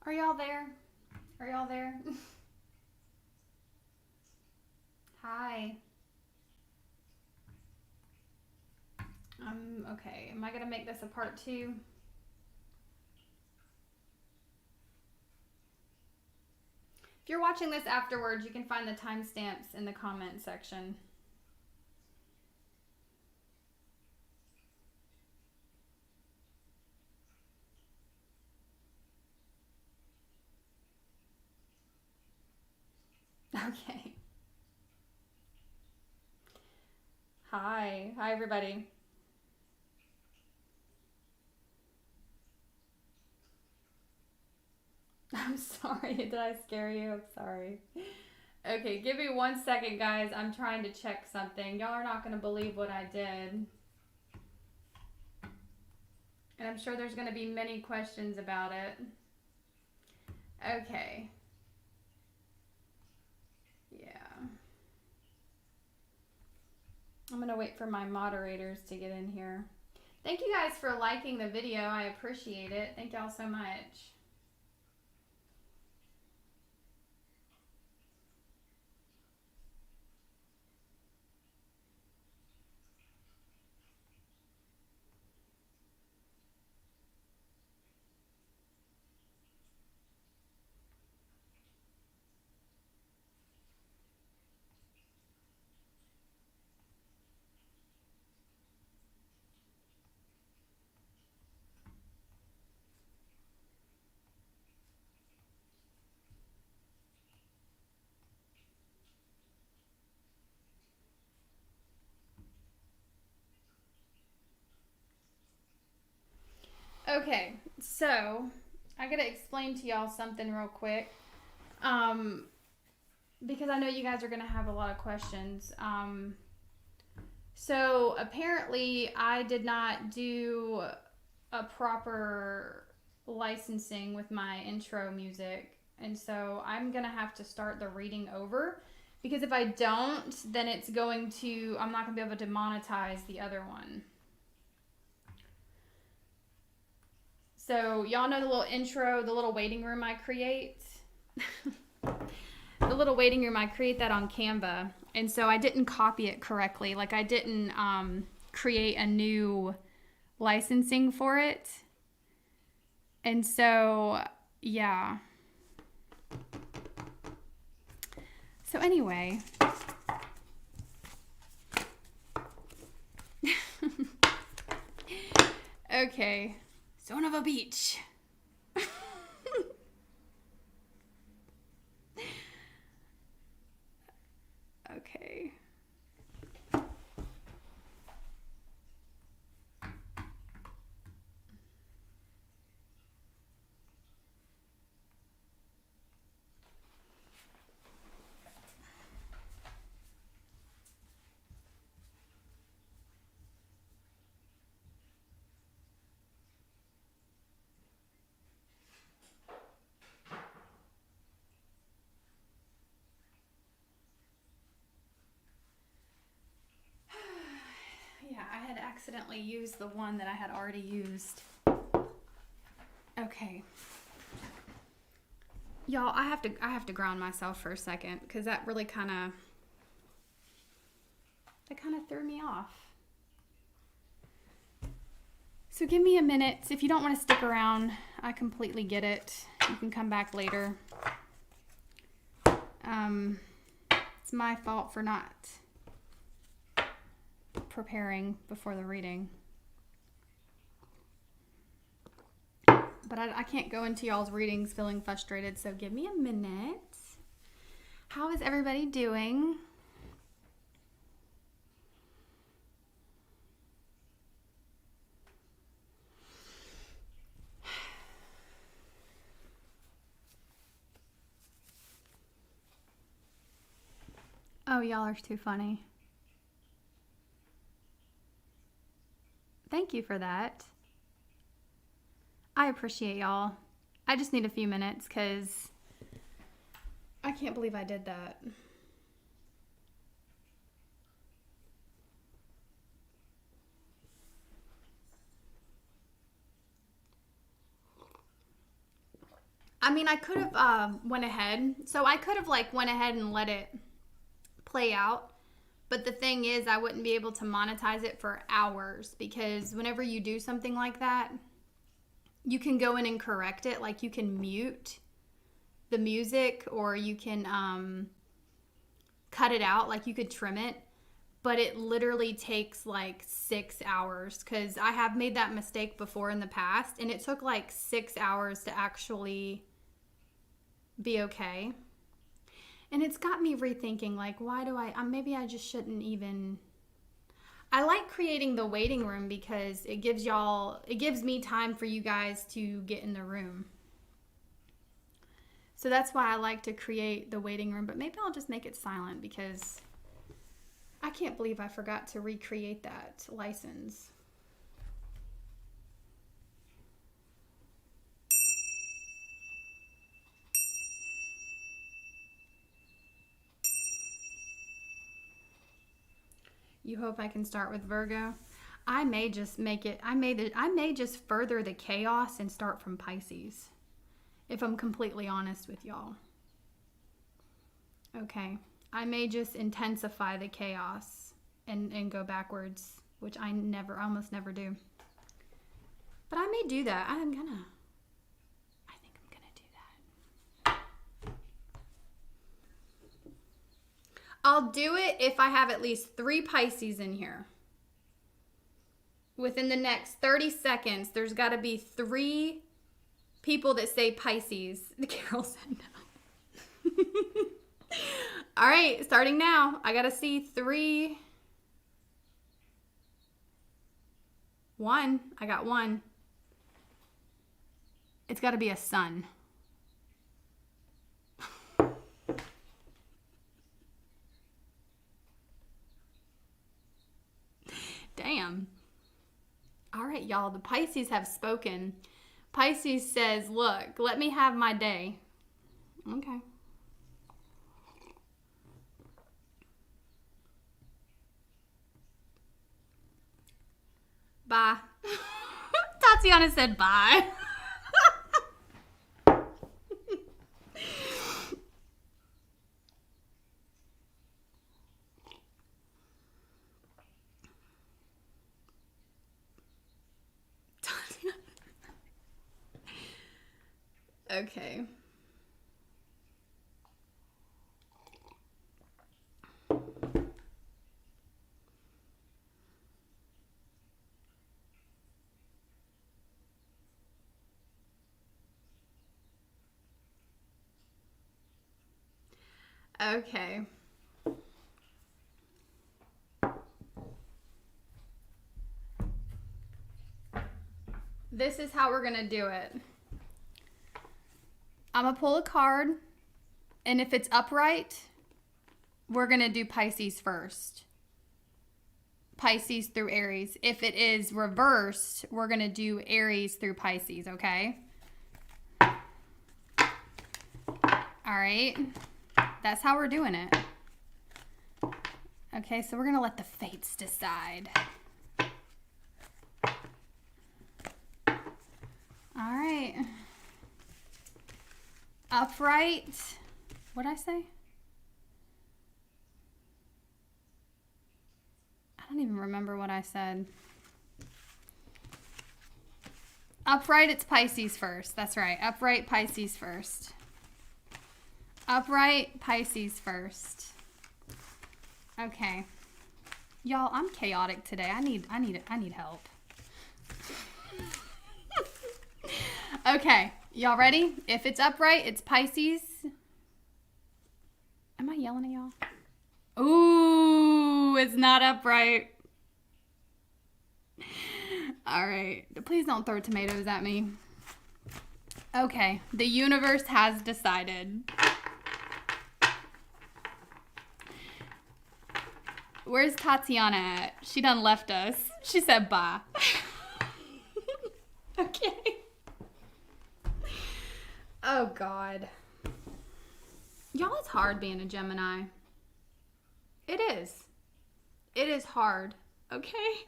Are y'all there? Are y'all there? Hi. Okay. Am I gonna make this a part 2? If you're watching this afterwards, you can find the timestamps in the comment section. Okay. Hi. Hi, everybody. I'm sorry. Did I scare you? I'm sorry. Okay, give me 1 second, guys. I'm trying to check something. Y'all are not going to believe what I did. And I'm sure there's going to be many questions about it. Okay. Yeah. I'm going to wait for my moderators to get in here. Thank you guys for liking the video. I appreciate it. Thank y'all so much. Okay, so I gotta explain to y'all something real quick. Because I know you guys are gonna have a lot of questions. So apparently I did not do a proper licensing with my intro music. And so I'm gonna have to start the reading over. Because if I don't, then it's going to, I'm not gonna be able to monetize the other one. So y'all know the little intro, the little waiting room I create? The little waiting room, I create that on Canva. And so I didn't copy it correctly. Like I didn't create a new licensing for it. And so, yeah. So anyway. Okay. Son of a beach. Okay. Yeah, I had accidentally used the one that I had already used. Okay. Y'all, I have to ground myself for a second because that really kind of threw me off. So give me a minute. If you don't want to stick around, I completely get it. You can come back later. It's my fault for not preparing before the reading. But I can't go into y'all's readings feeling frustrated, so give me a minute. How is everybody doing? Oh, y'all are too funny. Thank you for that. I appreciate y'all. I just need a few minutes because I can't believe I did that. I mean, I could have went ahead. So I could have like went ahead and let it play out. But the thing is, I wouldn't be able to monetize it for hours, because whenever you do something like that, you can go in and correct it. Like you can mute the music, or you can cut it out. Like you could trim it. But it literally takes like 6 hours, because I have made that mistake before in the past, and it took like 6 hours to actually be okay. And it's got me rethinking, like, why do maybe I just shouldn't even. I like creating the waiting room because it gives me time for you guys to get in the room. So that's why I like to create the waiting room, but maybe I'll just make it silent, because I can't believe I forgot to recreate that license. You hope I can start with Virgo? I may just make it, I may just further the chaos and start from Pisces, if I'm completely honest with y'all. Okay. I may just intensify the chaos and go backwards, which I almost never do. But I may do that. I think I'm gonna do that. I'll do it if I have at least 3 Pisces in here. Within the next 30 seconds, there's got to be 3 people that say Pisces. Carol said no. All right, starting now. I got to see 3. 1. I got 1. It's got to be a sun. Damn. All right, y'all. The Pisces have spoken. Pisces says, look, let me have my day. Okay. Bye. Tatiana said bye. Okay. Okay. This is how we're going to do it. I'm going to pull a card, and if it's upright, we're going to do Pisces first. Pisces through Aries. If it is reversed, we're going to do Aries through Pisces, okay? All right. That's how we're doing it. Okay, so we're going to let the fates decide. All right. Upright. What'd I say? I don't even remember what I said. Upright, it's Pisces first. That's right. Upright, Pisces first. Upright, Pisces first. Okay. Y'all, I'm chaotic today. I need help. Okay. Y'all ready? If it's upright, it's Pisces. Am I yelling at y'all? Ooh, it's not upright. All right. Please don't throw tomatoes at me. Okay. The universe has decided. Where's Tatiana at? She done left us. She said bye. Okay. Oh, God. Y'all, it's hard being a Gemini. It is. It is hard. Okay?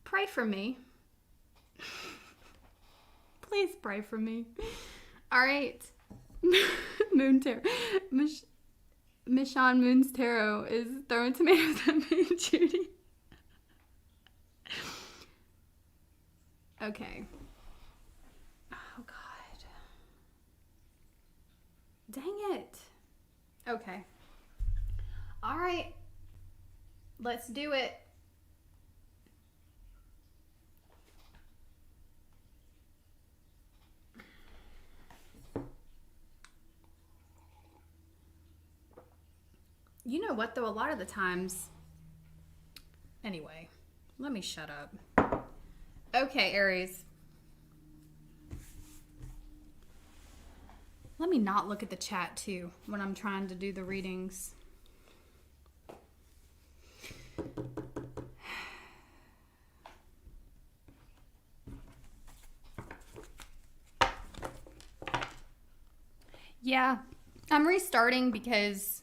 Pray for me. Please pray for me. All right. Moon Tarot. Michonne Moon's Tarot is throwing tomatoes at me and Judy. Okay. Oh, God. Dang it. Okay. All right. Let's do it. You know what, though? A lot of the times... Anyway, let me shut up. Okay, Aries. Let me not look at the chat, too, when I'm trying to do the readings. Yeah, I'm restarting because...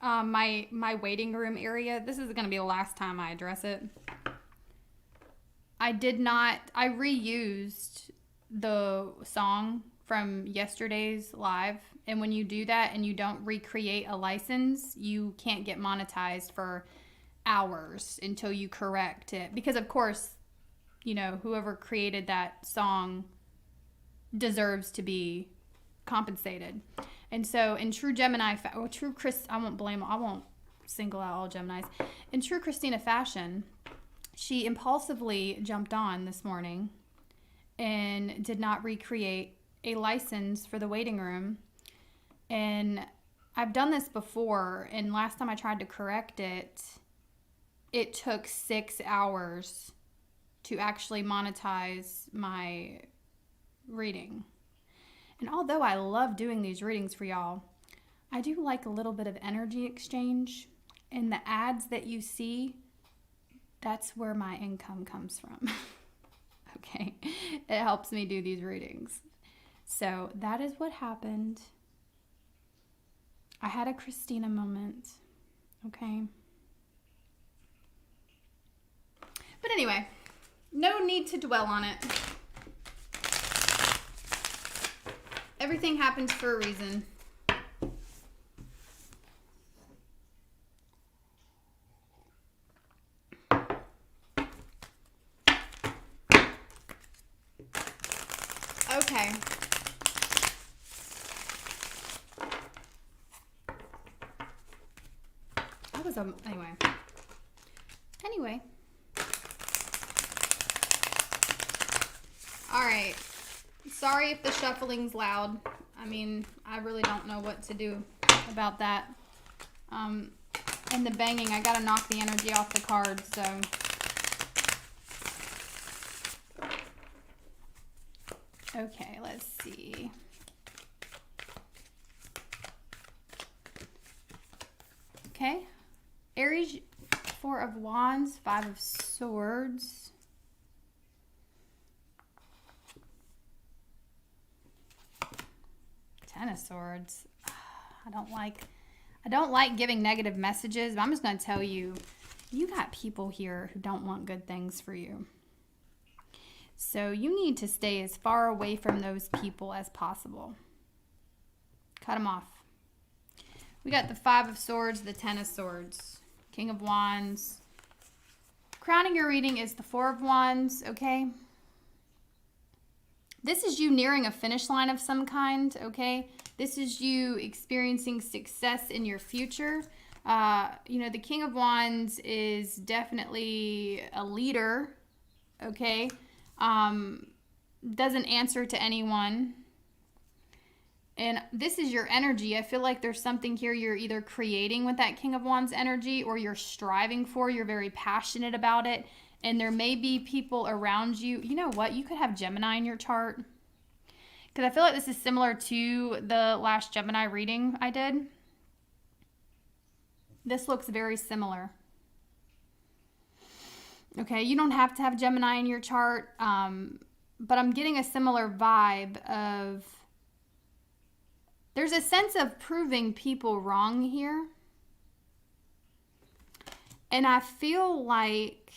my waiting room area, this is going to be the last time I address it. I reused the song from yesterday's live. And when you do that and you don't recreate a license, you can't get monetized for hours until you correct it. Because of course, you know, whoever created that song deserves to be compensated. And so in true Gemini, I won't single out all Geminis. In true Christina fashion, she impulsively jumped on this morning and did not recreate a license for the waiting room. And I've done this before, and last time I tried to correct it, it took 6 hours to actually monetize my reading. And although I love doing these readings for y'all, I do like a little bit of energy exchange. And the ads that you see, that's where my income comes from. Okay? It helps me do these readings. So that is what happened. I had a Christina moment. Okay? But anyway, no need to dwell on it. Everything happens for a reason. Okay. That was Anyway. All right. Sorry if the shuffling's loud. I mean, I really don't know what to do about that. And the banging, I gotta knock the energy off the cards, so. Okay, let's see. Okay. Aries, 4 of Wands, 5 of Swords. Ten of Swords. I don't like giving negative messages, but I'm just going to tell you, you got people here who don't want good things for you. So you need to stay as far away from those people as possible. Cut them off. We got the 5 of Swords, the 10 of Swords, King of Wands. Crowning your reading is the 4 of Wands, okay? This is you nearing a finish line of some kind, okay? This is you experiencing success in your future. You know, the King of Wands is definitely a leader, okay? Doesn't answer to anyone. And this is your energy. I feel like there's something here you're either creating with that King of Wands energy or you're striving for. You're very passionate about it. And there may be people around you. You know what? You could have Gemini in your chart. Because I feel like this is similar to the last Gemini reading I did. This looks very similar. Okay, you don't have to have Gemini in your chart. But I'm getting a similar vibe of... There's a sense of proving people wrong here. And I feel like...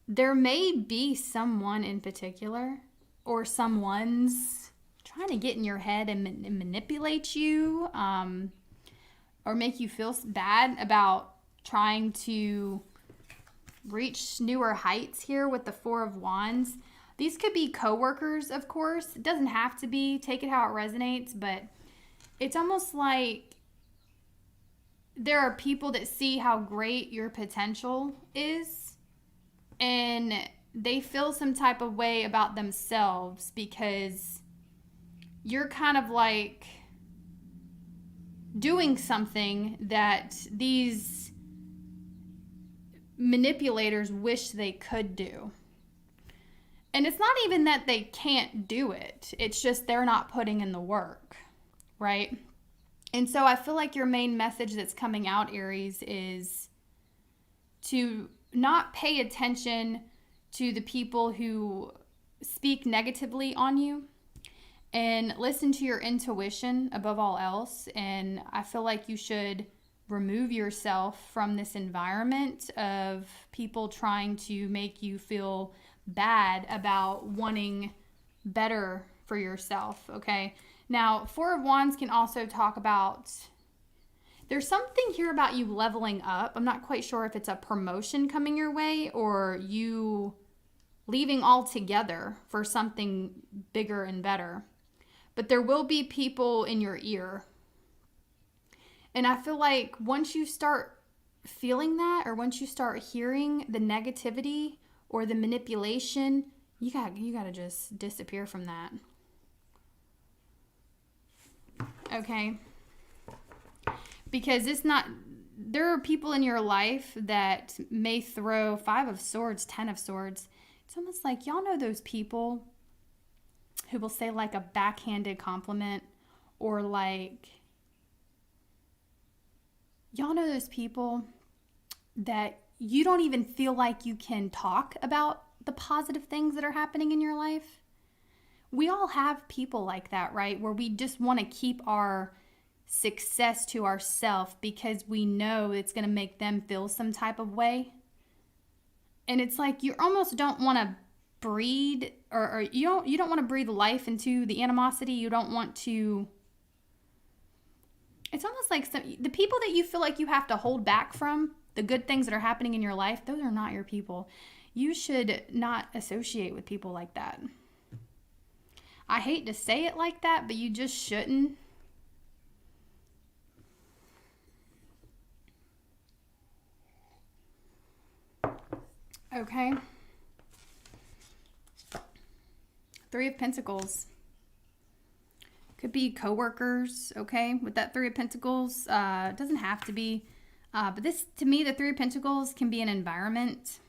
there may be someone in particular or someone's trying to get in your head and manipulate you, or make you feel bad about trying to reach newer heights here with the Four of Wands. These could be coworkers, of course. It doesn't have to be. Take it how it resonates, but it's almost like there are people that see how great your potential is, and they feel some type of way about themselves because you're kind of like doing something that these manipulators wish they could do. And it's not even that they can't do it. It's just they're not putting in the work, right? And so I feel like your main message that's coming out, Aries, is to not pay attention to the people who speak negatively on you and listen to your intuition above all else. And I feel like you should remove yourself from this environment of people trying to make you feel bad about wanting better for yourself, okay? Now, Four of Wands can also talk about, there's something here about you leveling up. I'm not quite sure if it's a promotion coming your way or you leaving altogether for something bigger and better. But there will be people in your ear. And I feel like once you start feeling that, or once you start hearing the negativity or the manipulation, you gotta just disappear from that. Okay? Because there are people in your life that may throw Five of Swords, Ten of Swords. It's almost like, y'all know those people who will say like a backhanded compliment, or like, y'all know those people that you don't even feel like you can talk about the positive things that are happening in your life. We all have people like that, right? Where we just want to keep our success to ourselves because we know it's going to make them feel some type of way. And it's like you almost don't want to breed, or you don't want to breathe life into the animosity. You don't want to. It's almost like the people that you feel like you have to hold back from the good things that are happening in your life, those are not your people. You should not associate with people like that. I hate to say it like that, but you just shouldn't. Okay. Three of Pentacles. Could be coworkers, okay, with that Three of Pentacles. It doesn't have to be. But this, to me, the Three of Pentacles can be an environment.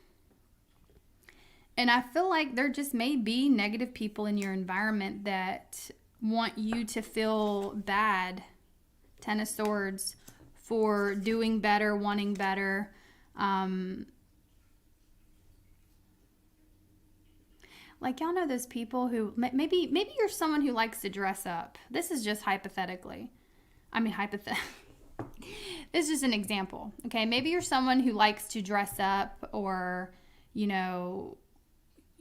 And I feel like there just may be negative people in your environment that want you to feel bad, Ten of Swords, for doing better, wanting better. Like, y'all know those people who, maybe you're someone who likes to dress up. This is just hypothetically. This is just an example, okay? Maybe you're someone who likes to dress up, or, you know,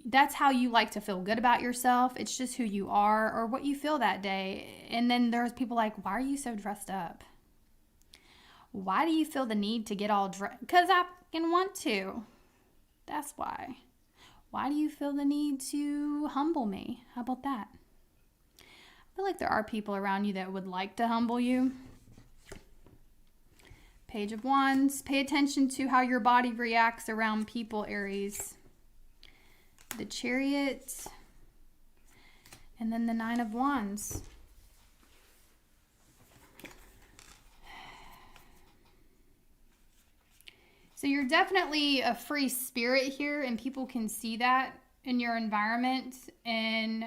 that's how you like to feel good about yourself. It's just who you are or what you feel that day. And then there's people like, why are you so dressed up? Why do you feel the need to get all dressed? Because I fucking want to. That's why. Why do you feel the need to humble me? How about that? I feel like there are people around you that would like to humble you. Page of Wands. Pay attention to how your body reacts around people, Aries. The Chariot. And then the Nine of Wands. So you're definitely a free spirit here, and people can see that in your environment. And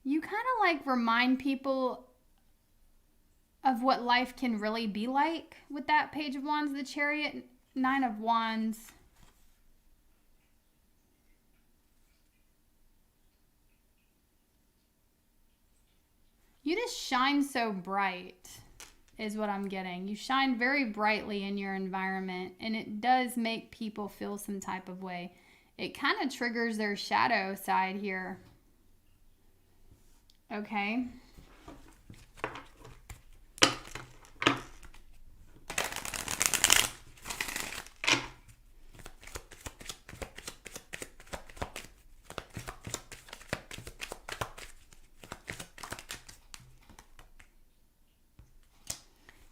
you kind of like remind people of what life can really be like with that Page of Wands, the Chariot, Nine of Wands. You just shine so bright. is what I'm getting. You shine very brightly in your environment, and it does make people feel some type of way. It kind of triggers their shadow side here. Okay.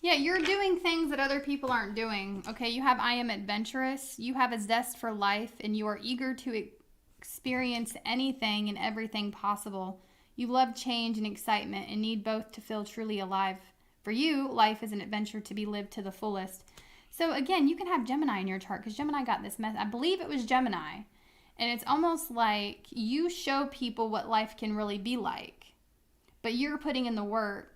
Yeah, you're doing things that other people aren't doing. Okay, you have I am adventurous. You have a zest for life, and you are eager to experience anything and everything possible. You love change and excitement and need both to feel truly alive. For you, life is an adventure to be lived to the fullest. So again, you can have Gemini in your chart because Gemini got this mess. I believe it was Gemini. And it's almost like you show people what life can really be like, but you're putting in the work.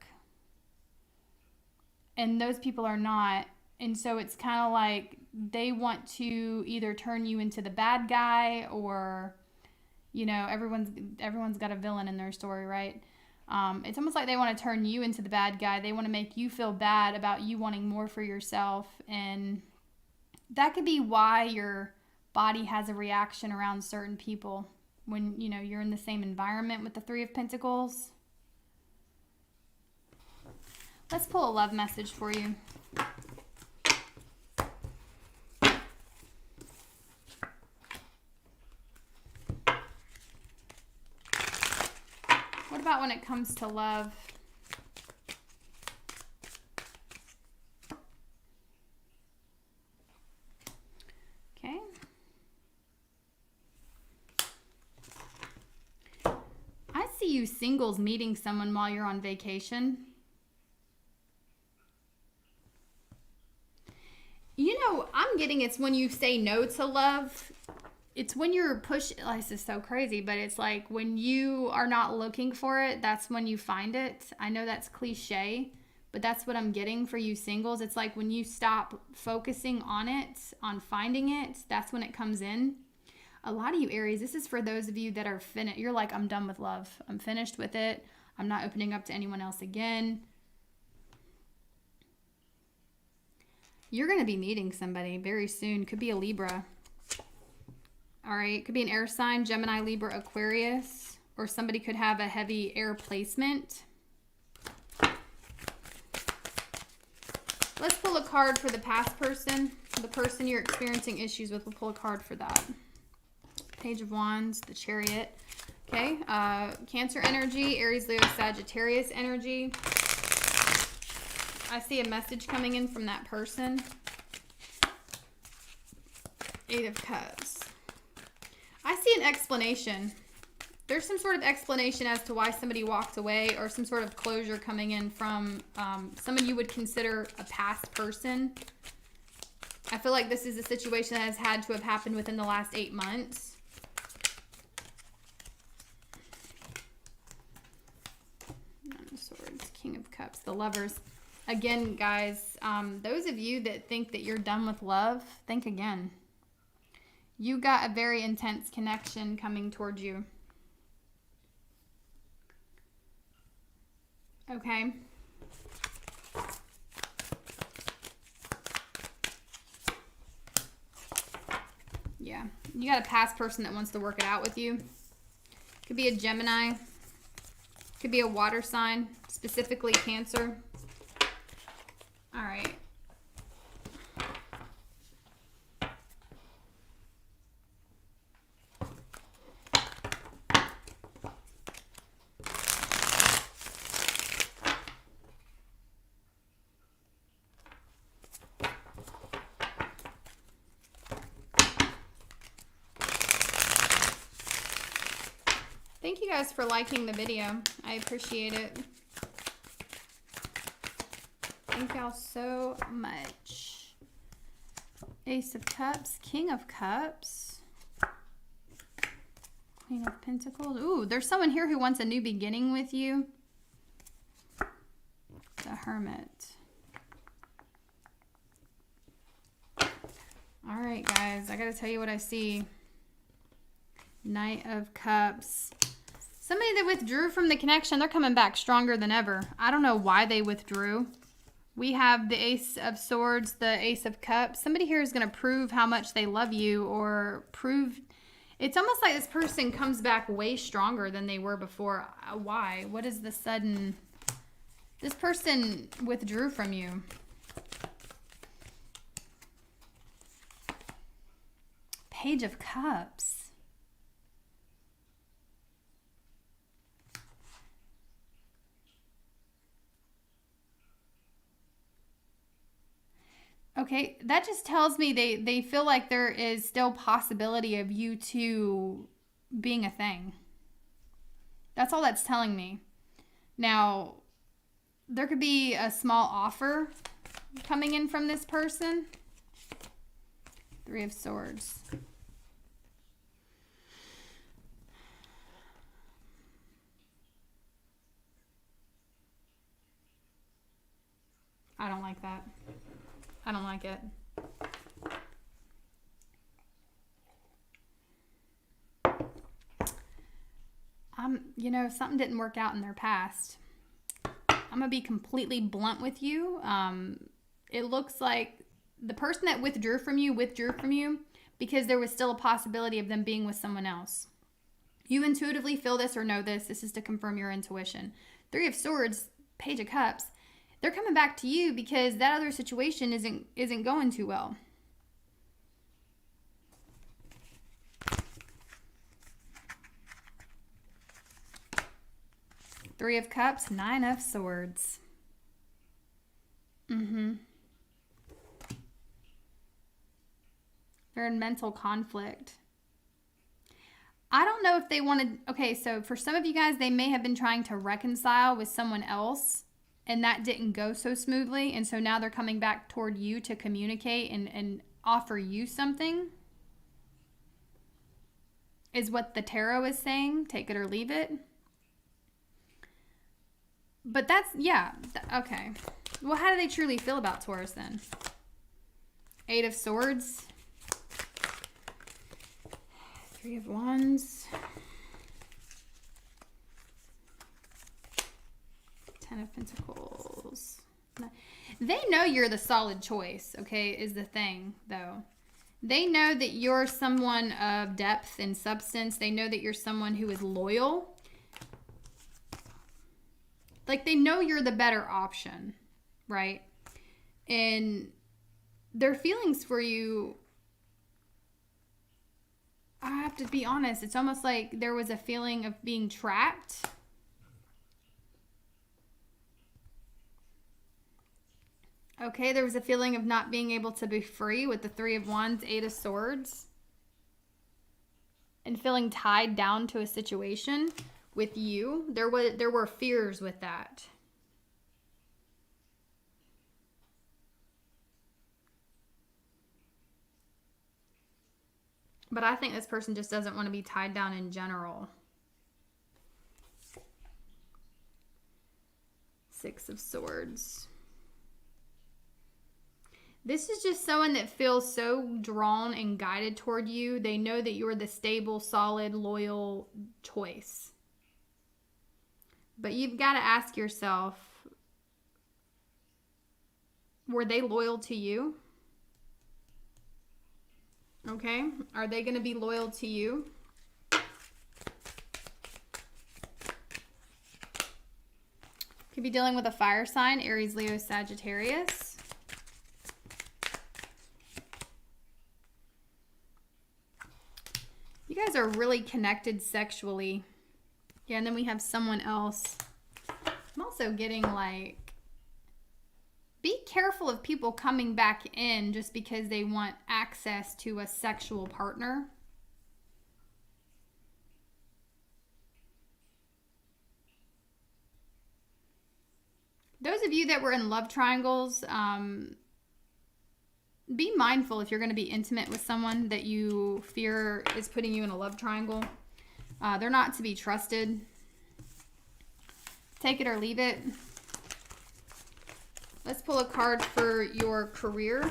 And those people are not. And so it's kind of like they want to either turn you into the bad guy or, you know, everyone's got a villain in their story, right? It's almost like they want to turn you into the bad guy. They want to make you feel bad about you wanting more for yourself. And that could be why your body has a reaction around certain people when, you know, you're in the same environment with the Three of Pentacles. Let's pull a love message for you. What about when it comes to love? Okay. I see you singles meeting someone while you're on vacation. You know, I'm getting it's when you say no to love. It's when you're pushing. Oh, this is so crazy, but it's like when you are not looking for it, that's when you find it. I know that's cliche, but that's what I'm getting for you singles. It's like when you stop focusing on it, on finding it, that's when it comes in. A lot of you Aries, this is for those of you that are finished. You're like, I'm done with love. I'm finished with it. I'm not opening up to anyone else again. You're going to be meeting somebody very soon. Could be a Libra. All right. Could be an air sign, Gemini, Libra, Aquarius. Or somebody could have a heavy air placement. Let's pull a card for the past person. The person you're experiencing issues with. We'll pull a card for that. Page of Wands, the Chariot. Okay. Cancer energy, Aries, Leo, Sagittarius energy. I see a message coming in from that person. Eight of Cups. I see an explanation. There's some sort of explanation as to why somebody walked away or some sort of closure coming in from someone you would consider a past person. I feel like this is a situation that has had to have happened within the last 8 months. Nine of Swords, King of Cups, the Lovers. Again, guys, those of you that think that you're done with love, think again. You got a very intense connection coming towards you. Okay. Yeah. You got a past person that wants to work it out with you. Could be a Gemini. Could be a water sign, specifically Cancer. All right. Thank you guys for liking the video. I appreciate it. Thank y'all so much. Ace of Cups, King of Cups, Queen of Pentacles. Ooh, there's someone here who wants a new beginning with you. The Hermit. All right, guys, I got to tell you what I see. Knight of Cups. Somebody that withdrew from the connection, they're coming back stronger than ever. I don't know why they withdrew, We have the Ace of Swords, the Ace of Cups. Somebody here is going to prove how much they love you, or prove... It's almost like this person comes back way stronger than they were before. Why? What is the sudden... This person withdrew from you. Page of Cups. Okay, that just tells me they feel like there is still possibility of you two being a thing. That's all that's telling me. Now, there could be a small offer coming in from this person. Three of Swords. I don't like that. I don't like it. You know, something didn't work out in their past. I'm going to be completely blunt with you. It looks like the person that withdrew from you because there was still a possibility of them being with someone else. You intuitively feel this or know this. This is to confirm your intuition. Three of Swords, Page of Cups. They're coming back to you because that other situation isn't going too well. Three of Cups, Nine of Swords. They're in mental conflict. I don't know if they wanted... Okay, so for some of you guys, they may have been trying to reconcile with someone else, and that didn't go so smoothly. And so now they're coming back toward you to communicate and offer you something. Is what the tarot is saying. Take it or leave it. But that's, yeah. Okay. Well, how do they truly feel about Taurus then? Eight of Swords. Three of Wands. Ten of Pentacles. They know you're the solid choice, okay, is the thing, though. They know that you're someone of depth and substance. They know that you're someone who is loyal. Like, they know you're the better option, right? And their feelings for you, I have to be honest, it's almost like there was a feeling of being trapped. Okay, there was a feeling of not being able to be free with the Three of Wands, Eight of Swords. And feeling tied down to a situation with you. There were fears with that. But I think this person just doesn't want to be tied down in general. Six of Swords. This is just someone that feels so drawn and guided toward you. They know that you're the stable, solid, loyal choice. But you've got to ask yourself, were they loyal to you? Okay, are they going to be loyal to you? Could be dealing with a fire sign, Aries, Leo, Sagittarius. You guys are really connected sexually. Yeah, and then we have someone else. I'm also getting like, be careful of people coming back in just because they want access to a sexual partner. Those of you that were in love triangles, be mindful if you're going to be intimate with someone that you fear is putting you in a love triangle. They're not to be trusted. Take it or leave it. Let's pull a card for your career.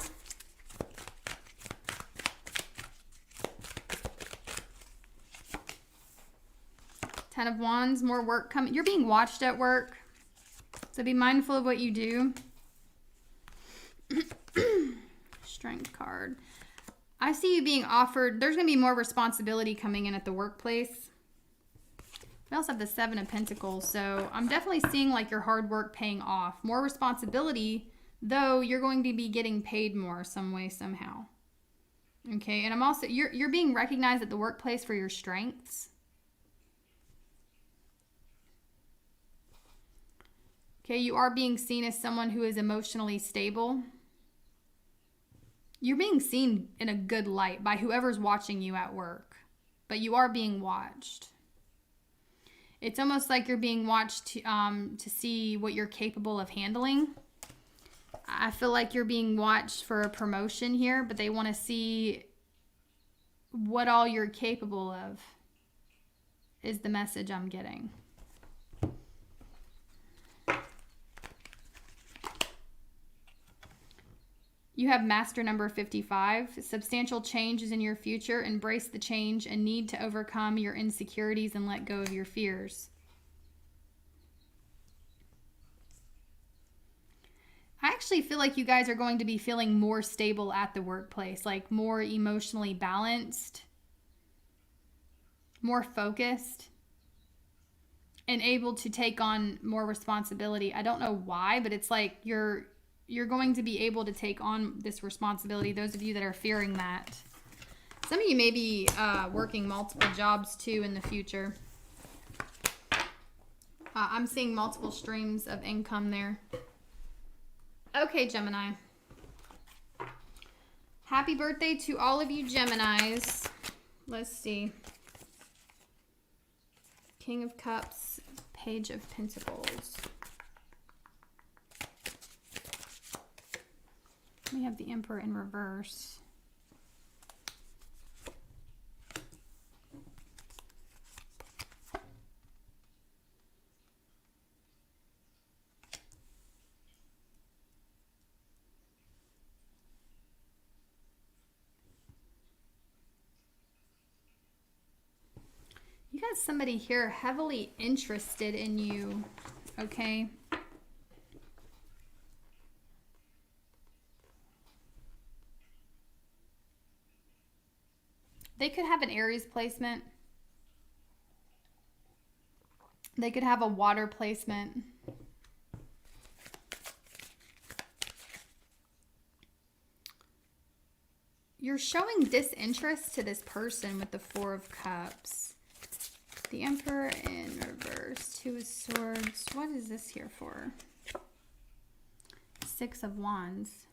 Ten of Wands, more work coming. You're being watched at work, so be mindful of what you do. Strength card. I see you being offered, there's going to be more responsibility coming in at the workplace. We also have the Seven of Pentacles, so I'm definitely seeing like your hard work paying off. More responsibility, though you're going to be getting paid more some way, somehow. Okay, and I'm also, you're being recognized at the workplace for your strengths. Okay, you are being seen as someone who is emotionally stable. You're being seen in a good light by whoever's watching you at work, but you are being watched. It's almost like you're being watched to see what you're capable of handling. I feel like you're being watched for a promotion here, but they want to see what all you're capable of is the message I'm getting. You have master number 55. Substantial change is in your future. Embrace the change and need to overcome your insecurities and let go of your fears. I actually feel like you guys are going to be feeling more stable at the workplace, like more emotionally balanced, more focused, and able to take on more responsibility. I don't know why, but it's like you're going to be able to take on this responsibility. Those of you that are fearing that. Some of you may be working multiple jobs too in the future. I'm seeing multiple streams of income there. Okay, Gemini. Happy birthday to all of you Geminis. Let's see. King of Cups, Page of Pentacles. We have the Emperor in reverse. You got somebody here heavily interested in you, okay? They could have an Aries placement. They could have a water placement. You're showing disinterest to this person with the Four of Cups. The Emperor in reverse. Two of Swords. What is this here for? Six of Wands.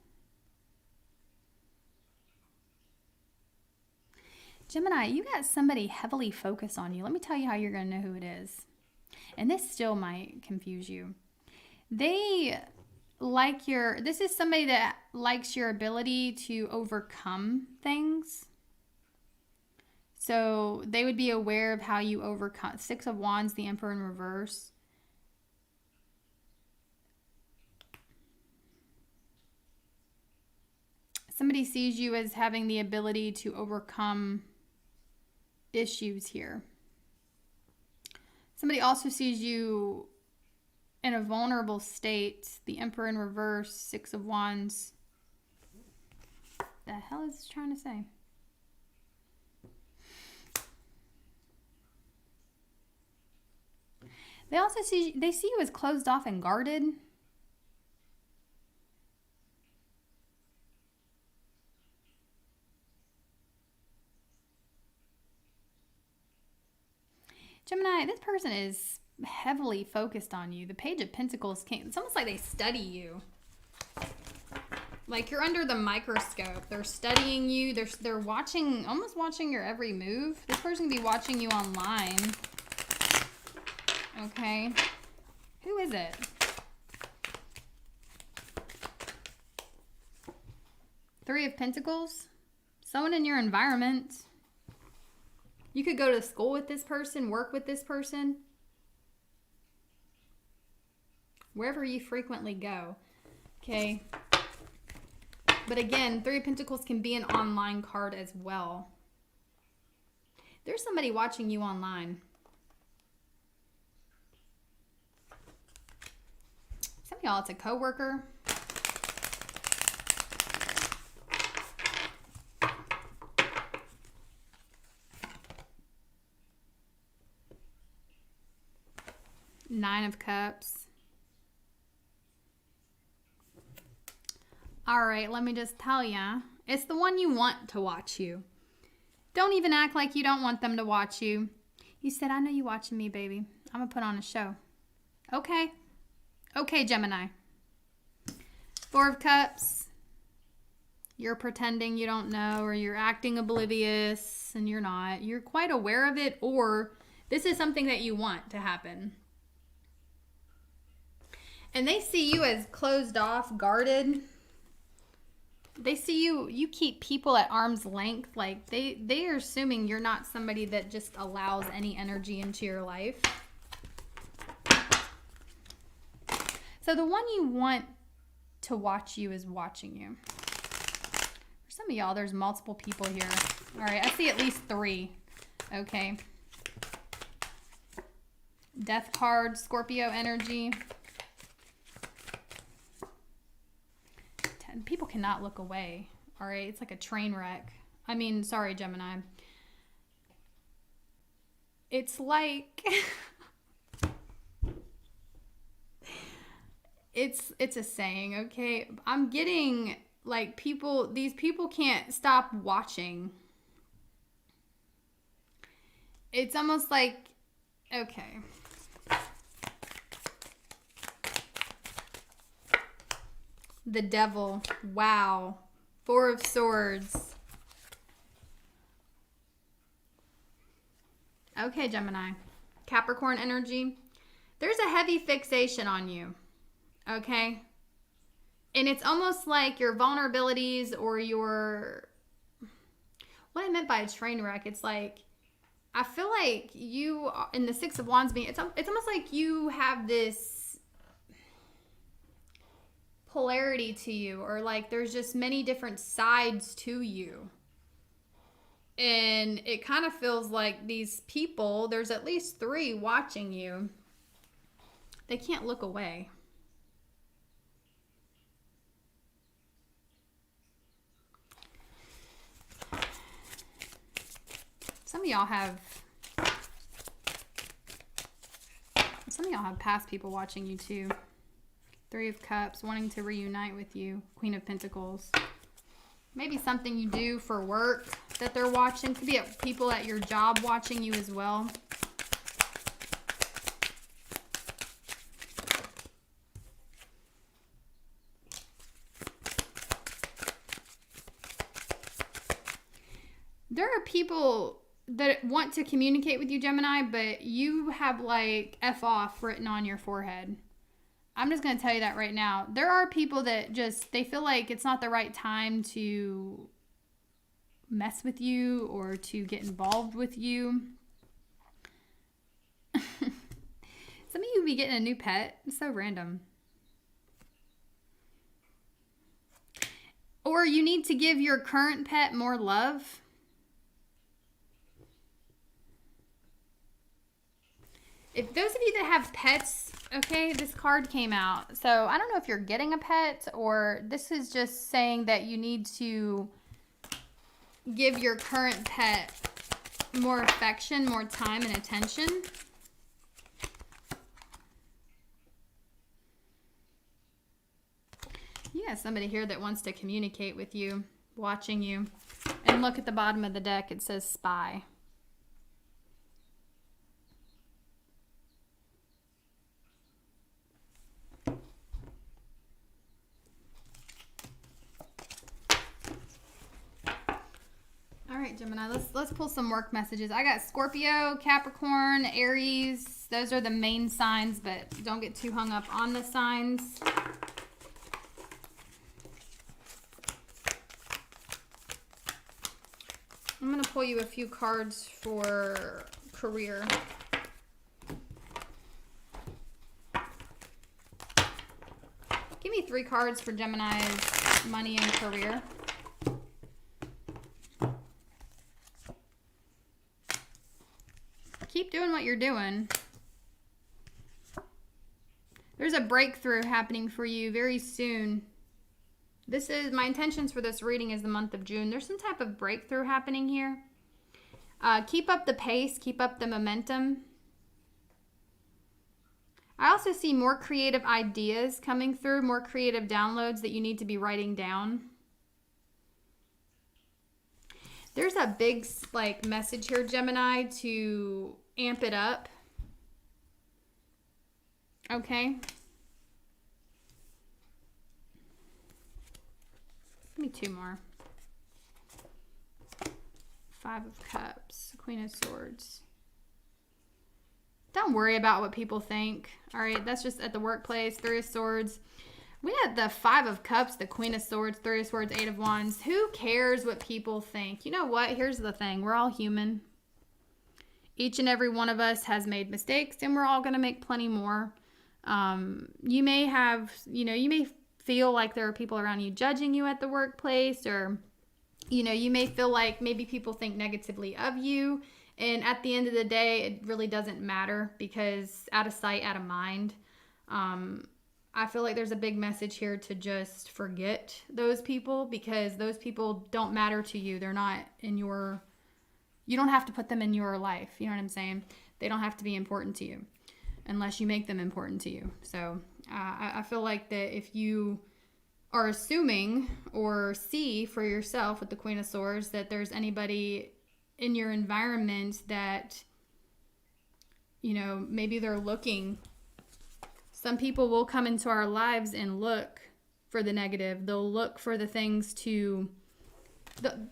Gemini, you got somebody heavily focused on you. Let me tell you how you're going to know who it is. And this still might confuse you. They like this is somebody that likes your ability to overcome things. So they would be aware of how you overcome. Six of Wands, the Emperor in reverse. Somebody sees you as having the ability to overcome issues here. Somebody also sees you in a vulnerable state. The Emperor in reverse, Six of Wands. The hell is this trying to say? They also see you as closed off and guarded. Gemini, this person is heavily focused on you. The Page of Pentacles came. It's almost like they study you. Like you're under the microscope. They're studying you. They're watching, almost watching your every move. This person can be watching you online. Okay. Who is it? Three of Pentacles. Someone in your environment. You could go to school with this person, work with this person. Wherever you frequently go. Okay. But again, Three of Pentacles can be an online card as well. There's somebody watching you online. Some of y'all, it's a coworker. Nine of Cups. All right, let me just tell ya. It's the one you want to watch you. Don't even act like you don't want them to watch you. You said, I know you watching me, baby. I'm going to put on a show. Okay. Okay, Gemini. Four of Cups. You're pretending you don't know, or you're acting oblivious, and you're not. You're quite aware of it, or this is something that you want to happen. And they see you as closed off, guarded. They see you keep people at arm's length. Like they are assuming you're not somebody that just allows any energy into your life. So the one you want to watch you is watching you. For some of y'all, there's multiple people here. All right, I see at least three. Okay. Death card, Scorpio energy. People cannot look away. All right, it's like a train wreck. I mean, sorry, Gemini. It's like it's a saying, okay? I'm getting like these people can't stop watching. It's almost like, okay. The Devil. Wow. Four of Swords. Okay, Gemini. Capricorn energy. There's a heavy fixation on you. Okay? And it's almost like your vulnerabilities or your... What I meant by a train wreck, it's like... I feel like you, in the Six of Wands being... It's almost like you have this... polarity to you, or like there's just many different sides to you, and it kind of feels like these people, there's at least three watching you. They can't look away. Some of y'all have past people watching you too. Three of Cups, wanting to reunite with you. Queen of Pentacles. Maybe something you do for work that they're watching. Could be people at your job watching you as well. There are people that want to communicate with you, Gemini, but you have like F off written on your forehead. I'm just going to tell you that right now. There are people that they feel like it's not the right time to mess with you or to get involved with you. Some of you be getting a new pet. It's so random. Or you need to give your current pet more love. If those of you that have pets, okay, this card came out. So I don't know if you're getting a pet, or this is just saying that you need to give your current pet more affection, more time and attention. You have somebody here that wants to communicate with you, watching you. And look at the bottom of the deck, it says spy. All right, Gemini, let's pull some work messages. I got Scorpio, Capricorn, Aries. Those are the main signs, but don't get too hung up on the signs. I'm going to pull you a few cards for career. Give me 3 cards for Gemini's money and career. Keep doing what you're doing. There's a breakthrough happening for you very soon. This is my intentions for this reading is the month of June. There's some type of breakthrough happening here. Keep up the pace. Keep up the momentum. I also see more creative ideas coming through, more creative downloads that you need to be writing down. There's a big like message here, Gemini, to amp it up. Okay. Give me two more. 5 of Cups, Queen of Swords. Don't worry about what people think. All right, that's just at the workplace. 3 of Swords. We had the 5 of Cups, the Queen of Swords, 3 of Swords, 8 of Wands. Who cares what people think? You know what? Here's the thing. We're all human. Each and every one of us has made mistakes, and we're all going to make plenty more. You may have, you may feel like there are people around you judging you at the workplace, or, you may feel like maybe people think negatively of you. And at the end of the day, it really doesn't matter, because out of sight, out of mind. I feel like there's a big message here to just forget those people, because those people don't matter to you. They're not in you don't have to put them in your life. You know what I'm saying? They don't have to be important to you unless you make them important to you. So I feel like that if you are assuming or see for yourself with the Queen of Swords that there's anybody in your environment that, maybe they're looking. Some people will come into our lives and look for the negative. They'll look for the things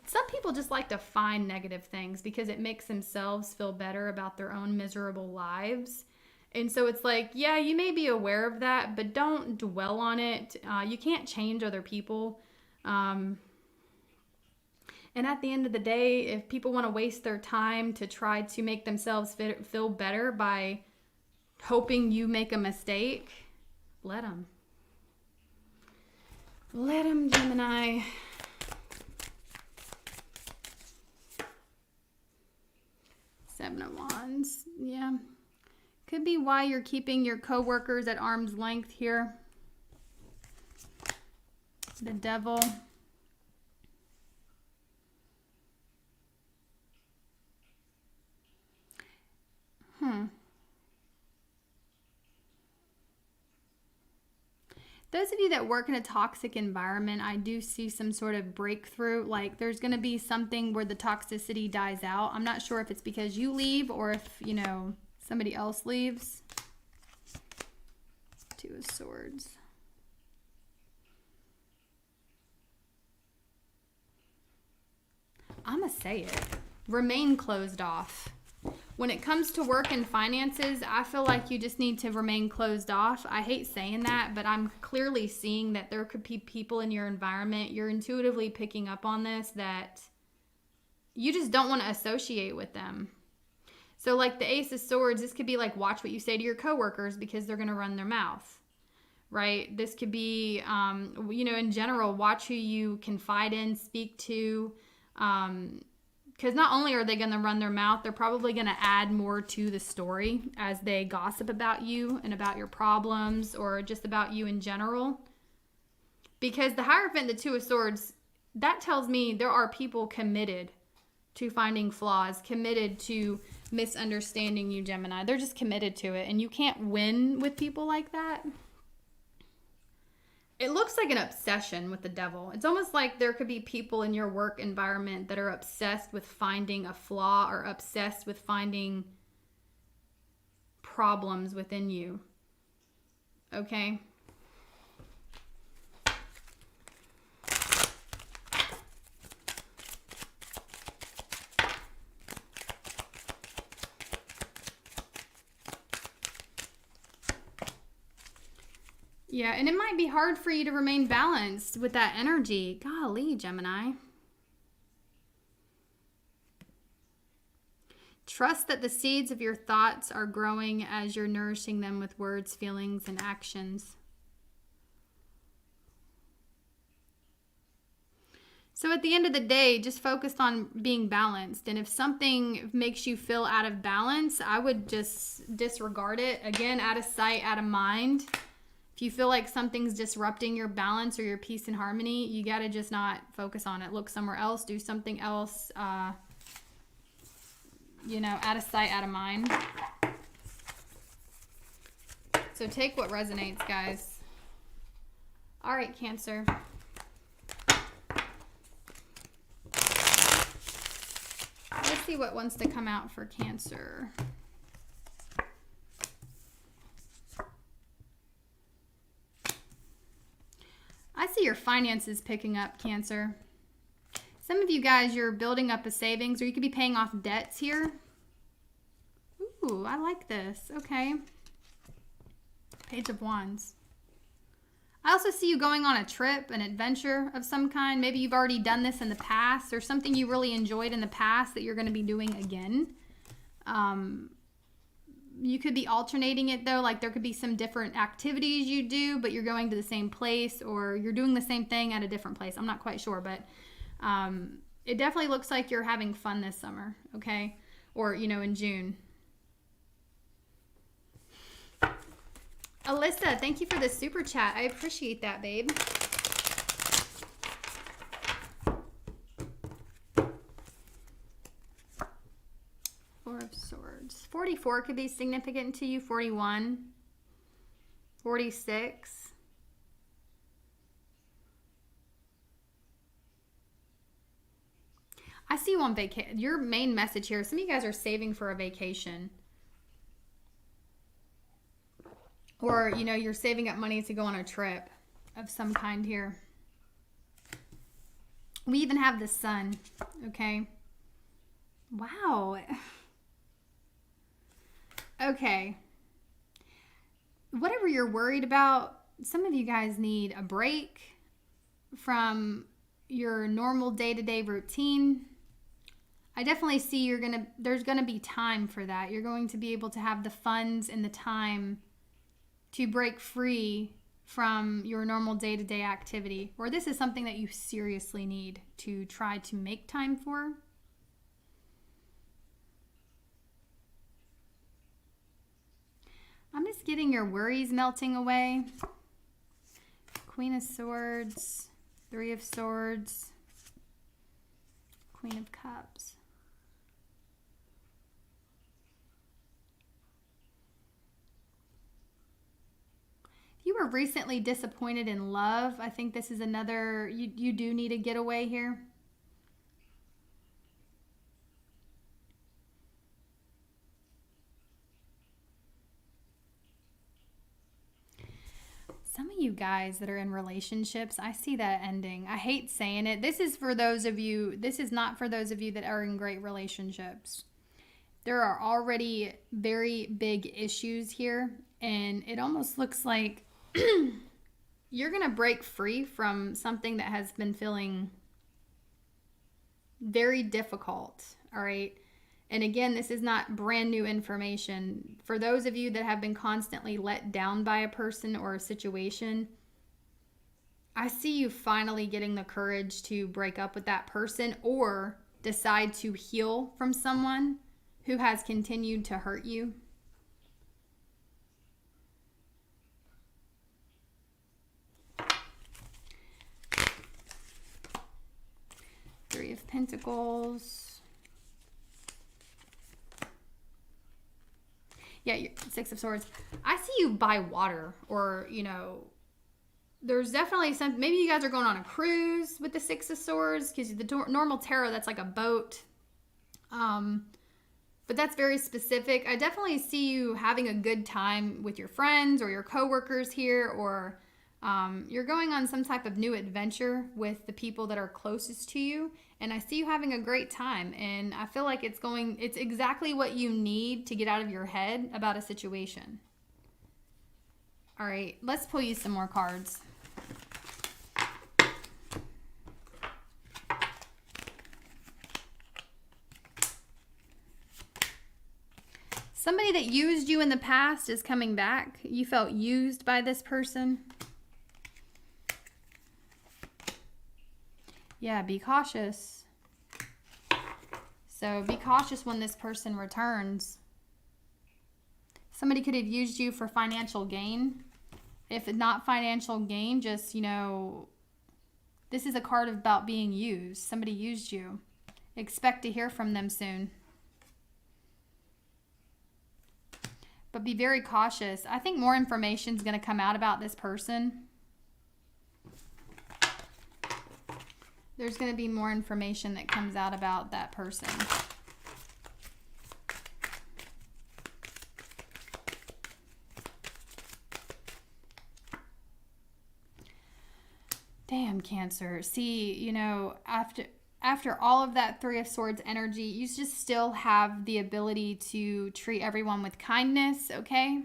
some people just like to find negative things because it makes themselves feel better about their own miserable lives. And so it's like, yeah, you may be aware of that, but don't dwell on it. You can't change other people. And at the end of the day, if people want to waste their time to try to make themselves feel better by hoping you make a mistake, let them. Let them, Gemini. Seven of Wands. Yeah. Could be why you're keeping your coworkers at arm's length here. The Devil. Those of you that work in a toxic environment, I do see some sort of breakthrough. Like there's going to be something where the toxicity dies out. I'm not sure if it's because you leave or if, somebody else leaves. 2 of Swords. I'm going to say it. Remain closed off. When it comes to work and finances, I feel like you just need to remain closed off. I hate saying that, but I'm clearly seeing that there could be people in your environment. You're intuitively picking up on this, that you just don't want to associate with them. So like the Ace of Swords, this could be like, watch what you say to your coworkers because they're going to run their mouth, right? This could be, in general, watch who you confide in, speak to, because not only are they going to run their mouth, they're probably going to add more to the story as they gossip about you and about your problems or just about you in general. Because the Hierophant, the 2 of Swords, that tells me there are people committed to finding flaws, committed to misunderstanding you, Gemini. They're just committed to it, and you can't win with people like that. It looks like an obsession with the Devil. It's almost like there could be people in your work environment that are obsessed with finding a flaw or obsessed with finding problems within you. Okay? Yeah, and it might be hard for you to remain balanced with that energy. Golly, Gemini. Trust that the seeds of your thoughts are growing as you're nourishing them with words, feelings, and actions. So at the end of the day, just focus on being balanced. And if something makes you feel out of balance, I would just disregard it. Again, out of sight, out of mind. If you feel like something's disrupting your balance or your peace and harmony, you got to just not focus on it. Look somewhere else. Do something else. Out of sight, out of mind. So take what resonates, guys. All right, Cancer. Let's see what wants to come out for Cancer. I see your finances picking up, Cancer. Some of you guys, you're building up a savings, or you could be paying off debts here. Ooh, I like this. Okay. Page of Wands. I also see you going on a trip, an adventure of some kind. Maybe you've already done this in the past, or something you really enjoyed in the past that you're going to be doing again. You could be alternating it, though. Like, there could be some different activities you do, but you're going to the same place, or you're doing the same thing at a different place. I'm not quite sure, but it definitely looks like you're having fun this summer, okay? Or, you know, in June. Alyssa, thank you for the super chat. I appreciate that, babe. Four of Swords. 44 could be significant to you. 41. 46. I see you on vacation. Your main message here, some of you guys are saving for a vacation. Or, you know, you're saving up money to go on a trip of some kind here. We even have the sun, okay? Wow. Okay. Whatever you're worried about, some of you guys need a break from your normal day-to-day routine. I definitely see there's gonna be time for that. You're going to be able to have the funds and the time to break free from your normal day-to-day activity, or this is something that you seriously need to try to make time for. I'm just getting your worries melting away. Queen of Swords, Three of Swords, Queen of Cups. You were recently disappointed in love. I think this is another, you do need a getaway here. Some of you guys that are in relationships, I see that ending. I hate saying it. This is not for those of you that are in great relationships. There are already very big issues here, and it almost looks like you're going to break free from something that has been feeling very difficult, all right? And again, this is not brand new information. For those of you that have been constantly let down by a person or a situation, I see you finally getting the courage to break up with that person or decide to heal from someone who has continued to hurt you. Three of Pentacles. Yeah, Six of Swords. I see you by water, or, you know, there's definitely some, maybe you guys are going on a cruise with the Six of Swords, because the normal tarot, that's like a boat. But that's very specific. I definitely see you having a good time with your friends or your coworkers here, or you're going on some type of new adventure with the people that are closest to you. And I see you having a great time. And I feel like it's exactly what you need to get out of your head about a situation. All right, let's pull you some more cards. Somebody that used you in the past is coming back. You felt used by this person. Yeah, be cautious. So be cautious when this person returns. Somebody could have used you for financial gain. If not financial gain, just, you know, this is a card about being used. Somebody used you. Expect to hear from them soon. But be very cautious. I think more information is going to come out about this person. There's going to be more information that comes out about that person. Damn, Cancer. See, you know, after all of that Three of Swords energy, you just still have the ability to treat everyone with kindness, okay?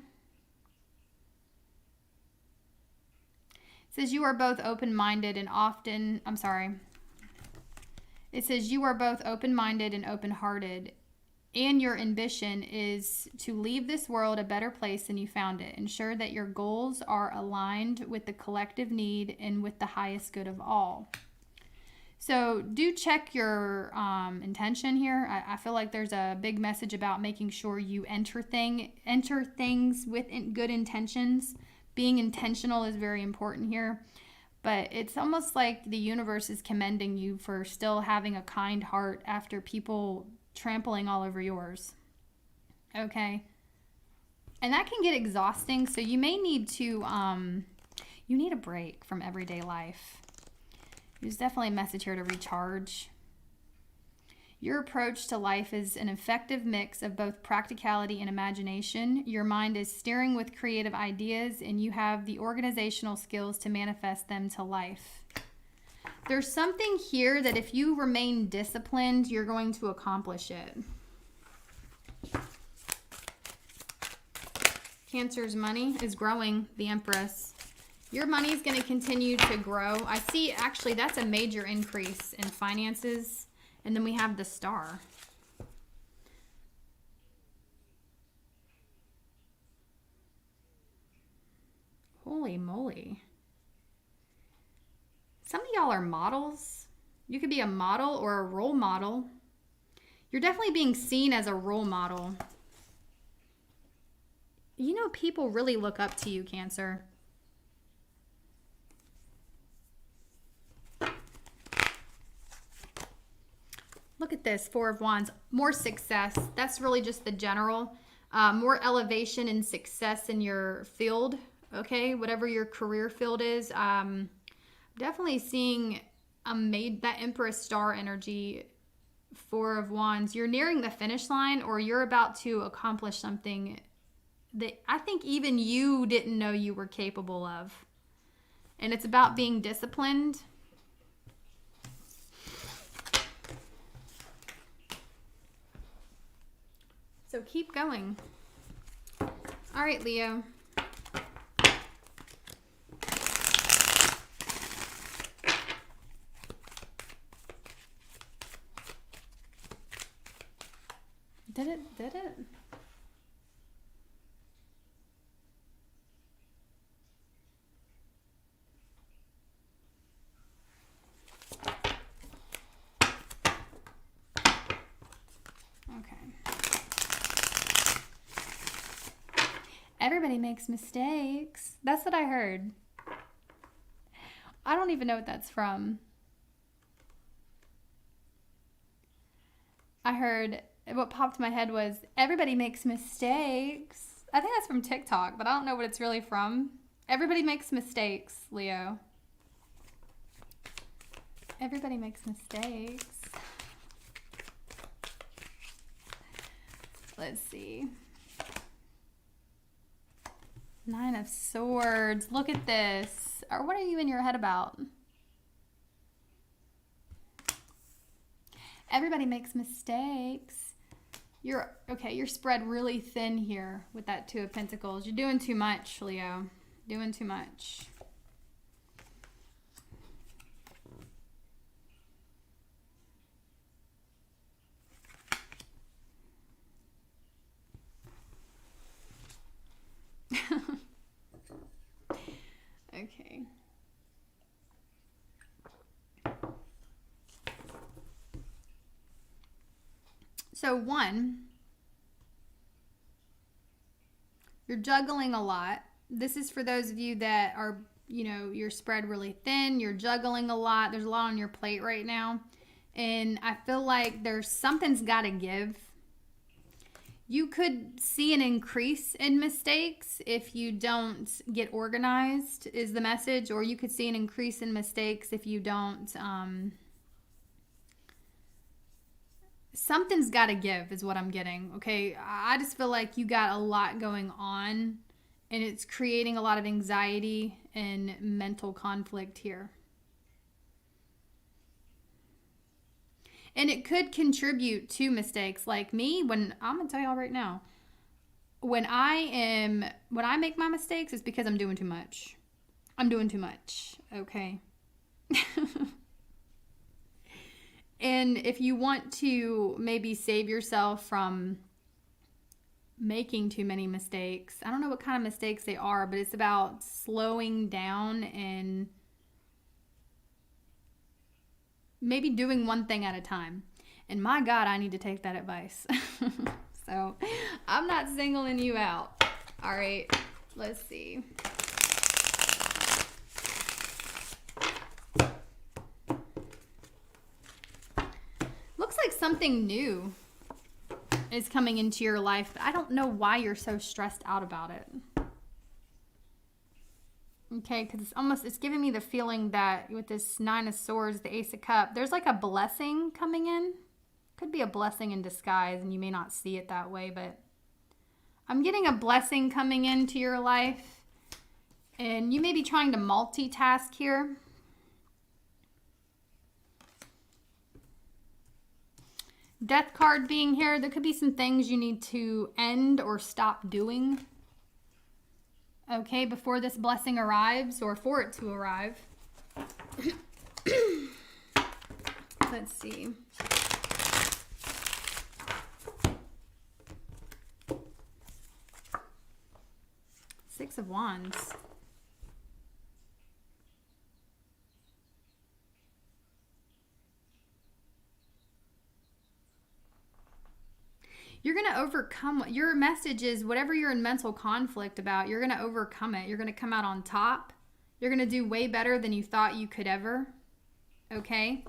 It says you are both open-minded and often, I'm sorry. It says you are both open-minded and open-hearted, and your ambition is to leave this world a better place than you found it. Ensure that your goals are aligned with the collective need and with the highest good of all. So do check your intention here. I feel like there's a big message about making sure you enter things with good intentions. Being intentional is very important here. But it's almost like the universe is commending you for still having a kind heart after people trampling all over yours. Okay? And that can get exhausting, so you may need to, you need a break from everyday life. There's definitely a message here to recharge. Your approach to life is an effective mix of both practicality and imagination. Your mind is steering with creative ideas, and you have the organizational skills to manifest them to life. There's something here that if you remain disciplined, you're going to accomplish it. Cancer's money is growing, the Empress. Your money is going to continue to grow. I see, actually, that's a major increase in finances. And then we have the Star. Holy moly. Some of y'all are models. You could be a model or a role model. You're definitely being seen as a role model. You know, people really look up to you, Cancer. Look at this, Four of Wands. More success. That's really just the general. More elevation and success in your field. Okay, whatever your career field is. Definitely seeing that Empress Star energy. Four of Wands. You're nearing the finish line, or you're about to accomplish something that I think even you didn't know you were capable of. And it's about being disciplined. So keep going. All right, Leo. Did it? Everybody makes mistakes. That's what I heard. I don't even know what that's from. I heard, what popped in my head was, everybody makes mistakes. I think that's from TikTok, but I don't know what it's really from. Everybody makes mistakes, Leo. Everybody makes mistakes. Let's see. Nine of Swords. Look at this. Or what are you in your head about? Everybody makes mistakes. You're spread really thin here with that Two of Pentacles. You're doing too much, Leo. Doing too much. Okay. So one, you're juggling a lot. This is for those of you that are, you're spread really thin. You're juggling a lot. There's a lot on your plate right now. And I feel like something's got to give. You could see an increase in mistakes if you don't get organized, is the message. Or you could see an increase in mistakes if you don't... something's got to give is what I'm getting, okay? I just feel like you got a lot going on, and it's creating a lot of anxiety and mental conflict here. And it could contribute to mistakes. Like me, when I'm gonna tell y'all right now, when I make my mistakes, it's because I'm doing too much. I'm doing too much, okay? And if you want to maybe save yourself from making too many mistakes, I don't know what kind of mistakes they are, but it's about slowing down and maybe doing one thing at a time. And my God, I need to take that advice. So I'm not singling you out. All right, let's see. Looks like something new is coming into your life, but I don't know why you're so stressed out about it. Okay, because it's giving me the feeling that with this Nine of Swords, the Ace of Cups, there's like a blessing coming in. Could be a blessing in disguise, and you may not see it that way, but I'm getting a blessing coming into your life, and you may be trying to multitask here. Death card being here, there could be some things you need to end or stop doing. Okay, before this blessing arrives, or for it to arrive. Let's see. Six of Wands. You're going to overcome your message is whatever you're in mental conflict about, you're going to overcome it. You're going to come out on top. You're going to do way better than you thought you could ever. Okay?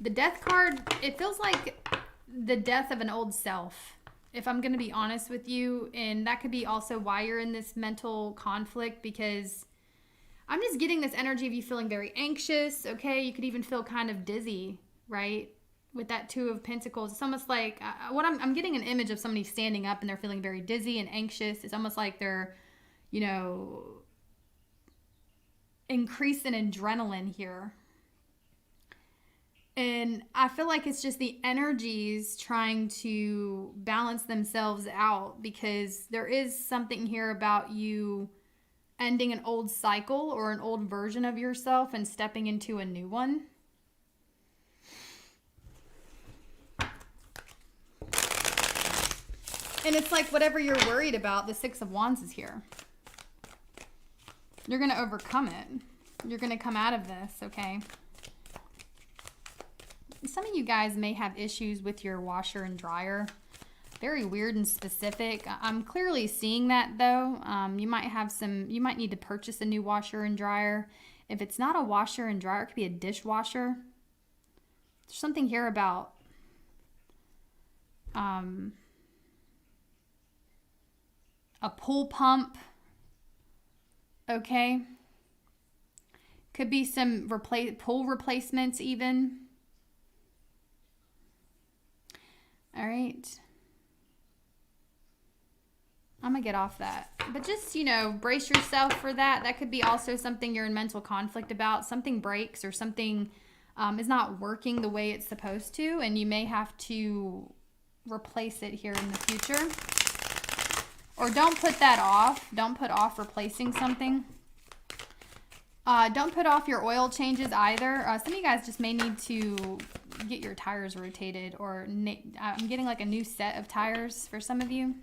The Death card, it feels like the death of an old self, if I'm going to be honest with you. And that could be also why you're in this mental conflict, because I'm just getting this energy of you feeling very anxious. Okay? You could even feel kind of dizzy, right? With that Two of Pentacles, it's almost like I'm getting an image of somebody standing up and they're feeling very dizzy and anxious. It's almost like they're, you know, increased in adrenaline here. And I feel like it's just the energies trying to balance themselves out, because there is something here about you ending an old cycle or an old version of yourself and stepping into a new one. And it's like whatever you're worried about, the Six of Wands is here. You're going to overcome it. You're going to come out of this, okay? Some of you guys may have issues with your washer and dryer. Very weird and specific. I'm clearly seeing that, though. You might need to purchase a new washer and dryer. If it's not a washer and dryer, it could be a dishwasher. There's something here about... a pool pump, okay? Could be some pool replacements even. All right. I'm going to get off that. But just, you know, brace yourself for that. That could be also something you're in mental conflict about. Something breaks or something is not working the way it's supposed to, and you may have to replace it here in the future. Or don't put that off. Don't put off replacing something. Don't put off your oil changes either. Some of you guys just may need to get your tires rotated, or I'm getting like a new set of tires for some of you.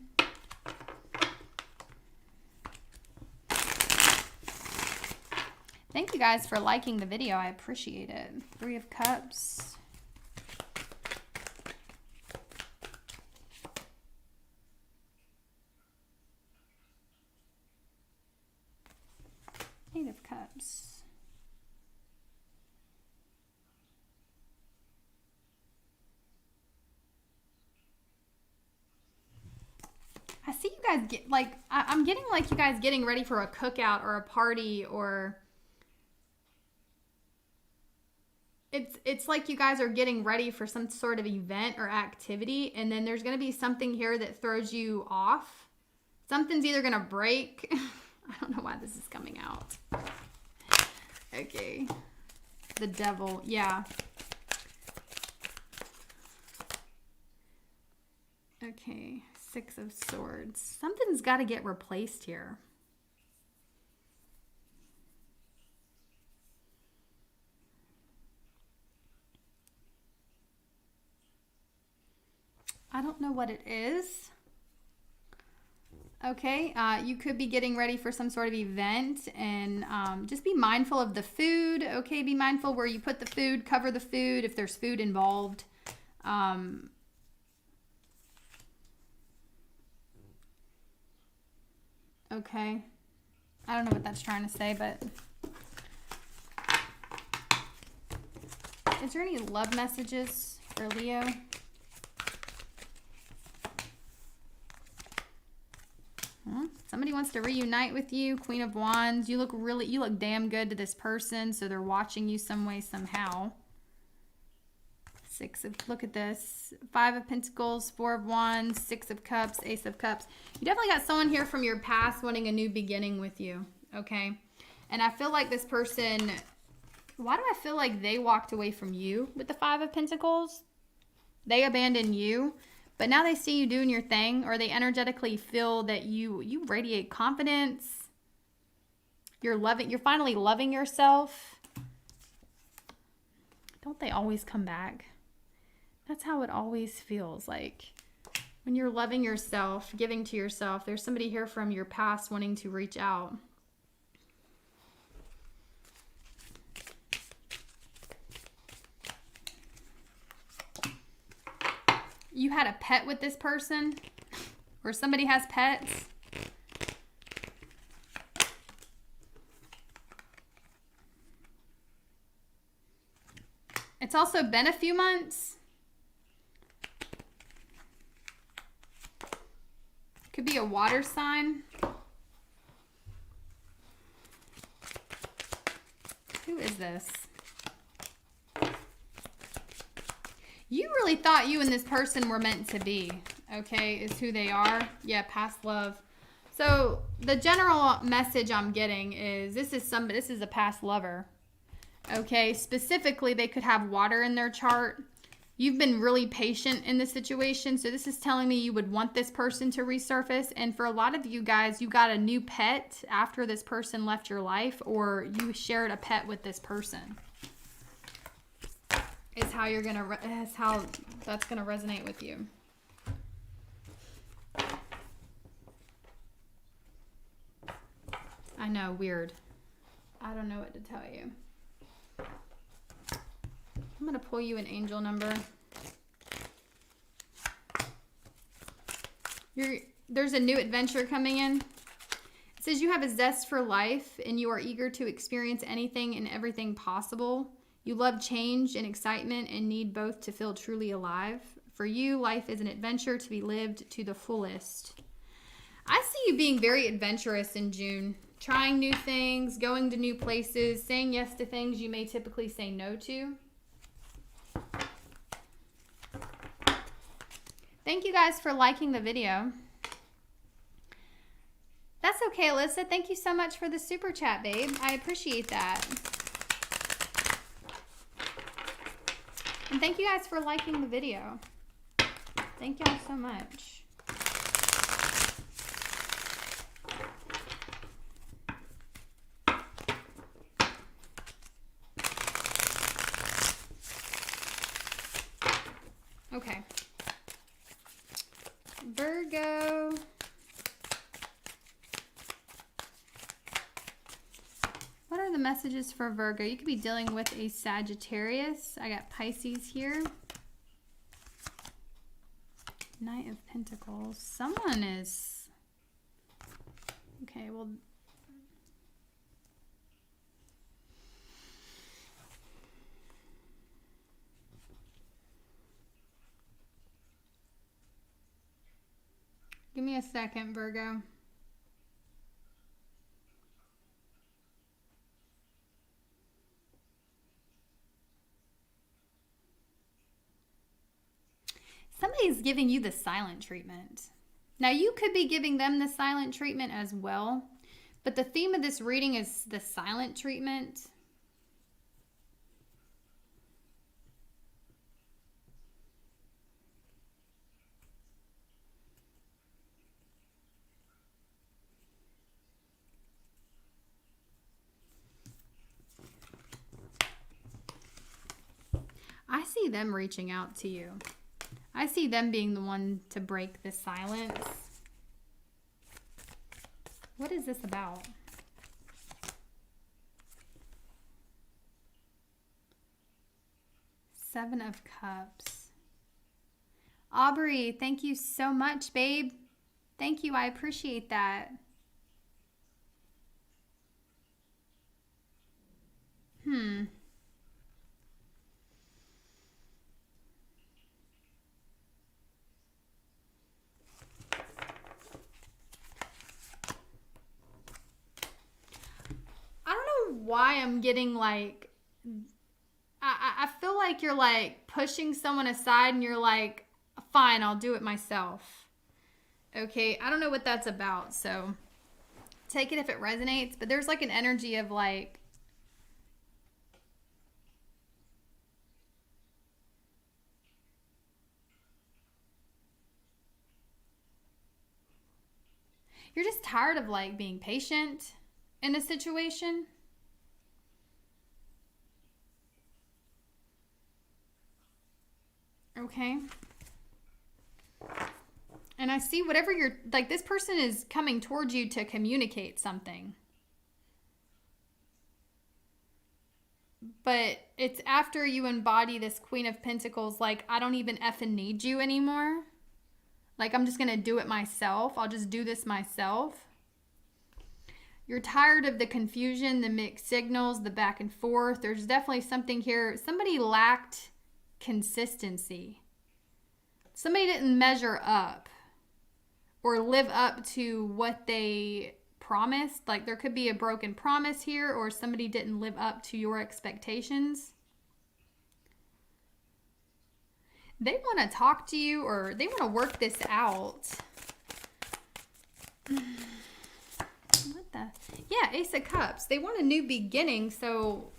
Thank you guys for liking the video. I appreciate it. Three of Cups. Eight of Cups. guys get, like, I'm getting like you guys getting ready for a cookout or a party, or it's like you guys are getting ready for some sort of event or activity, and then there's going to be something here that throws you off. Something's either going to break. I don't know why this is coming out. Okay. The devil. Yeah. Okay. 6 of Swords. Something's got to get replaced here. I don't know what it is. Okay, you could be getting ready for some sort of event, and just be mindful of the food. Okay, be mindful where you put the food, cover the food if there's food involved. Okay, I don't know what that's trying to say, but is there any love messages for Leo? Somebody wants to reunite with you. Queen of Wands. You look damn good to this person, so they're watching you some way, somehow. Look at this. 5 of Pentacles, 4 of Wands, 6 of Cups, Ace of Cups. You definitely got someone here from your past wanting a new beginning with you, okay? And I feel like this person, why do I feel like they walked away from you with the 5 of Pentacles? They abandoned you. But now they see you doing your thing, or they energetically feel that you radiate confidence. You're finally loving yourself. Don't they always come back? That's how it always feels like. When you're loving yourself, giving to yourself, there's somebody here from your past wanting to reach out. You had a pet with this person, or somebody has pets. It's also been a few months. Could be a water sign. Who is this? You really thought you and this person were meant to be, okay, is who they are. Yeah, past love. So the general message I'm getting is this is a past lover, okay? Specifically, they could have water in their chart. You've been really patient in this situation, so this is telling me you would want this person to resurface. And for a lot of you guys, you got a new pet after this person left your life, or you shared a pet with this person. Is how that's gonna resonate with you. I know, weird. I don't know what to tell you. I'm gonna pull you an angel number. There's a new adventure coming in. It says you have a zest for life and you are eager to experience anything and everything possible. You love change and excitement and need both to feel truly alive. For you, life is an adventure to be lived to the fullest. I see you being very adventurous in June. Trying new things, going to new places, saying yes to things you may typically say no to. Thank you guys for liking the video. That's okay, Alyssa. Thank you so much for the super chat, babe. I appreciate that. And thank you guys for liking the video. Thank y'all so much. Okay. Virgo. What are the messages for Virgo? You could be dealing with a Sagittarius. I got Pisces here. Knight of Pentacles. Someone is... Okay, well... Give me a second, Virgo. Somebody's giving you the silent treatment. Now, you could be giving them the silent treatment as well, but the theme of this reading is the silent treatment. I see them reaching out to you. I see them being the one to break the silence. What is this about? Seven of Cups. Aubrey, thank you so much, babe. Thank you. I appreciate that. Why I'm getting like, I feel like you're like pushing someone aside and you're like, fine, I'll do it myself. Okay, I don't know what that's about, so take it if it resonates, but there's like an energy of like, you're just tired of like being patient in a situation. Okay. And I see whatever you're, like, this person is coming towards you to communicate something. But it's after you embody this Queen of Pentacles, like, I don't even effing need you anymore. Like, I'm just going to do it myself. I'll just do this myself. You're tired of the confusion, the mixed signals, the back and forth. There's definitely something here. Somebody lacked consistency. Somebody didn't measure up or live up to what they promised. Like there could be a broken promise here, or somebody didn't live up to your expectations. They want to talk to you, or they want to work this out. What the? Yeah, Ace of Cups. They want a new beginning, so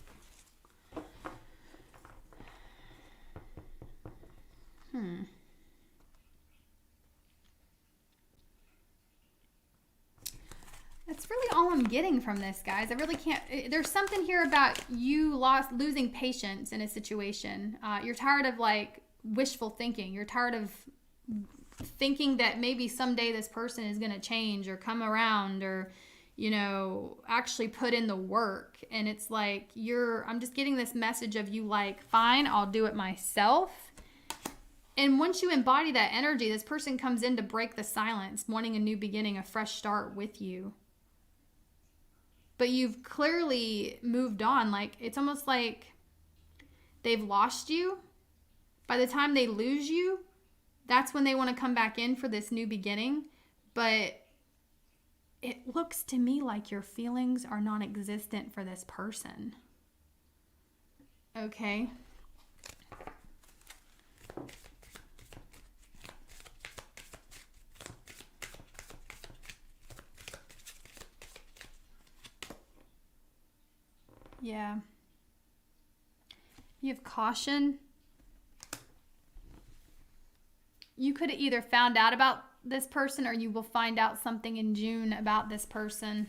That's really all I'm getting from this, guys. I really can't. There's something here about you losing patience in a situation. You're tired of like wishful thinking. You're tired of thinking that maybe someday this person is going to change or come around or, you know, actually put in the work. And it's like I'm just getting this message of you like, fine, I'll do it myself. And once you embody that energy, this person comes in to break the silence, wanting a new beginning, a fresh start with you. But you've clearly moved on. Like, it's almost like they've lost you. By the time they lose you, that's when they want to come back in for this new beginning. But it looks to me like your feelings are non-existent for this person. Okay. Yeah. You have caution. You could have either found out about this person or you will find out something in June about this person.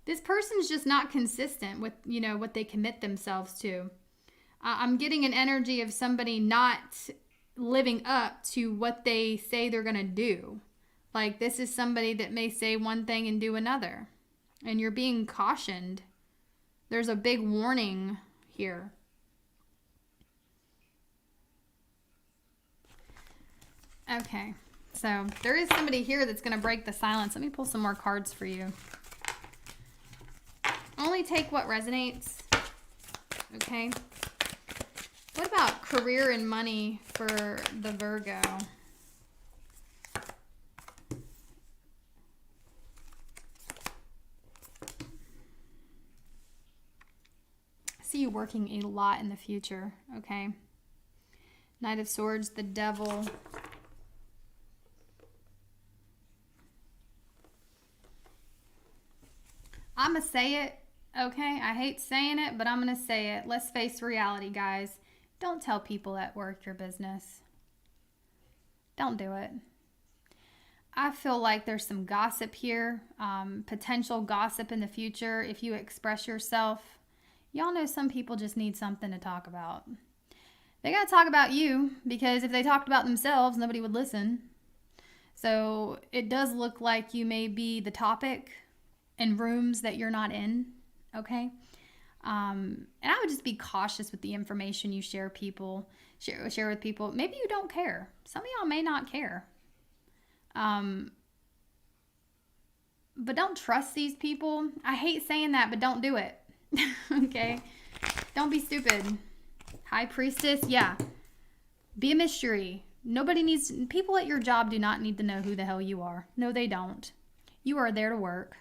This person's just not consistent with, you know, what they commit themselves to. I'm getting an energy of somebody not living up to what they say they're going to do. Like, this is somebody that may say one thing and do another. And you're being cautioned. There's a big warning here. Okay. So, there is somebody here that's going to break the silence. Let me pull some more cards for you. really take what resonates. Okay. What about career and money for the Virgo? I see you working a lot in the future, okay? Knight of Swords, the Devil. I'm going to say it, okay? I hate saying it, but I'm going to say it. Let's face reality, guys. Don't tell people at work your business. Don't do it. I feel like there's some gossip here, potential gossip in the future if you express yourself. Y'all know some people just need something to talk about. They got to talk about you, because if they talked about themselves, nobody would listen. So it does look like you may be the topic in rooms that you're not in, okay? And I would just be cautious with the information you share with people. Maybe you don't care. Some of y'all may not care. But don't trust these people. I hate saying that, but don't do it. Okay? Don't be stupid. High Priestess, yeah. Be a mystery. People at your job do not need to know who the hell you are. No, they don't. You are there to work.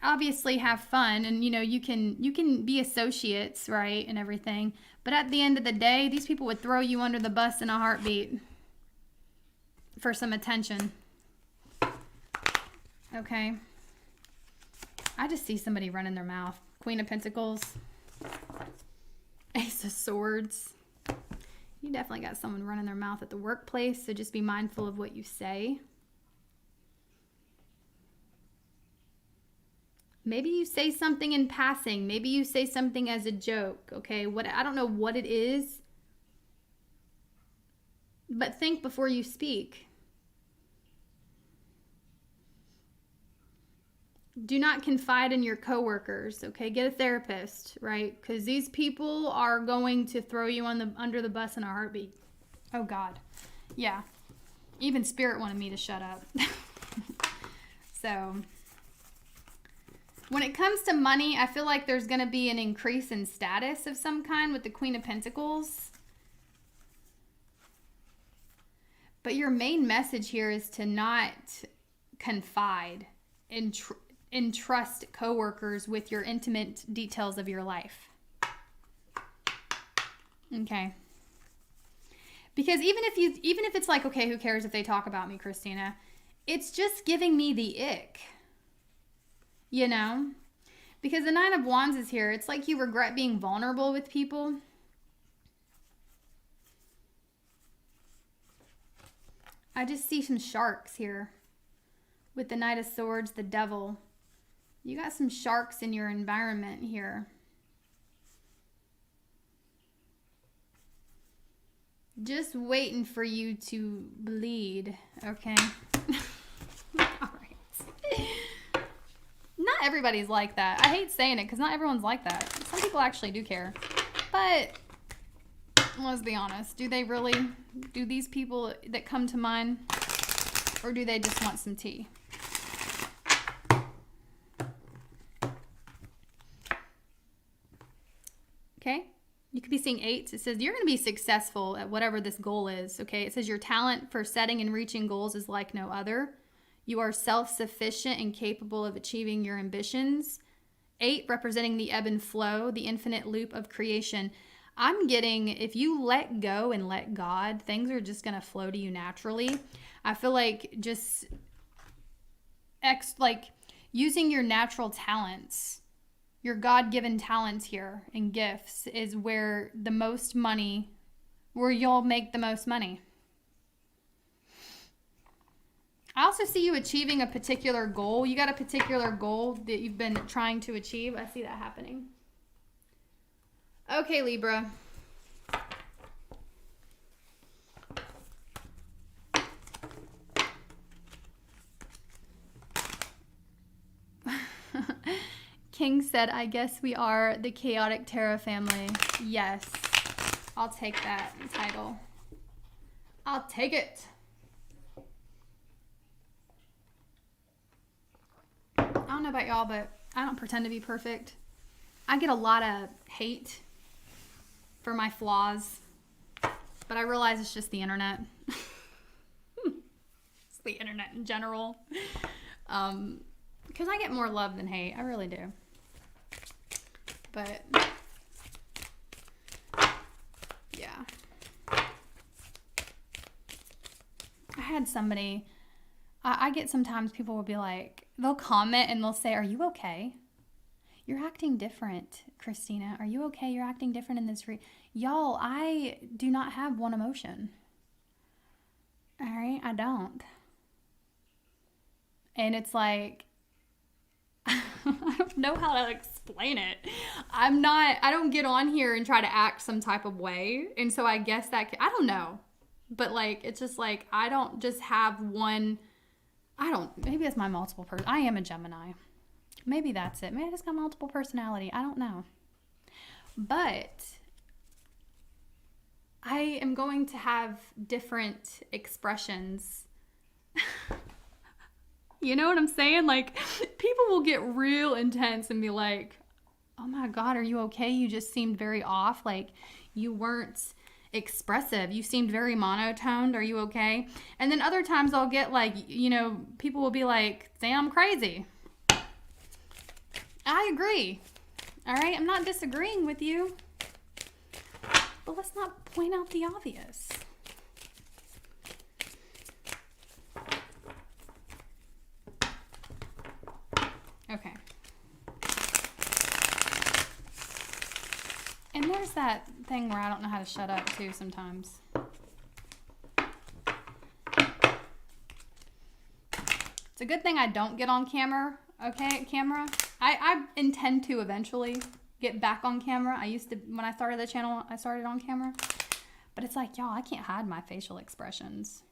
Obviously have fun, and you can be associates, right, and everything, but at the end of the day, these people would throw you under the bus in a heartbeat for some attention. Okay, I just see somebody running their mouth. Queen of Pentacles, Ace of Swords. You definitely got someone running their mouth at the workplace, so just be mindful of what you say. Maybe you say something in passing. Maybe you say something as a joke, okay? I don't know what it is, but think before you speak. Do not confide in your coworkers, okay? Get a therapist, right? Because these people are going to throw you under the bus in a heartbeat. Oh, God. Yeah. Even Spirit wanted me to shut up. So... when it comes to money, I feel like there's going to be an increase in status of some kind with the Queen of Pentacles. But your main message here is to not confide and entrust coworkers with your intimate details of your life. Okay. Because even if it's like, okay, who cares if they talk about me, Christina? It's just giving me the ick. Because the Nine of Wands is here. It's like you regret being vulnerable with people. I just see some sharks here with the Knight of Swords, the Devil. You got some sharks in your environment here. Just waiting for you to bleed, okay? All right. Not everybody's like that. I hate saying it because not everyone's like that. Some people actually do care. But let's be honest. Do they really? Do these people that come to mind? Or do they just want some tea? Okay. You could be seeing 8s. It says you're going to be successful at whatever this goal is. Okay. It says your talent for setting and reaching goals is like no other. You are self-sufficient and capable of achieving your ambitions. 8 representing the ebb and flow, the infinite loop of creation. I'm getting, if you let go and let God, things are just going to flow to you naturally. I feel like just using your natural talents, your God-given talents here and gifts is where you'll make the most money. I also see you achieving a particular goal. You got a particular goal that you've been trying to achieve. I see that happening. Okay, Libra. King said, I guess we are the chaotic tarot family. Yes. I'll take that title. I'll take it. I don't know about y'all, but I don't pretend to be perfect. I get a lot of hate for my flaws, but I realize it's just the internet. It's the internet in general. Because I get more love than hate. I really do. But yeah. I had somebody, I get sometimes people will be like, they'll comment and they'll say, "Are you okay? You're acting different, Christina. Are you okay? You're acting different in this." Y'all, I do not have one emotion. All right? I don't. And it's like, I don't know how to explain it. I don't get on here and try to act some type of way. And so I guess that, I don't know. But like, it's just like, I don't just have one, maybe it's my multiple person. I am a Gemini. Maybe that's it. Maybe I just got multiple personality. I don't know. But I am going to have different expressions. You know what I'm saying? Like, people will get real intense and be like, "Oh my God, are you okay? You just seemed very off. Like, you weren't expressive. You seemed very monotoned. Are you okay?" And then other times I'll get like, people will be like, "Saying I'm crazy." I agree. All right? I'm not disagreeing with you. But let's not point out the obvious. Okay. And there's that thing where I don't know how to shut up too sometimes. It's a good thing I don't get on camera, camera. I intend to eventually get back on camera. I used to, when I started the channel, I started on camera. But it's like, y'all, I can't hide my facial expressions.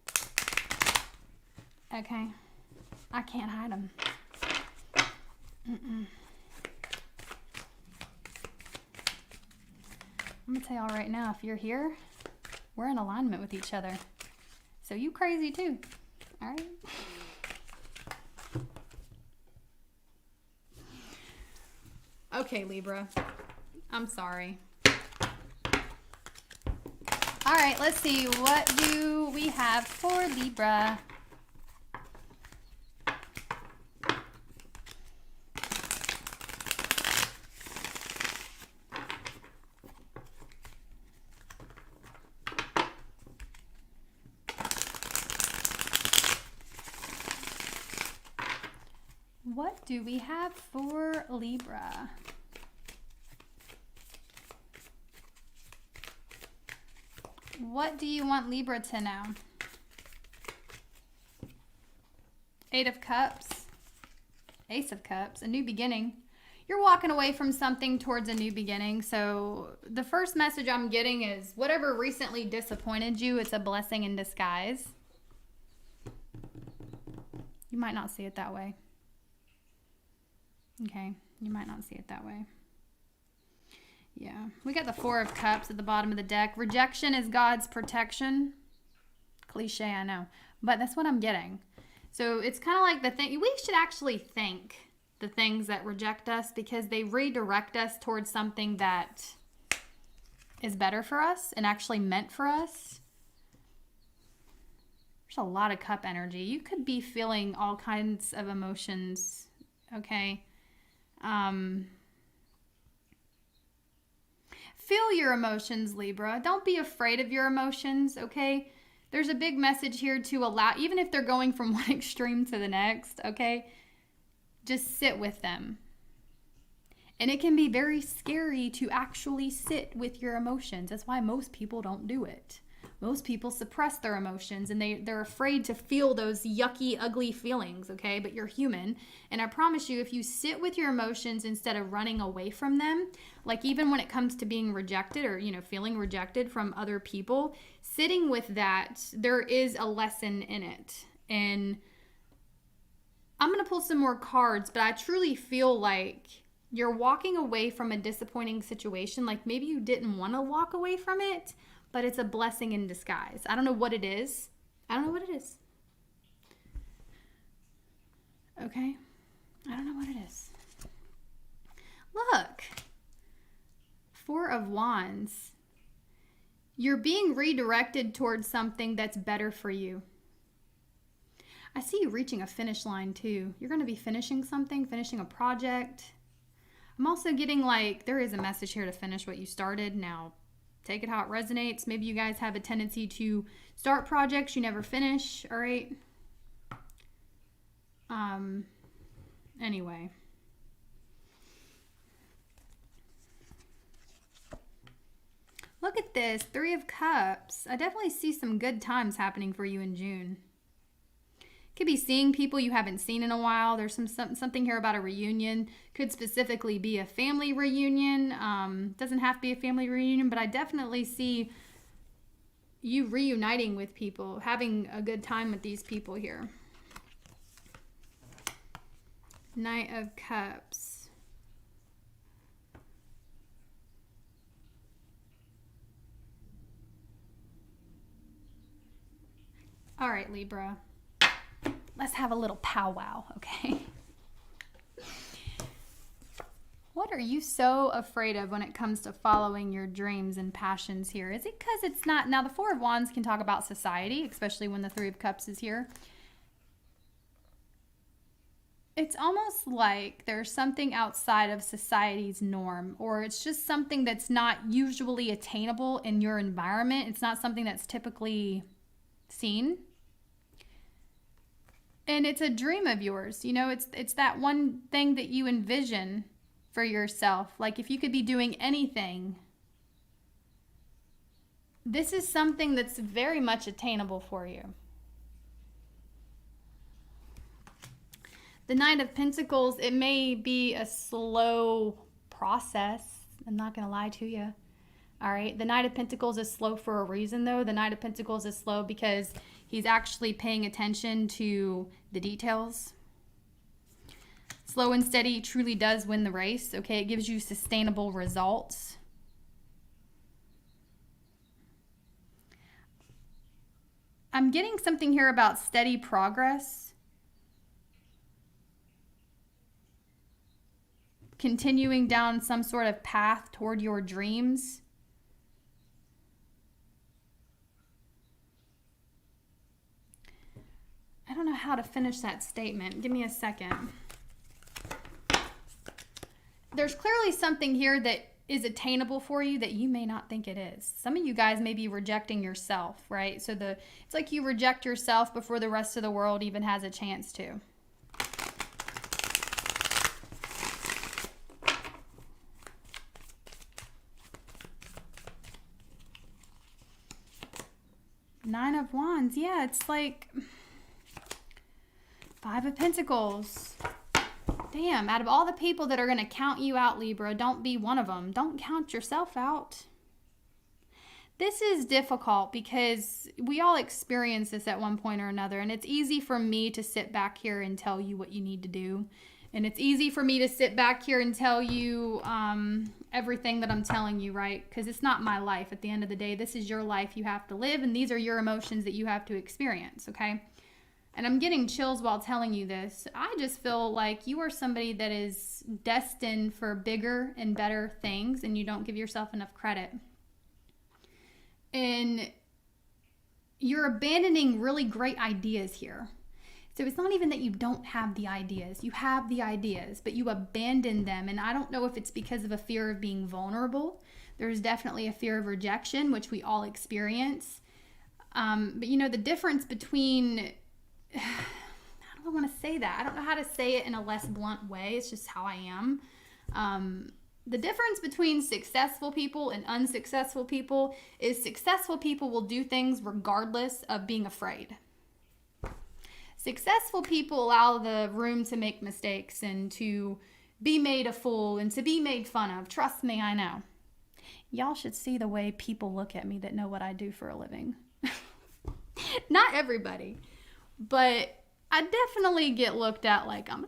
Okay? I can't hide them. I'm gonna tell y'all right now, if you're here, we're in alignment with each other. So you crazy too. All right? Okay, Libra. I'm sorry. All right, let's see. What do we have for Libra? What do we have for Libra? What do you want Libra to know? Eight of Cups, Ace of Cups, a new beginning. You're walking away from something towards a new beginning. So the first message I'm getting is whatever recently disappointed you, it's a blessing in disguise. You might not see it that way. Okay, you might not see it that way. Yeah, we got the Four of Cups at the bottom of the deck. Rejection is God's protection. Cliche, I know. But that's what I'm getting. So it's kind of like the thing. We should actually thank the things that reject us because they redirect us towards something that is better for us and actually meant for us. There's a lot of cup energy. You could be feeling all kinds of emotions, okay? Feel your emotions, Libra. Don't be afraid of your emotions, okay? There's a big message here to allow, even if they're going from one extreme to the next, okay? Just sit with them. And it can be very scary to actually sit with your emotions. That's why most people don't do it. Most people suppress their emotions and they're afraid to feel those yucky, ugly feelings, okay? But you're human. And I promise you, if you sit with your emotions instead of running away from them, like even when it comes to being rejected or, feeling rejected from other people, sitting with that, there is a lesson in it. And I'm going to pull some more cards, but I truly feel like you're walking away from a disappointing situation. Like maybe you didn't want to walk away from it, but it's a blessing in disguise. I don't know what it is. Okay? I don't know what it is. Look. Four of Wands. You're being redirected towards something that's better for you. I see you reaching a finish line too. You're going to be finishing something, finishing a project. I'm also getting like, there is a message here to finish what you started. Now, take it how it resonates. Maybe you guys have a tendency to start projects you never finish, all right? Anyway. Look at this, Three of Cups. I definitely see some good times happening for you in June. Could be seeing people you haven't seen in a while. There's something here about a reunion. Could specifically be a family reunion. Doesn't have to be a family reunion, but I definitely see you reuniting with people, having a good time with these people here. Knight of Cups. All right, Libra. Let's have a little powwow, okay? What are you so afraid of when it comes to following your dreams and passions here? Is it because it's not... Now, the Four of Wands can talk about society, especially when the Three of Cups is here. It's almost like there's something outside of society's norm, or it's just something that's not usually attainable in your environment. It's not something that's typically seen. And it's a dream of yours. You know, it's that one thing that you envision for yourself. Like if you could be doing anything, this is something that's very much attainable for you. The Knight of Pentacles, it may be a slow process. I'm not going to lie to you. All right. The Knight of Pentacles is slow for a reason, though. The Knight of Pentacles is slow because he's actually paying attention to the details. Slow and steady truly does win the race. Okay. It gives you sustainable results. I'm getting something here about steady progress. Continuing down some sort of path toward your dreams. I don't know how to finish that statement. Give me a second. There's clearly something here that is attainable for you that you may not think it is. Some of you guys may be rejecting yourself, right? So it's like you reject yourself before the rest of the world even has a chance to. Nine of Wands. Yeah, it's like Five of Pentacles. Damn, out of all the people that are going to count you out, Libra, don't be one of them. Don't count yourself out. This is difficult because we all experience this at one point or another, and it's easy for me to sit back here and tell you what you need to do. And it's easy for me to sit back here and tell you everything that I'm telling you, right? Because it's not my life. At the end of the day, this is your life you have to live, and these are your emotions that you have to experience, okay? And I'm getting chills while telling you this. I just feel like you are somebody that is destined for bigger and better things, and you don't give yourself enough credit. And you're abandoning really great ideas here. So it's not even that you don't have the ideas. You have the ideas, but you abandon them. And I don't know if it's because of a fear of being vulnerable. There's definitely a fear of rejection, which we all experience. But you know, the difference between... How do I want to say that? I don't know how to say it in a less blunt way. It's just how I am. The difference between successful people and unsuccessful people is successful people will do things regardless of being afraid. Successful people allow the room to make mistakes and to be made a fool and to be made fun of. Trust me, I know. Y'all should see the way people look at me that know what I do for a living. Not everybody. But I definitely get looked at like I'm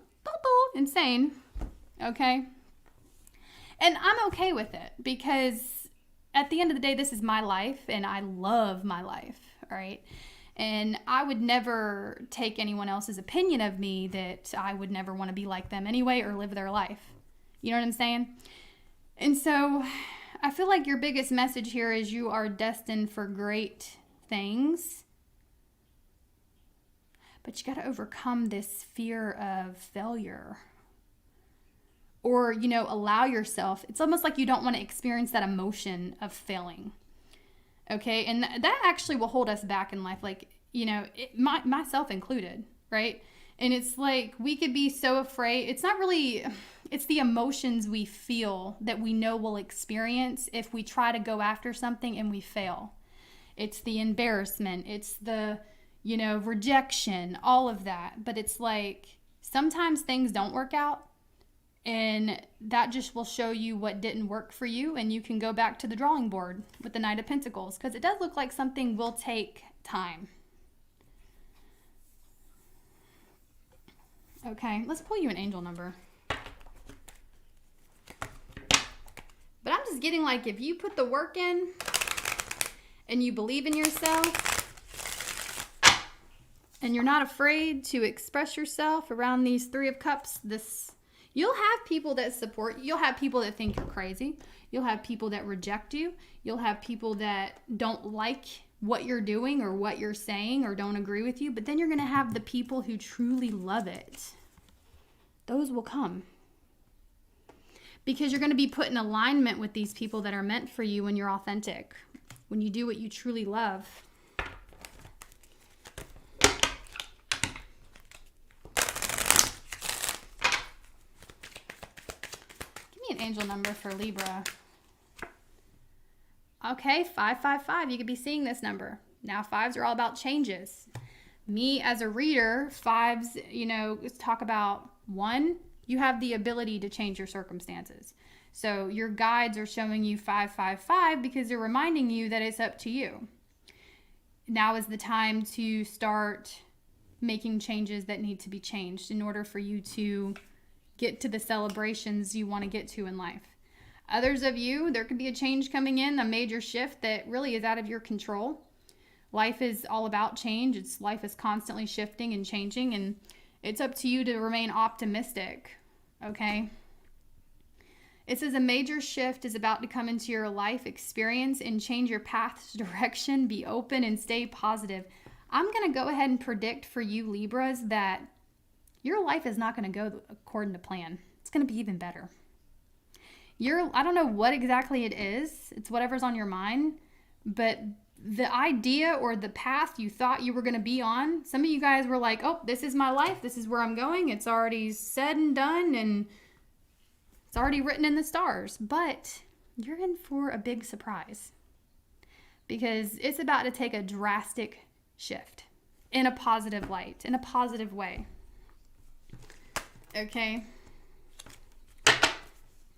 insane, okay? And I'm okay with it because at the end of the day, this is my life and I love my life, all right? And I would never take anyone else's opinion of me that I would never want to be like them anyway or live their life. You know what I'm saying? And so I feel like your biggest message here is you are destined for great things. But you got to overcome this fear of failure. Or, you know, allow yourself. It's almost like you don't want to experience that emotion of failing. Okay? And that actually will hold us back in life. Like, you know, myself included, right? And it's like we could be so afraid. It's not really, it's the emotions we feel that we know we'll experience if we try to go after something and we fail. It's the embarrassment. It's the, you know, rejection, all of that. But it's like sometimes things don't work out, and that just will show you what didn't work for you, and you can go back to the drawing board with the Knight of Pentacles, because it does look like something will take time. Okay, let's pull you an angel number. But I'm just getting like, if you put the work in and you believe in yourself and you're not afraid to express yourself around these Three of Cups, you'll have people that support you. You'll have people that think you're crazy. You'll have people that reject you. You'll have people that don't like what you're doing or what you're saying or don't agree with you. But then you're going to have the people who truly love it. Those will come. Because you're going to be put in alignment with these people that are meant for you when you're authentic. When you do what you truly love. Give me an angel number for Libra. Okay, 555. You could be seeing this number. Now, fives are all about changes. Me as a reader, fives, you know, talk about one, you have the ability to change your circumstances. So your guides are showing you 555 because they're reminding you that it's up to you. Now is the time to start making changes that need to be changed in order for you to get to the celebrations you want to get to in life. Others of you, there could be a change coming in, a major shift that really is out of your control. Life is all about change. Life is constantly shifting and changing, and it's up to you to remain optimistic, okay? It says a major shift is about to come into your life experience and change your path's direction. Be open and stay positive. I'm going to go ahead and predict for you, Libras, that your life is not going to go according to plan. It's going to be even better. I don't know what exactly it is. It's whatever's on your mind. But the idea or the path you thought you were going to be on, some of you guys were like, oh, this is my life. This is where I'm going. It's already said and done, and it's already written in the stars. But you're in for a big surprise because it's about to take a drastic shift in a positive light, in a positive way. Okay.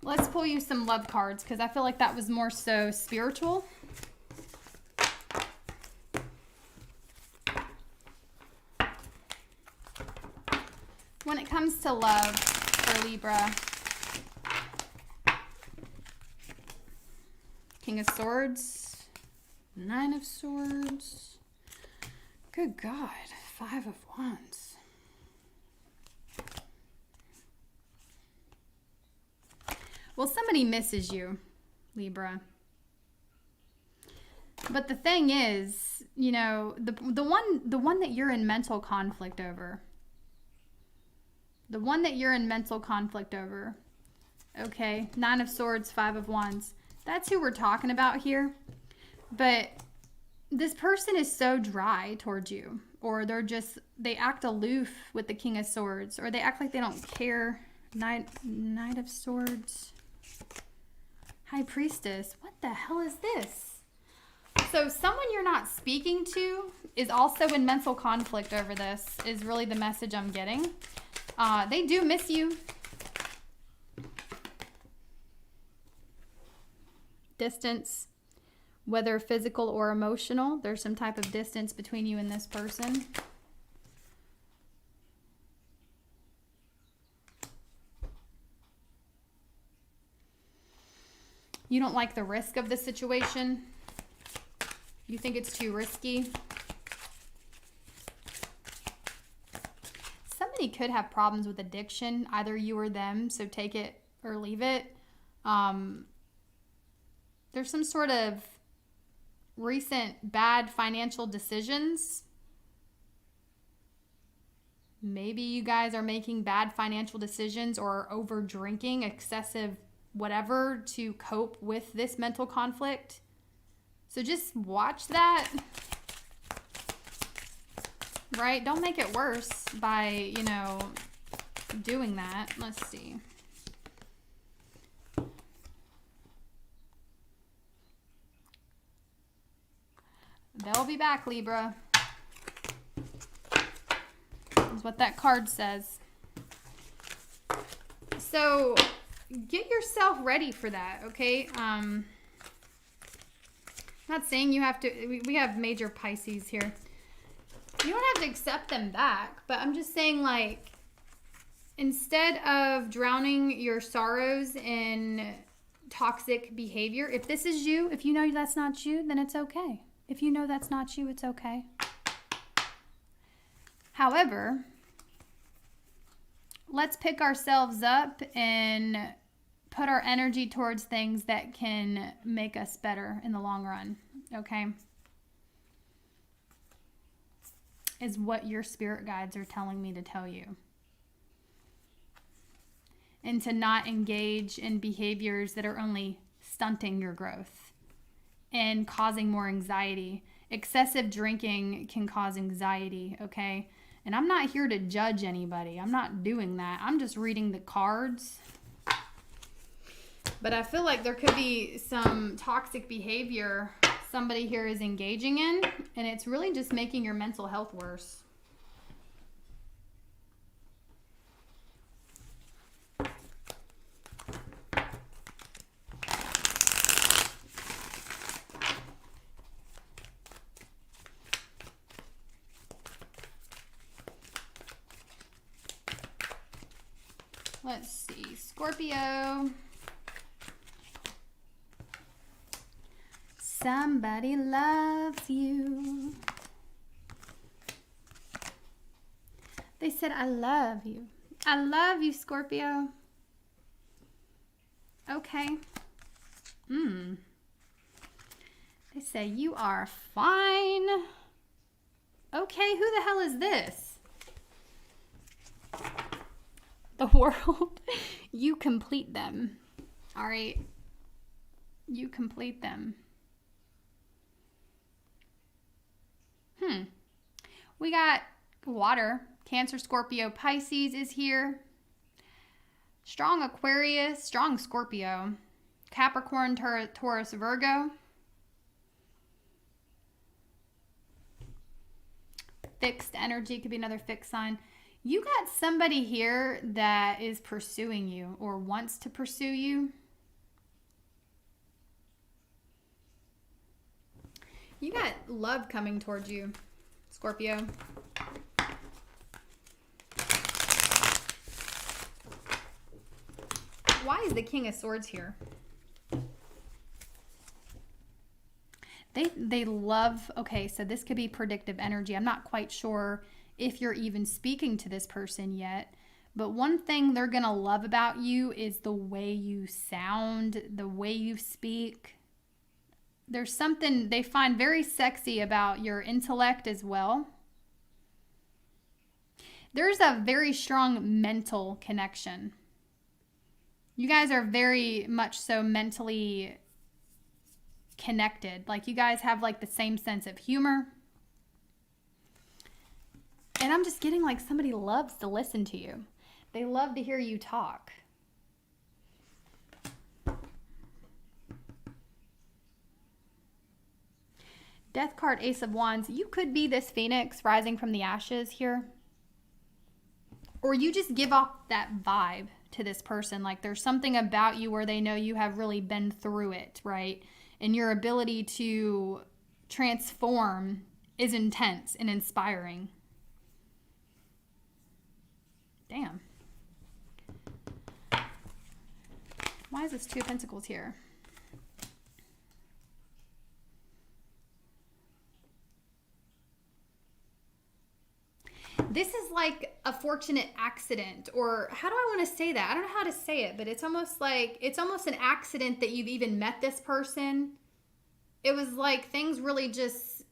Let's pull you some love cards because I feel like that was more so spiritual. When it comes to love for Libra, King of Swords, Nine of Swords, good God, Five of Wands. Well, somebody misses you, Libra. But the thing is, you know, the one that you're in mental conflict over. The one that you're in mental conflict over. Okay, Nine of Swords, Five of Wands. That's who we're talking about here. But this person is so dry towards you. Or they act aloof with the King of Swords. Or they act like they don't care. Knight of Swords. High Priestess. What the hell is this? So someone you're not speaking to is also in mental conflict over this, is really the message I'm getting. They do miss you. Distance, whether physical or emotional, there's some type of distance between you and this person. You don't like the risk of the situation. You think it's too risky. Somebody could have problems with addiction, either you or them, so take it or leave it. There's some sort of recent bad financial decisions. Maybe you guys are making bad financial decisions or over drinking, excessive whatever to cope with this mental conflict. So just watch that, right? Don't make it worse by, doing that. Let's see. They'll be back, Libra. Is what that card says. So get yourself ready for that, okay? I'm not saying you have to. We have major Pisces here. You don't have to accept them back, but I'm just saying, like, instead of drowning your sorrows in toxic behavior, if this is you, if you know that's not you, then it's okay. If you know that's not you, it's okay. However, let's pick ourselves up and put our energy towards things that can make us better in the long run, okay? Is what your spirit guides are telling me to tell you. And to not engage in behaviors that are only stunting your growth and causing more anxiety. Excessive drinking can cause anxiety, okay? And I'm not here to judge anybody. I'm not doing that. I'm just reading the cards. But I feel like there could be some toxic behavior somebody here is engaging in, and it's really just making your mental health worse. Let's see, Scorpio. Somebody loves you. They said, I love you. I love you, Scorpio. Okay. They say, you are fine. Okay, who the hell is this? The world. You complete them. All right. You complete them. We got water. Cancer, Scorpio, Pisces is here. Strong Aquarius, strong Scorpio. Capricorn, Taurus, Virgo. Fixed energy could be another fixed sign. You got somebody here that is pursuing you or wants to pursue you. You got love coming towards you, Scorpio. Why is the King of Swords here? They love, okay, so this could be predictive energy. I'm not quite sure if you're even speaking to this person yet, but one thing they're going to love about you is the way you sound, the way you speak. There's something they find very sexy about your intellect as well. There's a very strong mental connection. You guys are very much so mentally connected. Like you guys have like the same sense of humor. And I'm just getting like somebody loves to listen to you. They love to hear you talk. Death card, Ace of Wands. You could be this phoenix rising from the ashes here. Or you just give off that vibe to this person. Like there's something about you where they know you have really been through it, right? And your ability to transform is intense and inspiring. Damn. Why is this Two of Pentacles here? this is like a fortunate accident, or how do I want to say that? I don't know how to say it, but it's almost an accident that you've even met this person. It was like things really just,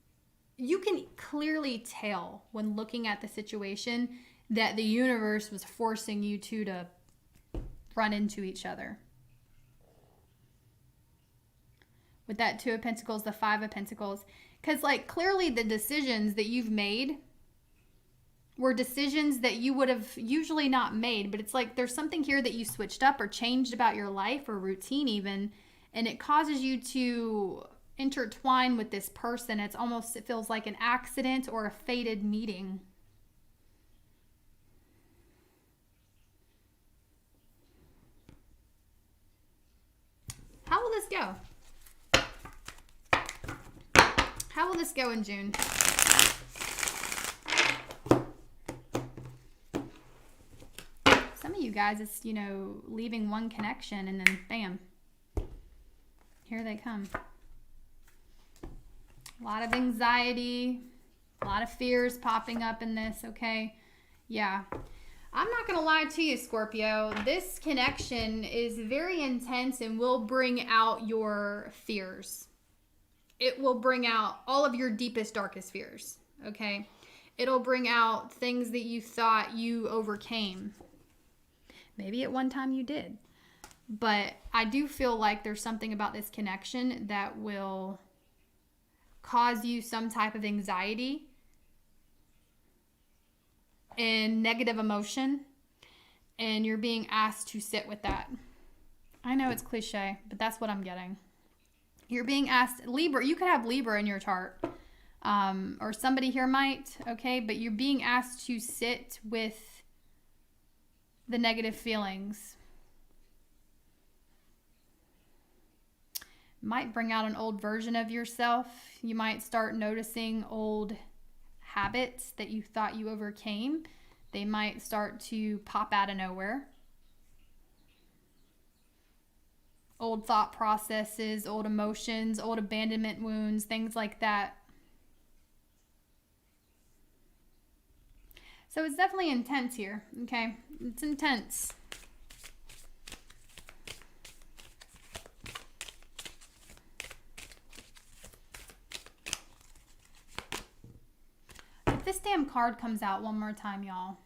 you can clearly tell when looking at the situation that the universe was forcing you two to run into each other. With that Two of Pentacles, the Five of Pentacles. Because like clearly the decisions that you've made were decisions that you would have usually not made. But it's like there's something here that you switched up or changed about your life or routine even. And it causes you to intertwine with this person. It feels like an accident or a fated meeting. How will this go? How will this go in June? Some of you guys, it's, leaving one connection and then bam, here they come. A lot of anxiety, a lot of fears popping up in this, okay? Yeah. I'm not going to lie to you, Scorpio. This connection is very intense and will bring out your fears. It will bring out all of your deepest, darkest fears, okay? It'll bring out things that you thought you overcame. Maybe at one time you did. But I do feel like there's something about this connection that will cause you some type of anxiety and negative emotion, and you're being asked to sit with that. I know it's cliche, but that's what I'm getting. You're being asked, Libra, you could have Libra in your chart, or somebody here might, okay, but you're being asked to sit with the negative feelings. Might bring out an old version of yourself. You might start noticing old habits that you thought you overcame. They might start to pop out of nowhere. Old thought processes, old emotions, old abandonment wounds, things like that. So it's definitely intense here, okay? It's intense. If this damn card comes out one more time, y'all.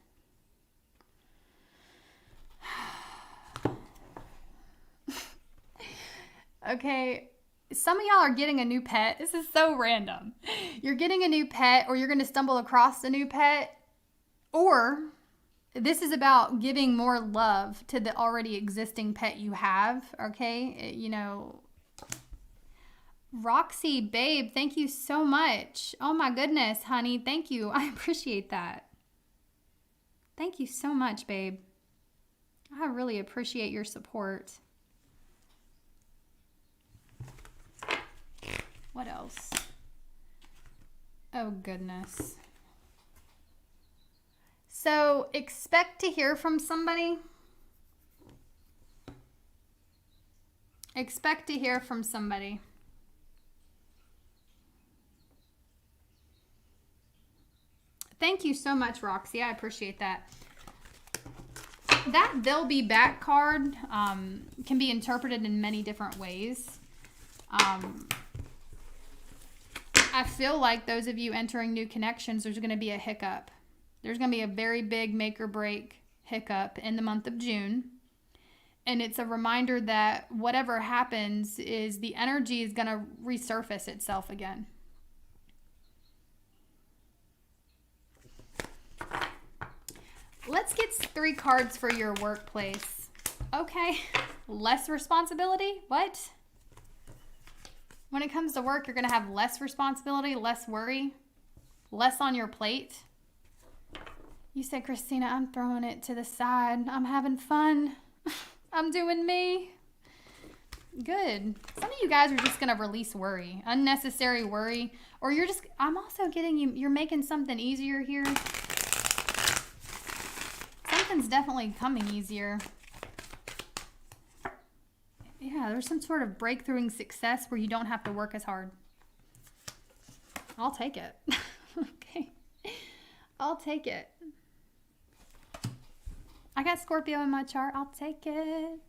Okay, some of y'all are getting a new pet. This is so random. You're getting a new pet, or you're going to stumble across a new pet, or this is about giving more love to the already existing pet you have, okay? Roxy, babe, thank you so much. Oh my goodness, honey, thank you. I appreciate that. Thank you so much, babe. I really appreciate your support. What else? Oh, goodness. So, expect to hear from somebody. Expect to hear from somebody. Thank you so much, Roxy. I appreciate that. That "they'll be back" card can be interpreted in many different ways. I feel like those of you entering new connections, there's going to be a hiccup. There's going to be a very big make or break hiccup in the month of June. And it's a reminder that whatever happens is the energy is going to resurface itself again. Let's get 3 cards for your workplace. Okay. Less responsibility? What? When it comes to work, you're going to have less responsibility, less worry, less on your plate. You said, Christina, I'm throwing it to the side. I'm having fun. I'm doing me. Good. Some of you guys are just going to release worry, unnecessary worry, or I'm also getting you're making something easier here. Something's definitely coming easier. Yeah, there's some sort of breakthrough in success where you don't have to work as hard. I'll take it. Okay. I'll take it. I got Scorpio in my chart. I'll take it.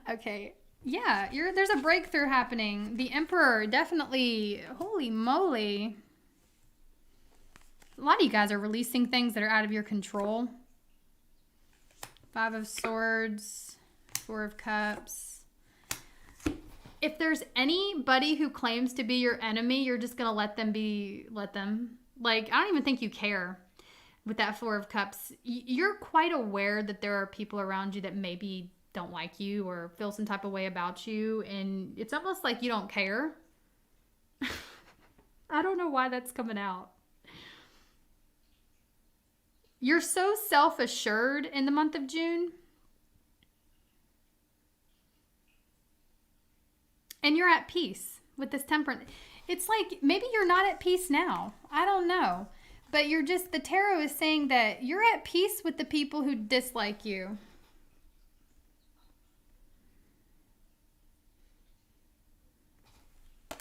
Okay. Yeah, there's a breakthrough happening. The Emperor, definitely. Holy moly. A lot of you guys are releasing things that are out of your control. 5 of Swords, 4 of Cups. If there's anybody who claims to be your enemy, you're just going to let them. Like, I don't even think you care with that 4 of Cups. You're quite aware that there are people around you that maybe don't like you or feel some type of way about you. And it's almost like you don't care. I don't know why that's coming out. You're so self-assured in the month of June. And you're at peace with this temperance. It's like maybe you're not at peace now. I don't know. But the tarot is saying that you're at peace with the people who dislike you.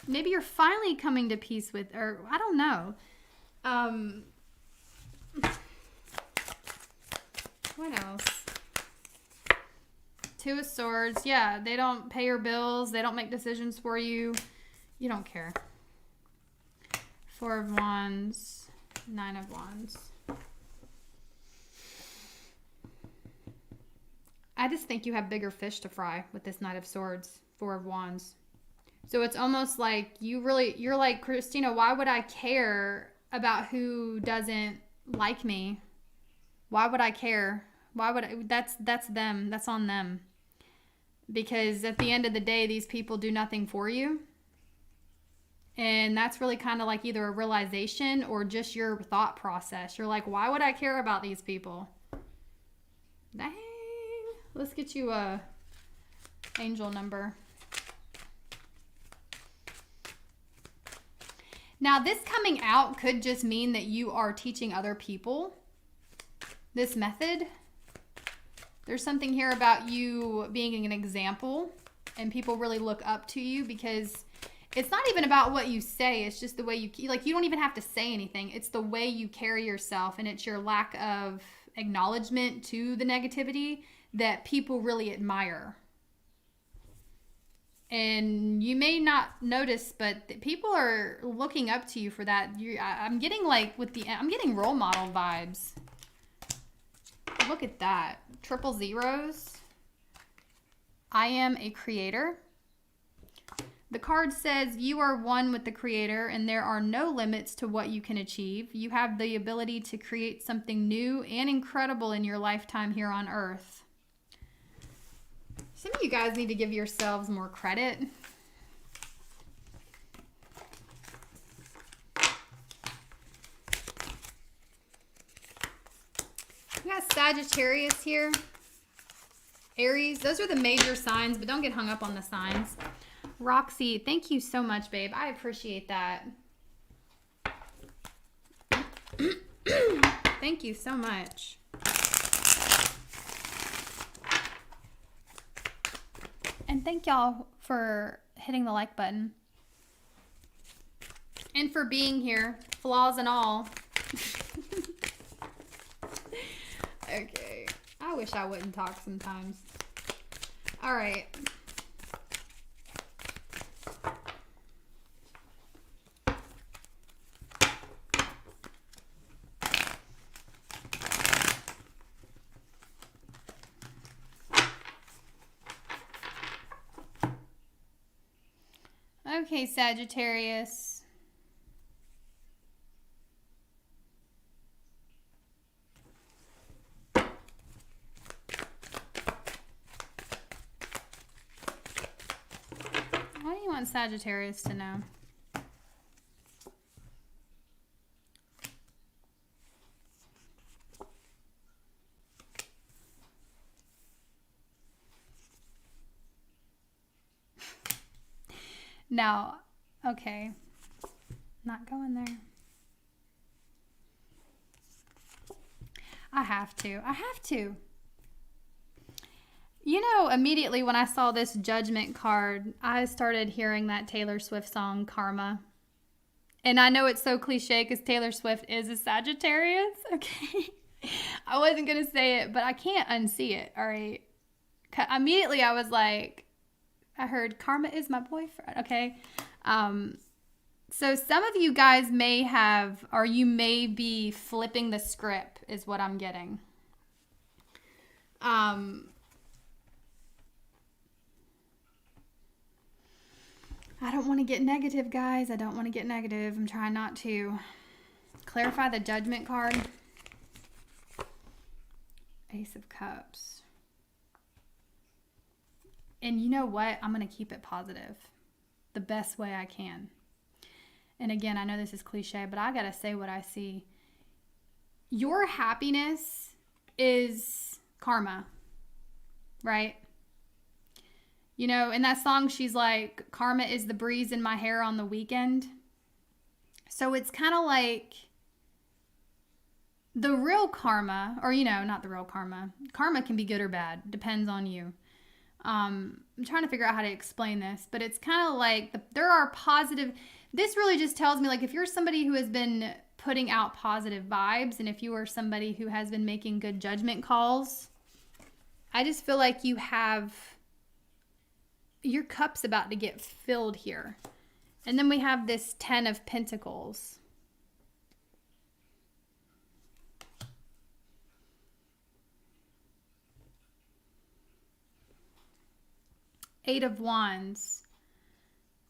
Maybe you're finally coming to peace with, or I don't know. What else? 2 of Swords. Yeah, they don't pay your bills. They don't make decisions for you. You don't care. 4 of Wands. 9 of Wands. I just think you have bigger fish to fry with this Knight of Swords. 4 of Wands. So it's almost like you're like, Christina, why would I care about who doesn't like me? Why would I care? That's them. That's on them. Because at the end of the day, these people do nothing for you. And that's really kind of like either a realization or just your thought process. You're like, why would I care about these people? Dang. Let's get you a angel number. Now, this coming out could just mean that you are teaching other people this method. There's something here about you being an example and people really look up to you because it's not even about what you say. It's just the way you don't even have to say anything. It's the way you carry yourself, and it's your lack of acknowledgement to the negativity that people really admire. And you may not notice, but people are looking up to you for that. I'm getting I'm getting role model vibes. Look at that. 000. I am a creator. The card says you are one with the Creator and there are no limits to what you can achieve. You have the ability to create something new and incredible in your lifetime here on Earth. Some of you guys need to give yourselves more credit. We got Sagittarius here. Aries. Those are the major signs, but don't get hung up on the signs. Roxy, thank you so much, babe. I appreciate that. Thank you so much. And thank y'all for hitting the like button. And for being here, flaws and all. Okay. I wish I wouldn't talk sometimes. All right. Okay, Sagittarius. What do you want Sagittarius to know? Now, okay, not going there. I have to. You know, immediately when I saw this Judgment card, I started hearing that Taylor Swift song, Karma. And I know it's so cliche because Taylor Swift is a Sagittarius, okay? I wasn't going to say it, but I can't unsee it. All right. Immediately I was like, I heard karma is my boyfriend. Okay. So some of you guys may have, or you may be flipping the script is what I'm getting. I don't want to get negative, guys. I don't want to get negative. I'm trying not to. Clarify the Judgment card. Ace of Cups. And you know what? I'm going to keep it positive the best way I can. And again, I know this is cliche, but I got to say what I see. Your happiness is karma, right? You know, in that song, she's like, karma is the breeze in my hair on the weekend. So it's kind of like the real karma, or, you know, not the real karma. Karma can be good or bad. Depends on you. I'm trying to figure out how to explain this, but it's kind of like there are positive. This really just tells me, like, if you're somebody who has been putting out positive vibes, and if you are somebody who has been making good judgment calls, I just feel like you have, your cup's about to get filled here. And then we have this 10 of Pentacles. Eight of Wands.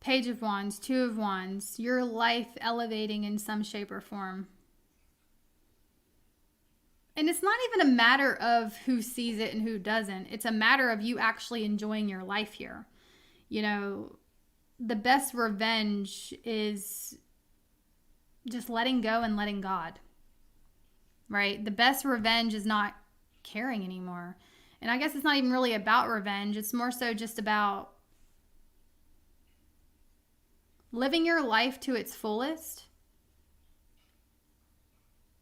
Page of Wands, Two of Wands, your life elevating in some shape or form. And it's not even a matter of who sees it and who doesn't. It's a matter of you actually enjoying your life here. You know, the best revenge is just letting go and letting God, right? The best revenge is not caring anymore. And I guess it's not even really about revenge. It's more so just about living your life to its fullest.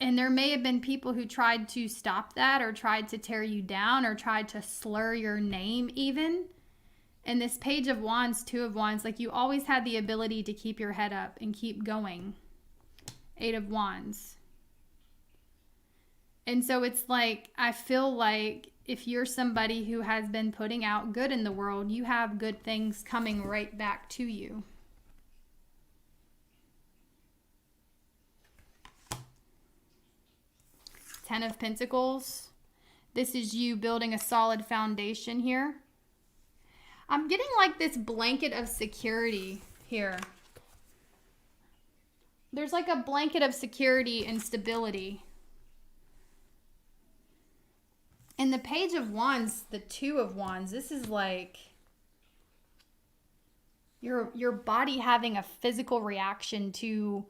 And there may have been people who tried to stop that, or tried to tear you down, or tried to slur your name even. And this Page of Wands, Two of Wands, like, you always had the ability to keep your head up and keep going. Eight of Wands. And so it's like, I feel like if you're somebody who has been putting out good in the world, you have good things coming right back to you. Ten of Pentacles. This is you building a solid foundation here. I'm getting like this blanket of security here. There's like a blanket of security and stability. And the Page of Wands, the Two of Wands, this is like your body having a physical reaction to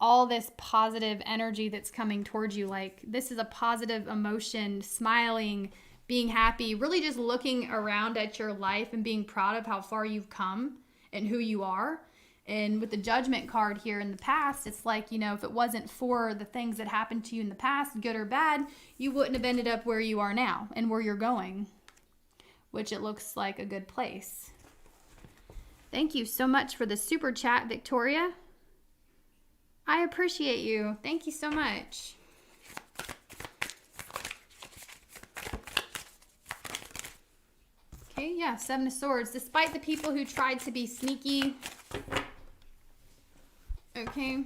all this positive energy that's coming towards you. Like, this is a positive emotion, smiling, being happy, really just looking around at your life and being proud of how far you've come and who you are. And with the Judgment card here in the past, it's like, you know, if it wasn't for the things that happened to you in the past, good or bad, you wouldn't have ended up where you are now and where you're going, which it looks like a good place. Thank you so much for the super chat, Victoria. I appreciate you. Thank you so much. Okay, yeah, Seven of Swords. Despite the people who tried to be sneaky. Okay.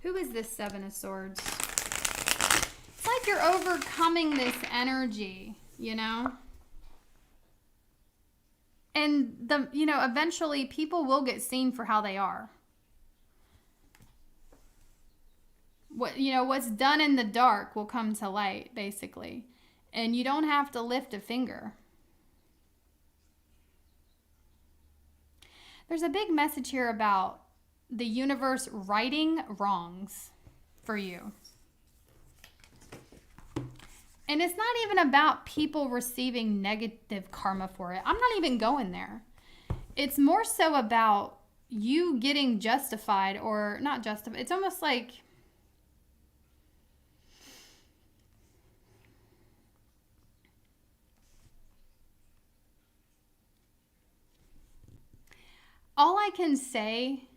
Who is this Seven of Swords? It's like you're overcoming this energy, you know? And eventually people will get seen for how they are. What's done in the dark will come to light, basically. And you don't have to lift a finger. There's a big message here about the universe righting wrongs for you. And it's not even about people receiving negative karma for it. I'm not even going there. It's more so about you getting justified, or not justified. It's almost like all I can say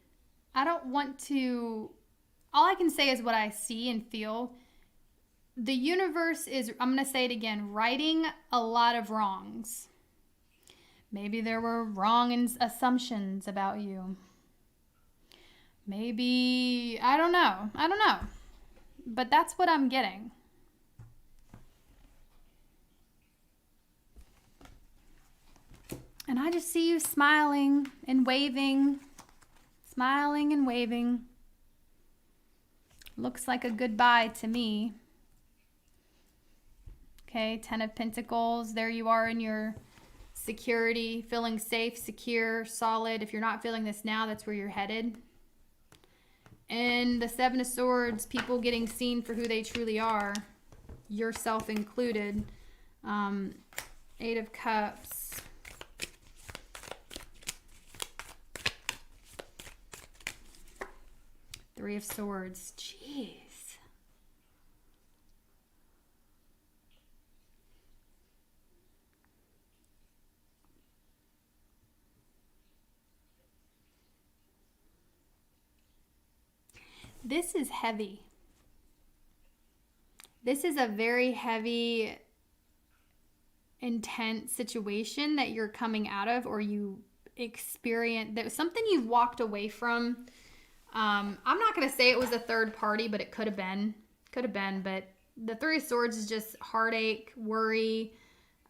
is what I see and feel. the universe is, I'm going to say it again, righting a lot of wrongs. Maybe there were wrong assumptions about you. Maybe, I don't know. But that's what I'm getting. And I just see you smiling and waving. Smiling and waving. Looks like a goodbye to me. Okay, 10 of Pentacles. There you are in your security, feeling safe, secure, solid. If you're not feeling this now, that's where you're headed. And the 7 of Swords, people getting seen for who they truly are, yourself included. 8 of Cups. Three of Swords. Jeez. This is heavy. This is a very heavy, intense situation that you're coming out of, or you experience, that was something you've walked away from. I'm not going to say it was a third party, but it could have been. But the 3 of Swords is just heartache, worry.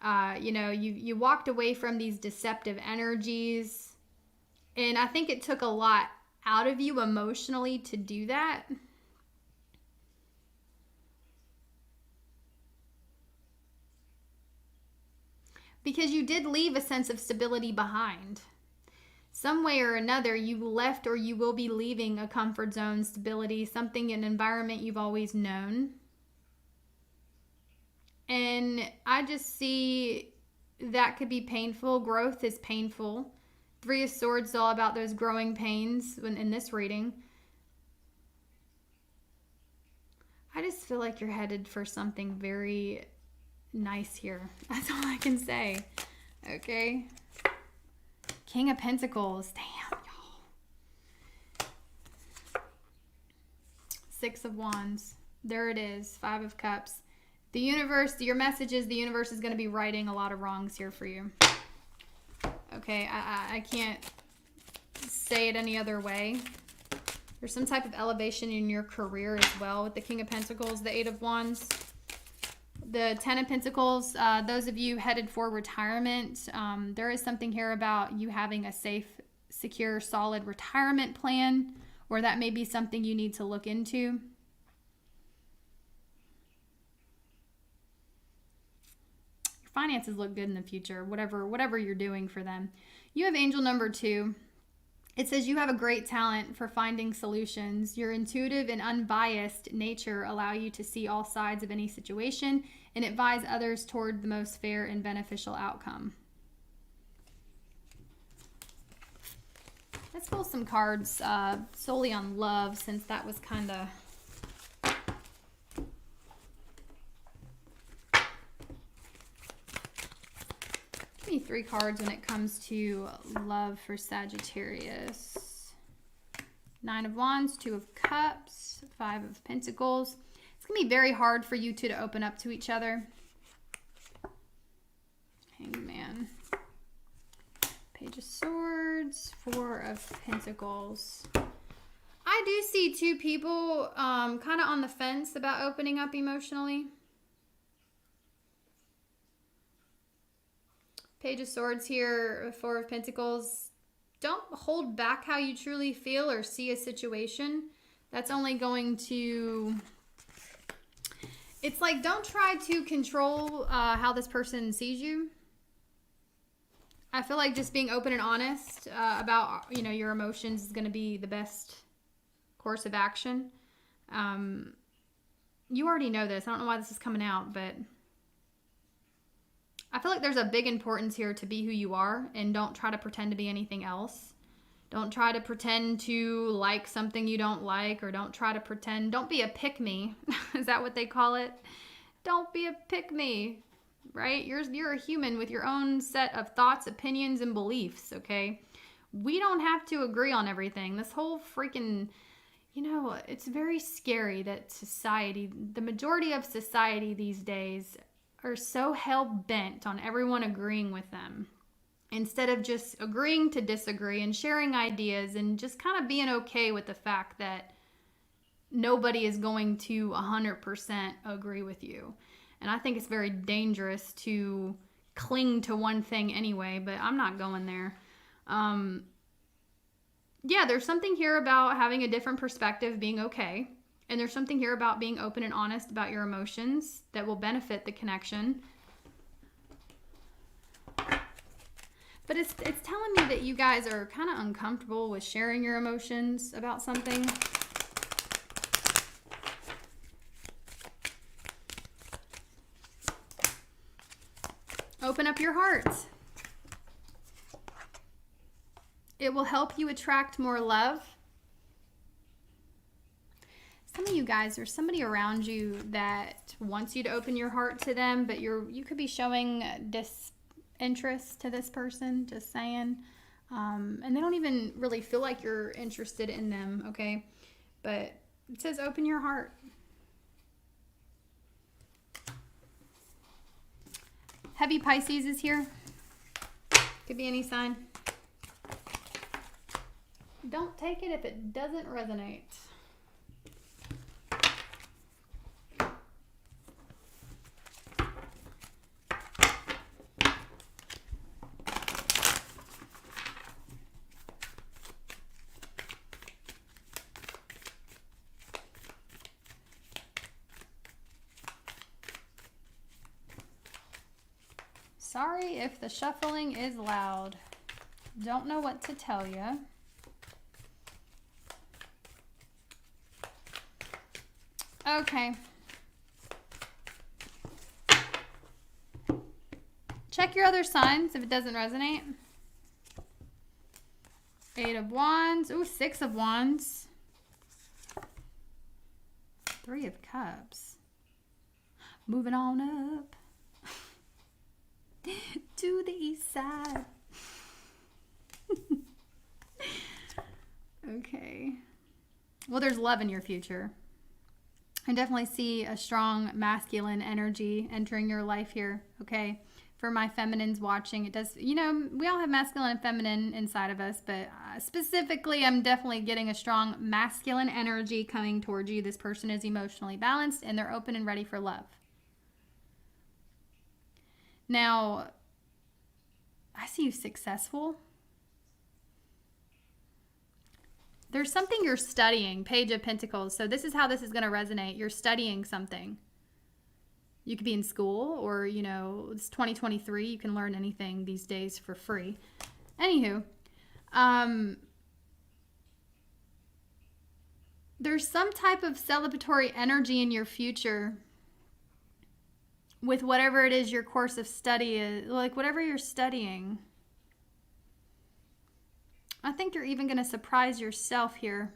You walked away from these deceptive energies. And I think it took a lot out of you emotionally to do that. Because you did leave a sense of stability behind. Some way or another, you left or you will be leaving a comfort zone, stability, something, an environment you've always known. And I just see that could be painful. Growth is painful. 3 of Swords is all about those growing pains in this reading. I just feel like you're headed for something very nice here. That's all I can say. Okay. King of Pentacles. Damn, y'all. 6 of Wands. There it is. 5 of Cups. The universe, your message is the universe is going to be righting a lot of wrongs here for you. Okay, I can't say it any other way. There's some type of elevation in your career as well with the King of Pentacles, the 8 of Wands. The 10 of Pentacles, those of you headed for retirement, there is something here about you having a safe, secure, solid retirement plan, or that may be something you need to look into. Finances look good in the future, whatever you're doing for them. You have angel number 2. It says you have a great talent for finding solutions. Your intuitive and unbiased nature allow you to see all sides of any situation and advise others toward the most fair and beneficial outcome. Let's pull some cards solely on love, since that was kind of... Give me 3 cards when it comes to love for Sagittarius. 9 of Wands, 2 of Cups, 5 of Pentacles. It's going to be very hard for you two to open up to each other. Hangman. Page of Swords, 4 of Pentacles. I do see 2 people kind of on the fence about opening up emotionally. Page of Swords here, 4 of Pentacles. Don't hold back how you truly feel or see a situation. That's only going to... It's like, don't try to control how this person sees you. I feel like just being open and honest about, your emotions is going to be the best course of action. You already know this. I don't know why this is coming out, but I feel like there's a big importance here to be who you are and don't try to pretend to be anything else. Don't try to pretend to like something you don't like, or don't try to pretend. Don't be a pick-me. Is that what they call it? Don't be a pick-me, right? You're a human with your own set of thoughts, opinions, and beliefs, okay? We don't have to agree on everything. This whole freaking You know, it's very scary that the majority of society these days are so hell-bent on everyone agreeing with them, instead of just agreeing to disagree and sharing ideas and just kind of being okay with the fact that nobody is going to 100% agree with you. And I think it's very dangerous to cling to one thing anyway, but I'm not going there. Yeah, there's something here about having a different perspective being okay. And there's something here about being open and honest about your emotions that will benefit the connection. But it's telling me that you guys are kind of uncomfortable with sharing your emotions about something. Open up your hearts. It will help you attract more love. Some of you guys, there's somebody around you that wants you to open your heart to them, but you could be showing disinterest to this person, just saying. And they don't even really feel like you're interested in them, okay? But it says open your heart. Heavy Pisces is here. Could be any sign. Don't take it if it doesn't resonate. Sorry if the shuffling is loud. Don't know what to tell you. Okay. Check your other signs if it doesn't resonate. 8 of Wands. Ooh, 6 of Wands. 3 of Cups. Moving on up to the east side. Okay. Well, there's love in your future. I definitely see a strong masculine energy entering your life here, okay? For my feminines watching, it does, you know, we all have masculine and feminine inside of us, but specifically, I'm definitely getting a strong masculine energy coming towards you. This person is emotionally balanced and they're open and ready for love. Now, I see you successful. There's something you're studying, Page of Pentacles. So this is how this is going to resonate. You're studying something. You could be in school or, you know, it's 2023. You can learn anything these days for free. Anywho, there's some type of celebratory energy in your future with whatever it is your course of study is, like whatever you're studying. I think you're even going to surprise yourself here.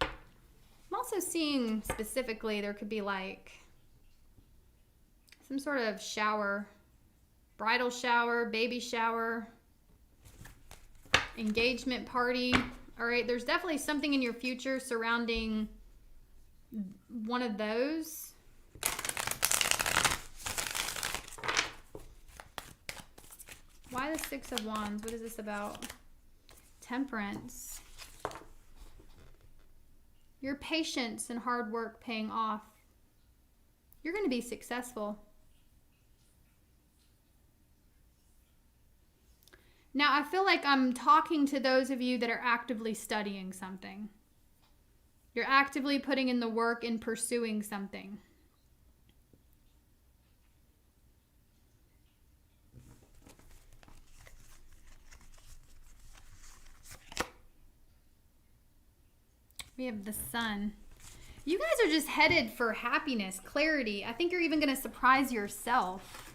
I'm also seeing specifically there could be like some sort of shower, bridal shower, baby shower, engagement party. All right, there's definitely something in your future surrounding one of those. Why the 6 of Wands? What is this about? Temperance. Your patience and hard work paying off. You're going to be successful. Now, I feel like I'm talking to those of you that are actively studying something. You're actively putting in the work in pursuing something. We have the Sun. You guys are just headed for happiness, clarity. I think you're even going to surprise yourself.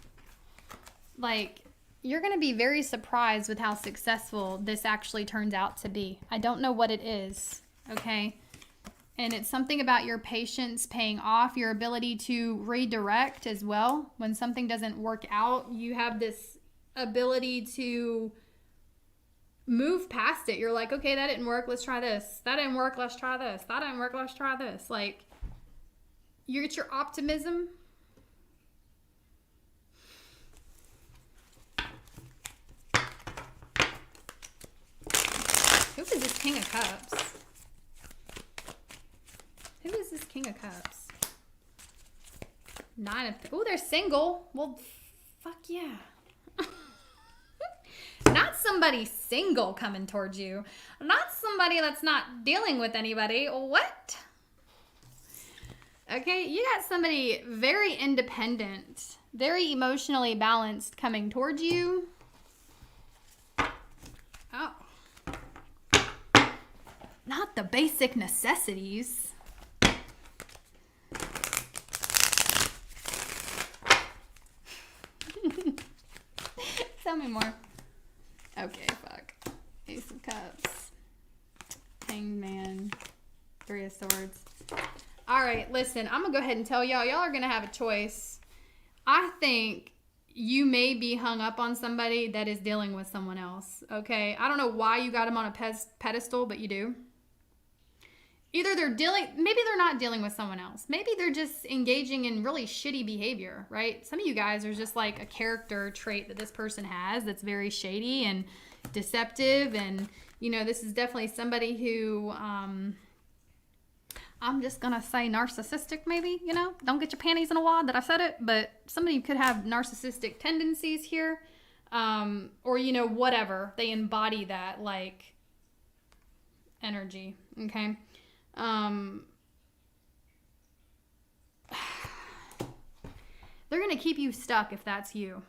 Like, you're going to be very surprised with how successful this actually turns out to be. I don't know what it is, okay? And it's something about your patience paying off, your ability to redirect as well. When something doesn't work out, you have this ability to move past it. You're like, okay, that didn't work. Let's try this. That didn't work. Let's try this. That didn't work. Let's try this. Like, you get your optimism. Who is this King of Cups? Who is this King of Cups? Nine of... Oh, they're single. Well, fuck yeah. Not somebody single coming towards you. Not somebody that's not dealing with anybody. What? Okay, you got somebody very independent, very emotionally balanced coming towards you. Oh. Not the basic necessities. Tell me more. Okay, fuck. Ace of Cups. Hanged Man. Three of Swords. Alright, listen. I'm going to go ahead and tell y'all. Y'all are going to have a choice. I think you may be hung up on somebody that is dealing with someone else. Okay? I don't know why you got them on a pedestal, but you do. Either maybe they're not dealing with someone else. Maybe they're just engaging in really shitty behavior, right? Some of you guys are just like a character trait that this person has that's very shady and deceptive. And, you know, this is definitely somebody who, I'm just going to say narcissistic maybe, you know? Don't get your panties in a wad that I said it. But somebody could have narcissistic tendencies here. Or, you know, whatever. They embody that, like, energy, okay? They're going to keep you stuck if that's you.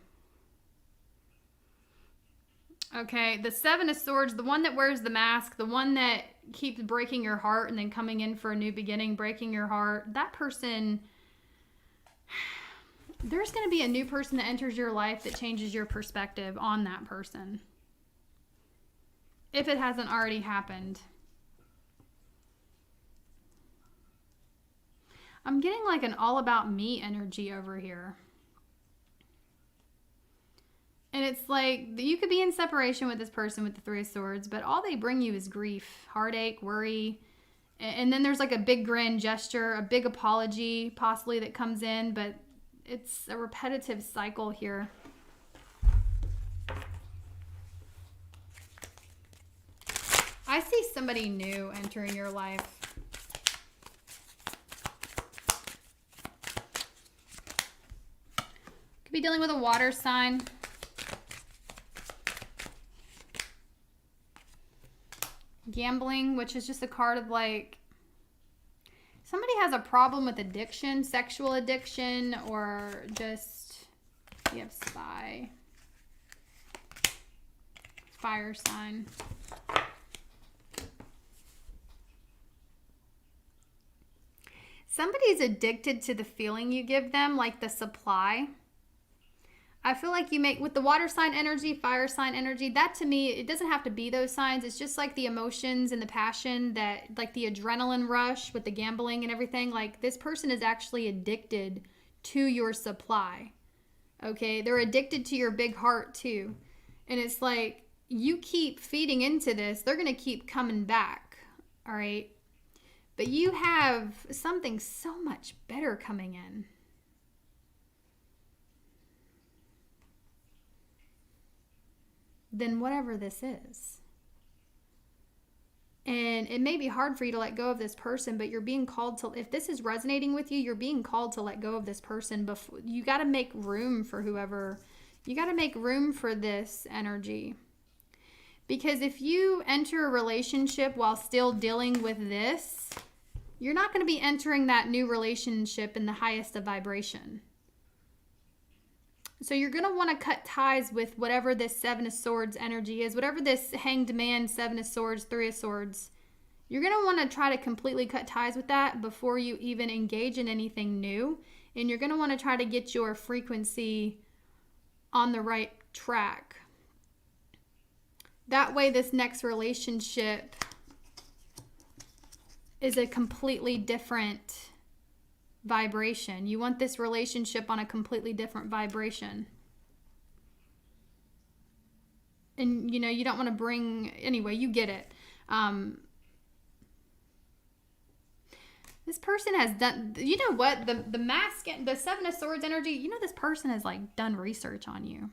Okay, the Seven of Swords, the one that wears the mask, the one that keeps breaking your heart and then coming in for a new beginning, breaking your heart, that person, there's going to be a new person that enters your life that changes your perspective on that person. If it hasn't already happened. I'm getting like an all about me energy over here. And it's like, you could be in separation with this person with the Three of Swords, but all they bring you is grief, heartache, worry. And then there's like a big grand gesture, a big apology possibly that comes in, but it's a repetitive cycle here. I see somebody new entering your life. Could be dealing with a water sign. Gambling, which is just a card of like, somebody has a problem with addiction, sexual addiction, or just, you have Spy. Fire sign. Somebody's addicted to the feeling you give them, like the supply. I feel like you make, with the water sign energy, fire sign energy, that to me, it doesn't have to be those signs. It's just like the emotions and the passion that, like the adrenaline rush with the gambling and everything. Like this person is actually addicted to your supply. Okay? They're addicted to your big heart too. And it's like, you keep feeding into this, they're going to keep coming back. All right? But you have something so much better coming in. Than whatever this is. And it may be hard for you to let go of this person, but you're being called to, if this is resonating with you, you're being called to let go of this person. Before, you got to make room for whoever, you got to make room for this energy. Because if you enter a relationship while still dealing with this, you're not going to be entering that new relationship in the highest of vibration. So you're going to want to cut ties with whatever this Seven of Swords energy is, whatever this Hanged Man, Seven of Swords, Three of Swords. You're going to want to try to completely cut ties with that before you even engage in anything new. And you're going to want to try to get your frequency on the right track. That way this next relationship is a completely different vibration. You want this relationship on a completely different vibration. and you know, you don't want to bring, anyway, you get it. This person has done, you know what, the mask, the Seven of Swords energy, you know, this person has like done research on you.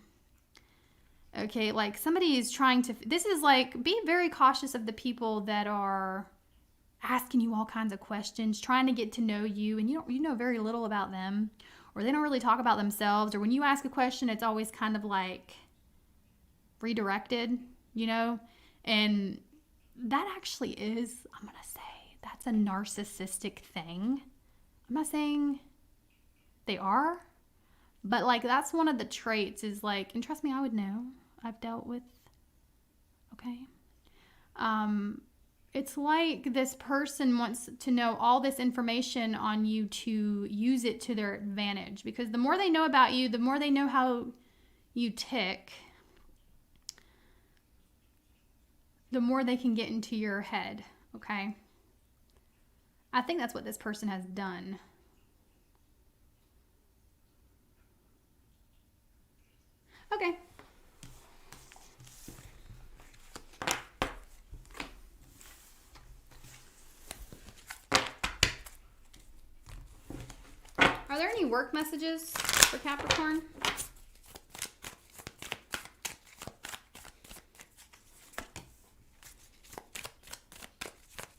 Okay, like somebody is trying to, this is like, be very cautious of the people that are asking you all kinds of questions, trying to get to know you, and you know very little about them, or they don't really talk about themselves, or when you ask a question, it's always kind of like redirected, you know, and that actually is, I'm going to say, that's a narcissistic thing. I'm not saying they are, but like that's one of the traits is like, and trust me, I would know. I've dealt with, okay? It's like this person wants to know all this information on you to use it to their advantage, because the more they know about you, the more they know how you tick, the more they can get into your head, okay? I think that's what this person has done. Okay. Are there any work messages for Capricorn?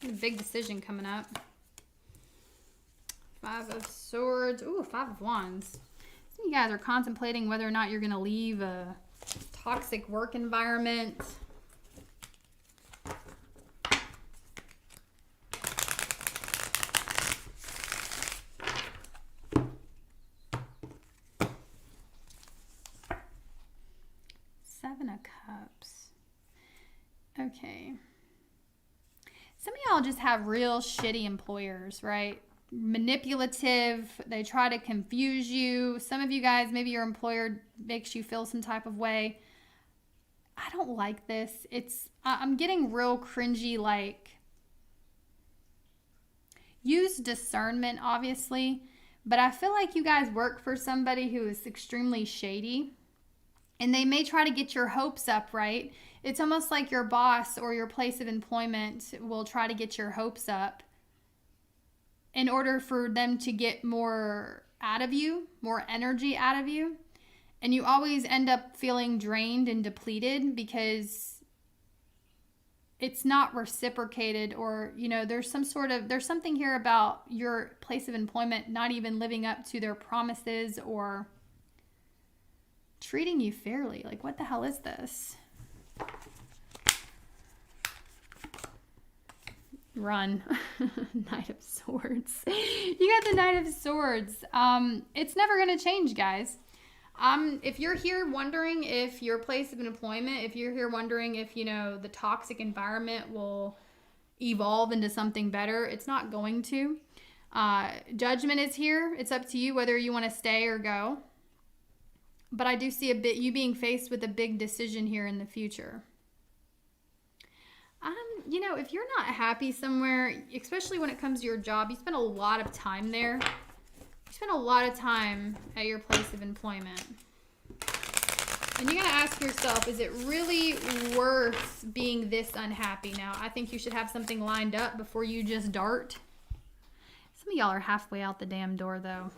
A big decision coming up. Five of Swords. Ooh, Five of Wands. Some of you guys are contemplating whether or not you're going to leave a toxic work environment. Seven of Cups. Okay. Some of y'all just have real shitty employers, right? Manipulative. They try to confuse you. Some of you guys, maybe your employer makes you feel some type of way. I don't like this. I'm getting real cringy, like, use discernment, obviously, but I feel like you guys work for somebody who is extremely shady, and they may try to get your hopes up, right? It's almost like your boss or your place of employment will try to get your hopes up in order for them to get more out of you, more energy out of you. And you always end up feeling drained and depleted because it's not reciprocated, or, you know, there's something here about your place of employment not even living up to their promises or treating you fairly. Like, what the hell is this? Run. Knight of Swords. You got the Knight of Swords. It's never going to change, guys. If you're here wondering if your place of employment, if you're here wondering if, you know, the toxic environment will evolve into something better, it's not going to. Judgment is here. It's up to you whether you want to stay or go. But I do see you being faced with a big decision here in the future. You know, if you're not happy somewhere, especially when it comes to your job, you spend a lot of time there. You spend a lot of time at your place of employment. And you got to ask yourself, is it really worth being this unhappy? Now, I think you should have something lined up before you just dart. Some of y'all are halfway out the damn door, though.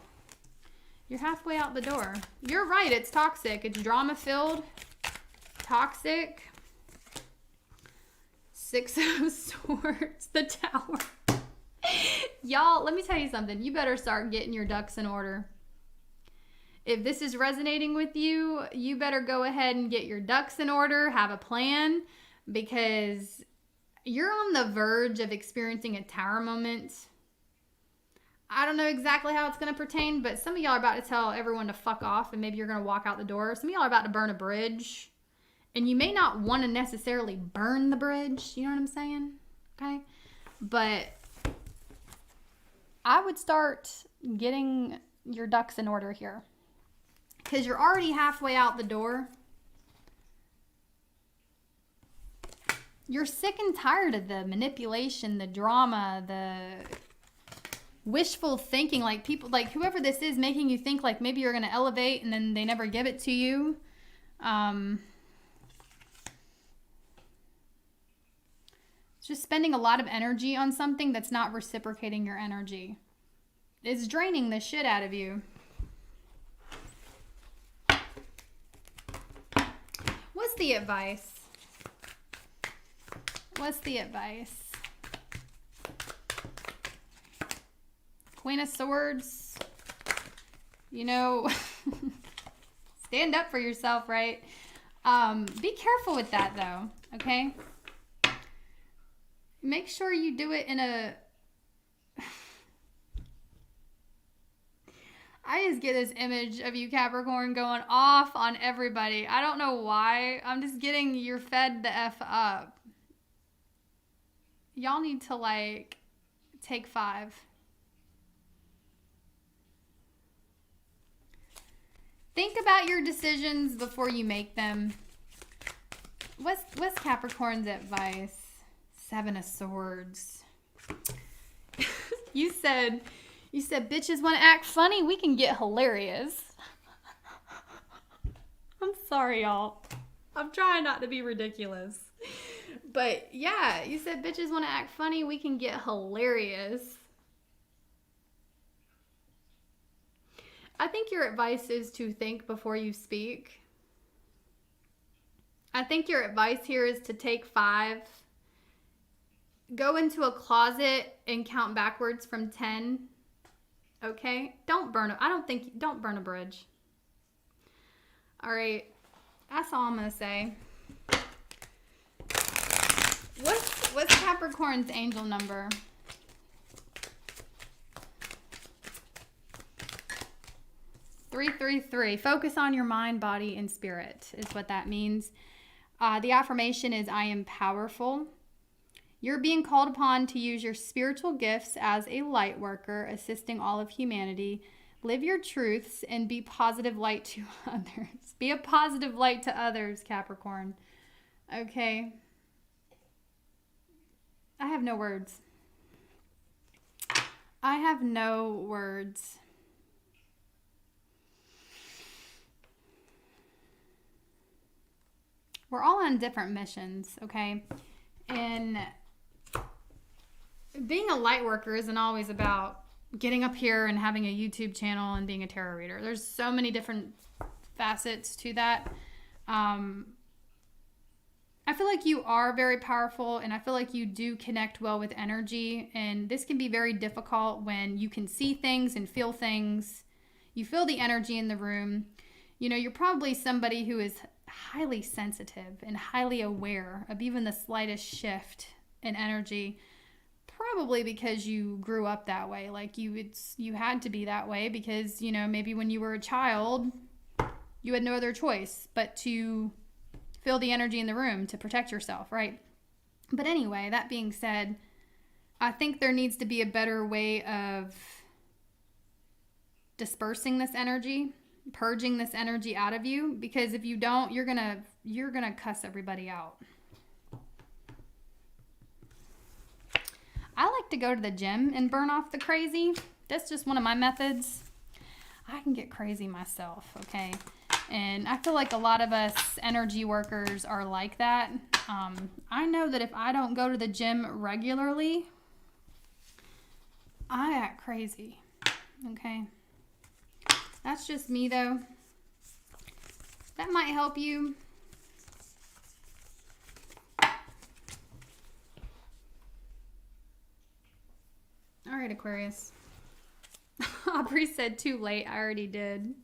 You're halfway out the door. You're right, it's toxic. It's drama-filled, toxic. Six of Swords, the Tower. Y'all, let me tell you something. You better start getting your ducks in order. If this is resonating with you, you better go ahead and get your ducks in order, have a plan, because you're on the verge of experiencing a tower moment. I don't know exactly how it's going to pertain, but some of y'all are about to tell everyone to fuck off, and maybe you're going to walk out the door. Some of y'all are about to burn a bridge. And you may not want to necessarily burn the bridge. You know what I'm saying? Okay? But I would start getting your ducks in order here. Because you're already halfway out the door. You're sick and tired of the manipulation, the drama, the wishful thinking. Like people, like whoever this is making you think like maybe you're going to elevate and then they never give it to you. just spending a lot of energy on something that's not reciprocating your energy. It's draining the shit out of you. What's the advice? What's the advice? Queen of Swords. You know, stand up for yourself, right? Be careful with that, though, okay? Make sure you do it in a... I just get this image of you, Capricorn, going off on everybody. I don't know why. I'm just getting you're fed the F up. Y'all need to, like, take 5. Think about your decisions before you make them. What's Capricorn's advice? 7 of Swords. You said bitches want to act funny, we can get hilarious. I'm sorry, y'all. I'm trying not to be ridiculous. But yeah, you said bitches want to act funny, we can get hilarious. I think your advice is to think before you speak. I think your advice here is to take 5. Go into a closet and count backwards from 10. Okay? Don't burn a bridge. All right. That's all I'm going to say. What's Capricorn's angel number? 333. Focus on your mind, body, and spirit is what that means. The affirmation is, I am powerful. You're being called upon to use your spiritual gifts as a light worker, assisting all of humanity. Live your truths and be positive light to others. Be a positive light to others, Capricorn. Okay. I have no words. I have no words. We're all on different missions, okay? And being a light worker isn't always about getting up here and having a YouTube channel and being a tarot reader. There's so many different facets to that. I feel like you are very powerful, and I feel like you do connect well with energy, and this can be very difficult when you can see things and feel things. You feel the energy in the room. You know, you're probably somebody who is highly sensitive and highly aware of even the slightest shift in energy, probably because you grew up that way. Like you had to be that way because, you know, maybe when you were a child, you had no other choice but to feel the energy in the room to protect yourself, right? But anyway, that being said, I think there needs to be a better way of dispersing this energy, purging this energy out of you, because if you don't, you're gonna cuss everybody out. I like to go to the gym and burn off the crazy. That's just one of my methods. I can get crazy myself, okay? And I feel like a lot of us energy workers are like that. I know that if I don't go to the gym regularly, I act crazy, okay? That's just me, though. That might help you. All right, Aquarius. Aubrey said too late. I already did.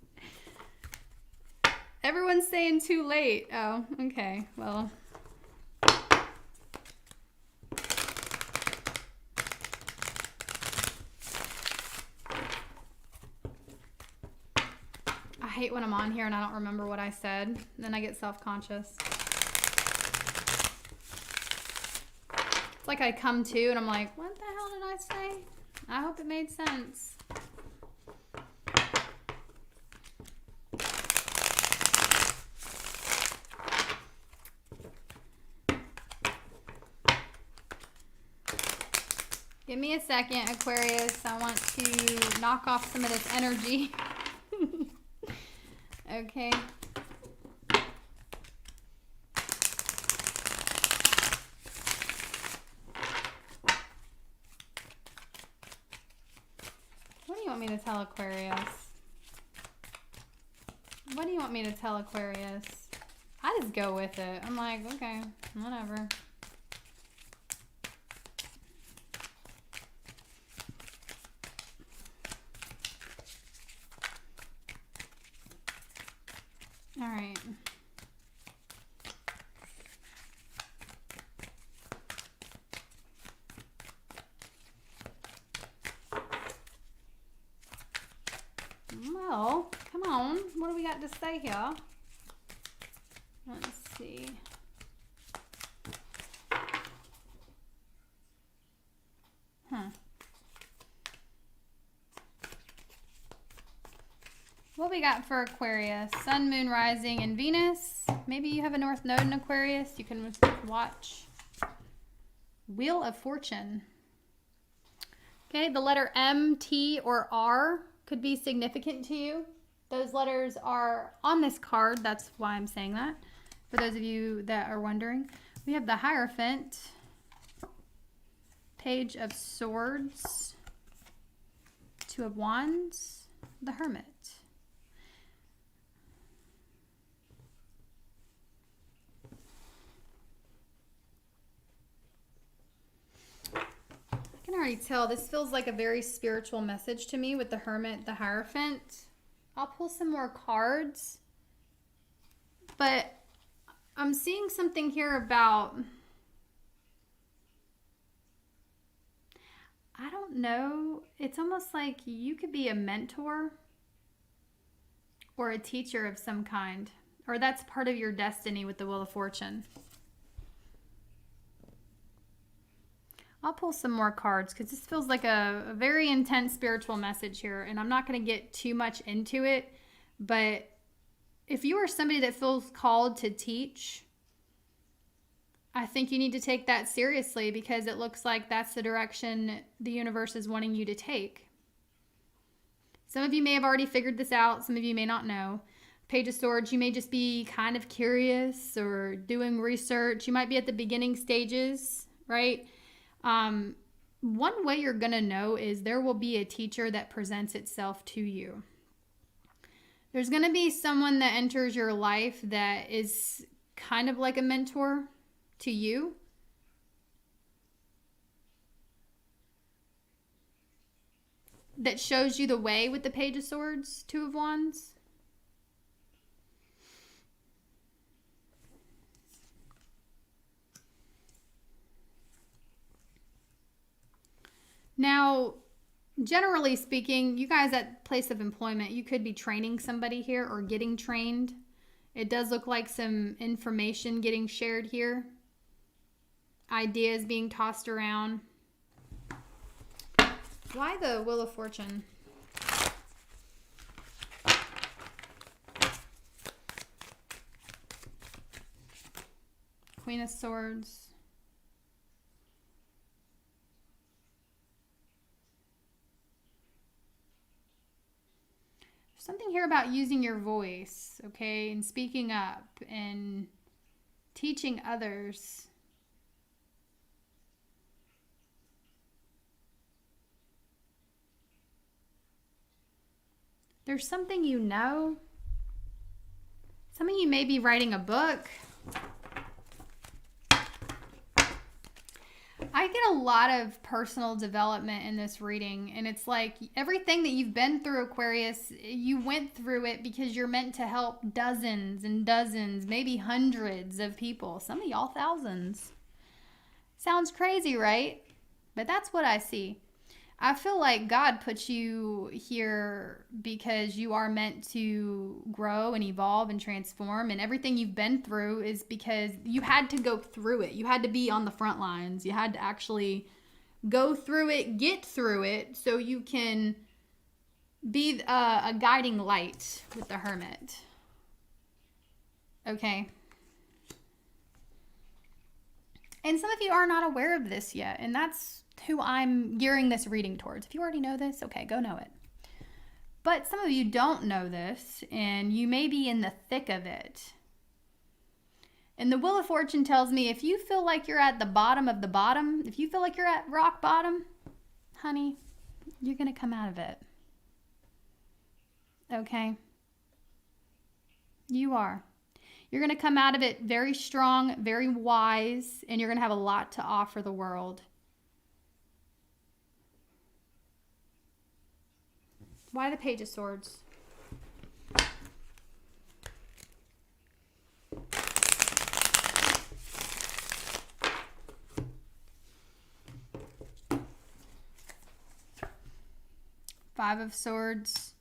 Everyone's saying too late. Oh, okay. Well. I hate when I'm on here and I don't remember what I said. Then I get self-conscious. It's like I come to and I'm like, what the hell did I say? I hope it made sense. Give me a second, Aquarius. I want to knock off some of this energy. Okay. want me to tell Aquarius? What do you want me to tell Aquarius? I just go with it. I'm like, okay, whatever. All right. Well, come on. What do we got to say here? Let's see. What we got for Aquarius? Sun, Moon, Rising, and Venus. Maybe you have a North Node in Aquarius. You can watch. Wheel of Fortune. Okay, the letter M, T, or R could be significant to you. Those letters are on this card. That's why I'm saying that. For those of you that are wondering. We have the Hierophant. Page of Swords. Two of Wands. The Hermit. I can already tell this feels like a very spiritual message to me with the Hermit, the Hierophant. I'll pull some more cards, but I'm seeing something here about, I don't know, it's almost like you could be a mentor or a teacher of some kind, or that's part of your destiny with the Wheel of Fortune. I'll pull some more cards because this feels like a very intense spiritual message here, and I'm not going to get too much into it, but if you are somebody that feels called to teach, I think you need to take that seriously because it looks like that's the direction the universe is wanting you to take. Some of you may have already figured this out. Some of you may not know. Page of Swords, you may just be kind of curious or doing research. You might be at the beginning stages, right? One way you're going to know is there will be a teacher that presents itself to you. There's going to be someone that enters your life that is kind of like a mentor to you. That shows you the way with the Page of Swords, Two of Wands. Now, generally speaking, you guys at place of employment, you could be training somebody here or getting trained. It does look like some information getting shared here. Ideas being tossed around. Why the Wheel of Fortune? Queen of Swords. Something here about using your voice, okay, and speaking up and teaching others. There's something you know. Some of you may be writing a book. I get a lot of personal development in this reading, and it's like everything that you've been through, Aquarius, you went through it because you're meant to help dozens and dozens, maybe hundreds of people. Some of y'all thousands. Sounds crazy, right? But that's what I see. I feel like God put you here because you are meant to grow and evolve and transform. And everything you've been through is because you had to go through it. You had to be on the front lines. You had to actually go through it, get through it, so you can be a guiding light with the Hermit. Okay. And some of you are not aware of this yet, and that's who I'm gearing this reading towards. If you already know this, okay, go know it. But some of you don't know this, and you may be in the thick of it. And the Wheel of Fortune tells me if you feel like you're at the bottom of the bottom, if you feel like you're at rock bottom, honey, you're going to come out of it. Okay? You are. You're going to come out of it very strong, very wise, and you're going to have a lot to offer the world. Why the Page of Swords? Five of Swords.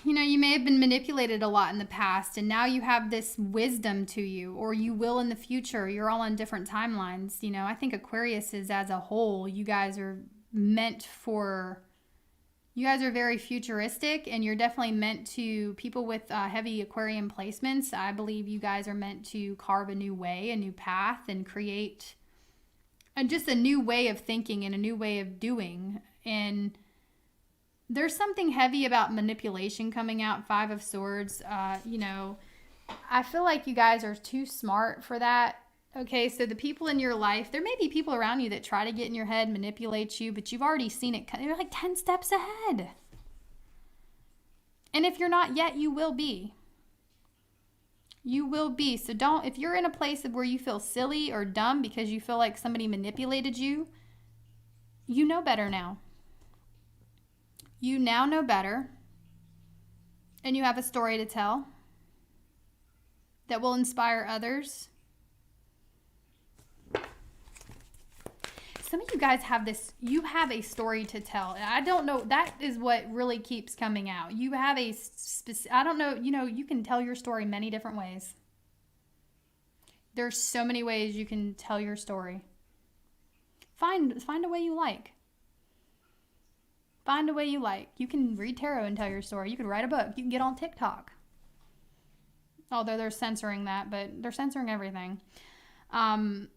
You know, you may have been manipulated a lot in the past, and now you have this wisdom to you, or you will in the future. You're all on different timelines. You know, I think Aquarius is, as a whole, you guys are meant for, you guys are very futuristic, and you're definitely meant to, people with heavy Aquarian placements, I believe you guys are meant to carve a new way, a new path, and create just a new way of thinking and a new way of doing. And there's something heavy about manipulation coming out. Five of Swords. You know, I feel like you guys are too smart for that. Okay, so the people in your life, there may be people around you that try to get in your head, manipulate you, but you've already seen it. You're like 10 steps ahead. And if you're not yet, you will be. You will be. So don't, if you're in a place of where you feel silly or dumb because you feel like somebody manipulated you, you know better now. You now know better, and you have a story to tell that will inspire others. Some of you guys have this, you have a story to tell. I don't know, that is what really keeps coming out. You have a I don't know, you know, you can tell your story many different ways. There's so many ways you can tell your story. Find a way you like. Find a way you like. You can read tarot and tell your story. You can write a book. You can get on TikTok. Although they're censoring that, but they're censoring everything. Find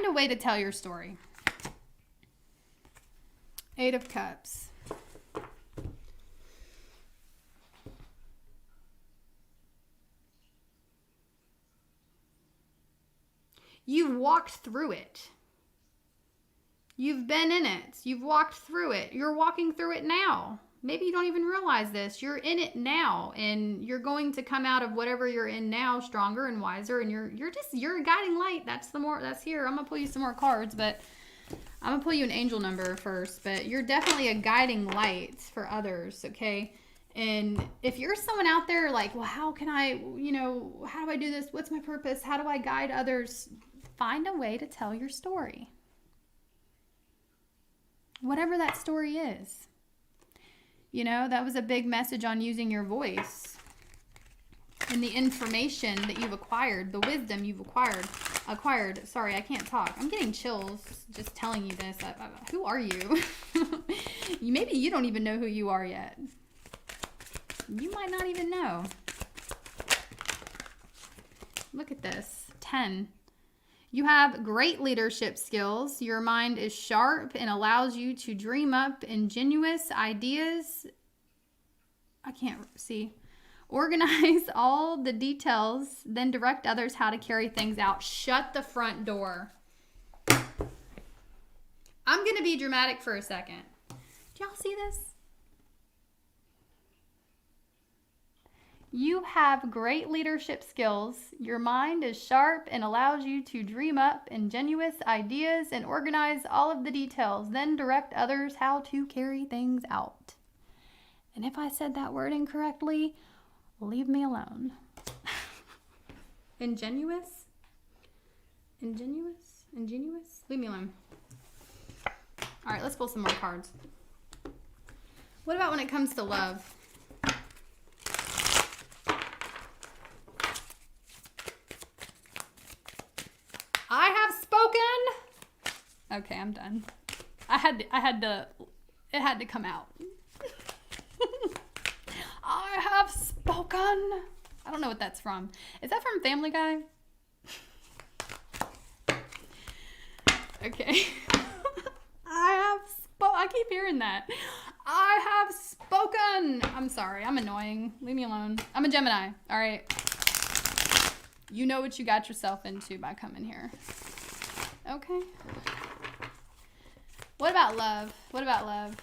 a way to tell your story. Eight of Cups. You've walked through it. You've been in it. You've walked through it. You're walking through it now. Maybe you don't even realize this. You're in it now, and you're going to come out of whatever you're in now stronger and wiser, and you're a guiding light. That's here. I'm going to pull you some more cards, but I'm going to pull you an angel number first, but you're definitely a guiding light for others, okay? And if you're someone out there like, well, how can I, you know, how do I do this? What's my purpose? How do I guide others? Find a way to tell your story. Whatever that story is. You know, that was a big message on using your voice and the information that you've acquired, the wisdom you've acquired. Sorry, I can't talk. I'm getting chills just telling you this. Who are you? Maybe you don't even know who you are yet. You might not even know. Look at this. 10. You have great leadership skills. Your mind is sharp and allows you to dream up ingenious ideas. I can't see. Organize all the details, then direct others how to carry things out. Shut the front door. I'm going to be dramatic for a second. Do y'all see this? You have great leadership skills. Your mind is sharp and allows you to dream up ingenious ideas and organize all of the details, then direct others how to carry things out. And if I said that word incorrectly, leave me alone. Ingenuous? Ingenuous? Ingenuous? Leave me alone. All right, let's pull some more cards. What about when it comes to love? I have spoken. Okay, I'm done. It had to come out. I have spoken. I don't know what that's from. Is that from Family Guy? Okay. I keep hearing that. I have spoken. I'm sorry. I'm annoying. Leave me alone. I'm a Gemini. All right. You know what you got yourself into by coming here. Okay. What about love? What about love?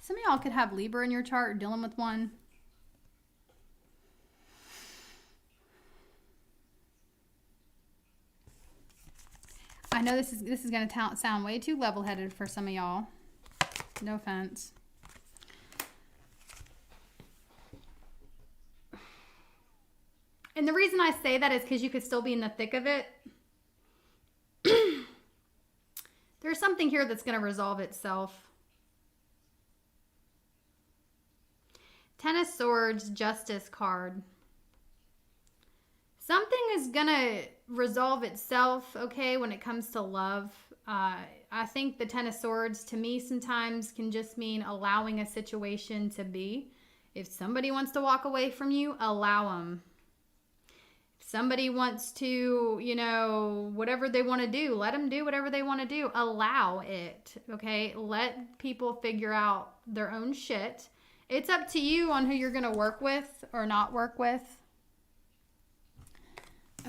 Some of y'all could have Libra in your chart or dealing with one. I know this is going to sound way too level-headed for some of y'all. No offense. And the reason I say that is because you could still be in the thick of it. There's something here that's going to resolve itself. Ten of Swords, Justice card. Something is going to resolve itself, okay, when it comes to love. I think the Ten of Swords, to me, sometimes can just mean allowing a situation to be. If somebody wants to walk away from you, allow them. If somebody wants to, you know, whatever they want to do, let them do whatever they want to do. Allow it, okay? Let people figure out their own shit. It's up to you on who you're going to work with or not work with.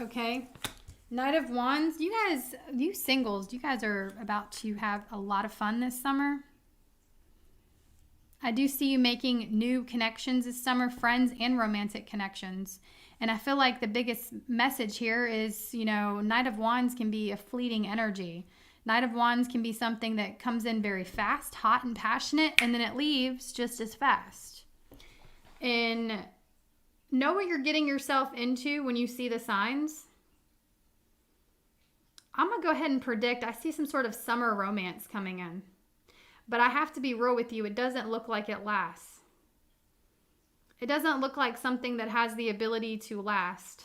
Okay? Knight of Wands. You guys, you singles, you guys are about to have a lot of fun this summer. I do see you making new connections this summer, friends and romantic connections. And I feel like the biggest message here is, you know, Knight of Wands can be a fleeting energy. Knight of Wands can be something that comes in very fast, hot and passionate, and then it leaves just as fast. And know what you're getting yourself into when you see the signs. I'm going to go ahead and predict, I see some sort of summer romance coming in. But I have to be real with you, it doesn't look like it lasts. It doesn't look like something that has the ability to last.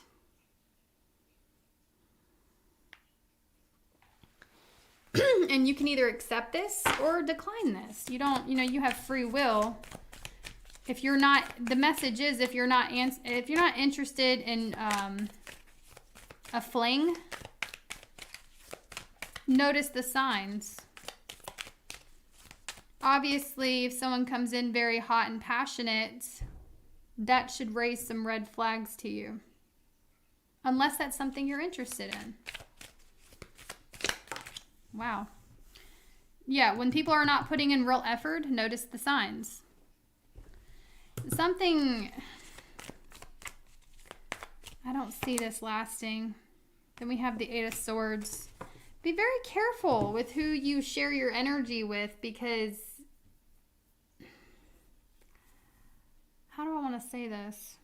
And you can either accept this or decline this. You don't, you know, you have free will. If you're not, the message is if you're not interested in a fling, notice the signs. Obviously, if someone comes in very hot and passionate, that should raise some red flags to you. Unless that's something you're interested in. Wow. Yeah, when people are not putting in real effort, notice the signs. Something, I don't see this lasting. Then we have the Eight of Swords. Be very careful with who you share your energy with, because how do I want to say this?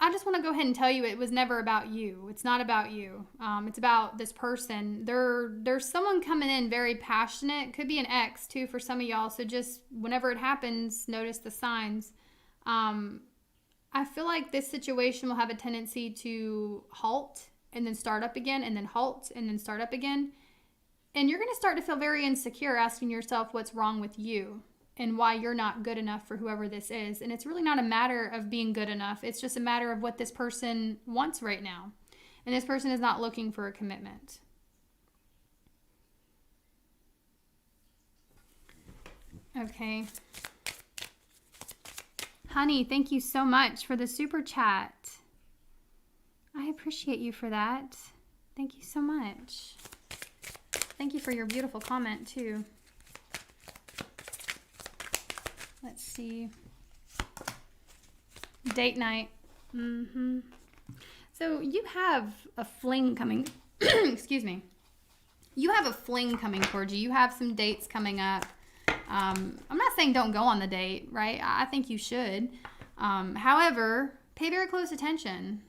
I just want to go ahead and tell you it was never about you. It's not about you. It's about this person. There's someone coming in very passionate. Could be an ex too for some of y'all. So just whenever it happens, notice the signs. I feel like this situation will have a tendency to halt and then start up again, and then halt and then start up again. And you're going to start to feel very insecure, asking yourself what's wrong with you and why you're not good enough for whoever this is. And it's really not a matter of being good enough. It's just a matter of what this person wants right now. And this person is not looking for a commitment. Okay. Honey, thank you so much for the super chat. I appreciate you for that. Thank you so much. Thank you for your beautiful comment too. Let's see. Date night. So you have a fling coming. Excuse me. You have a fling coming towards you. You have some dates coming up. I'm not saying don't go on the date, right? I think you should. However, pay very close attention.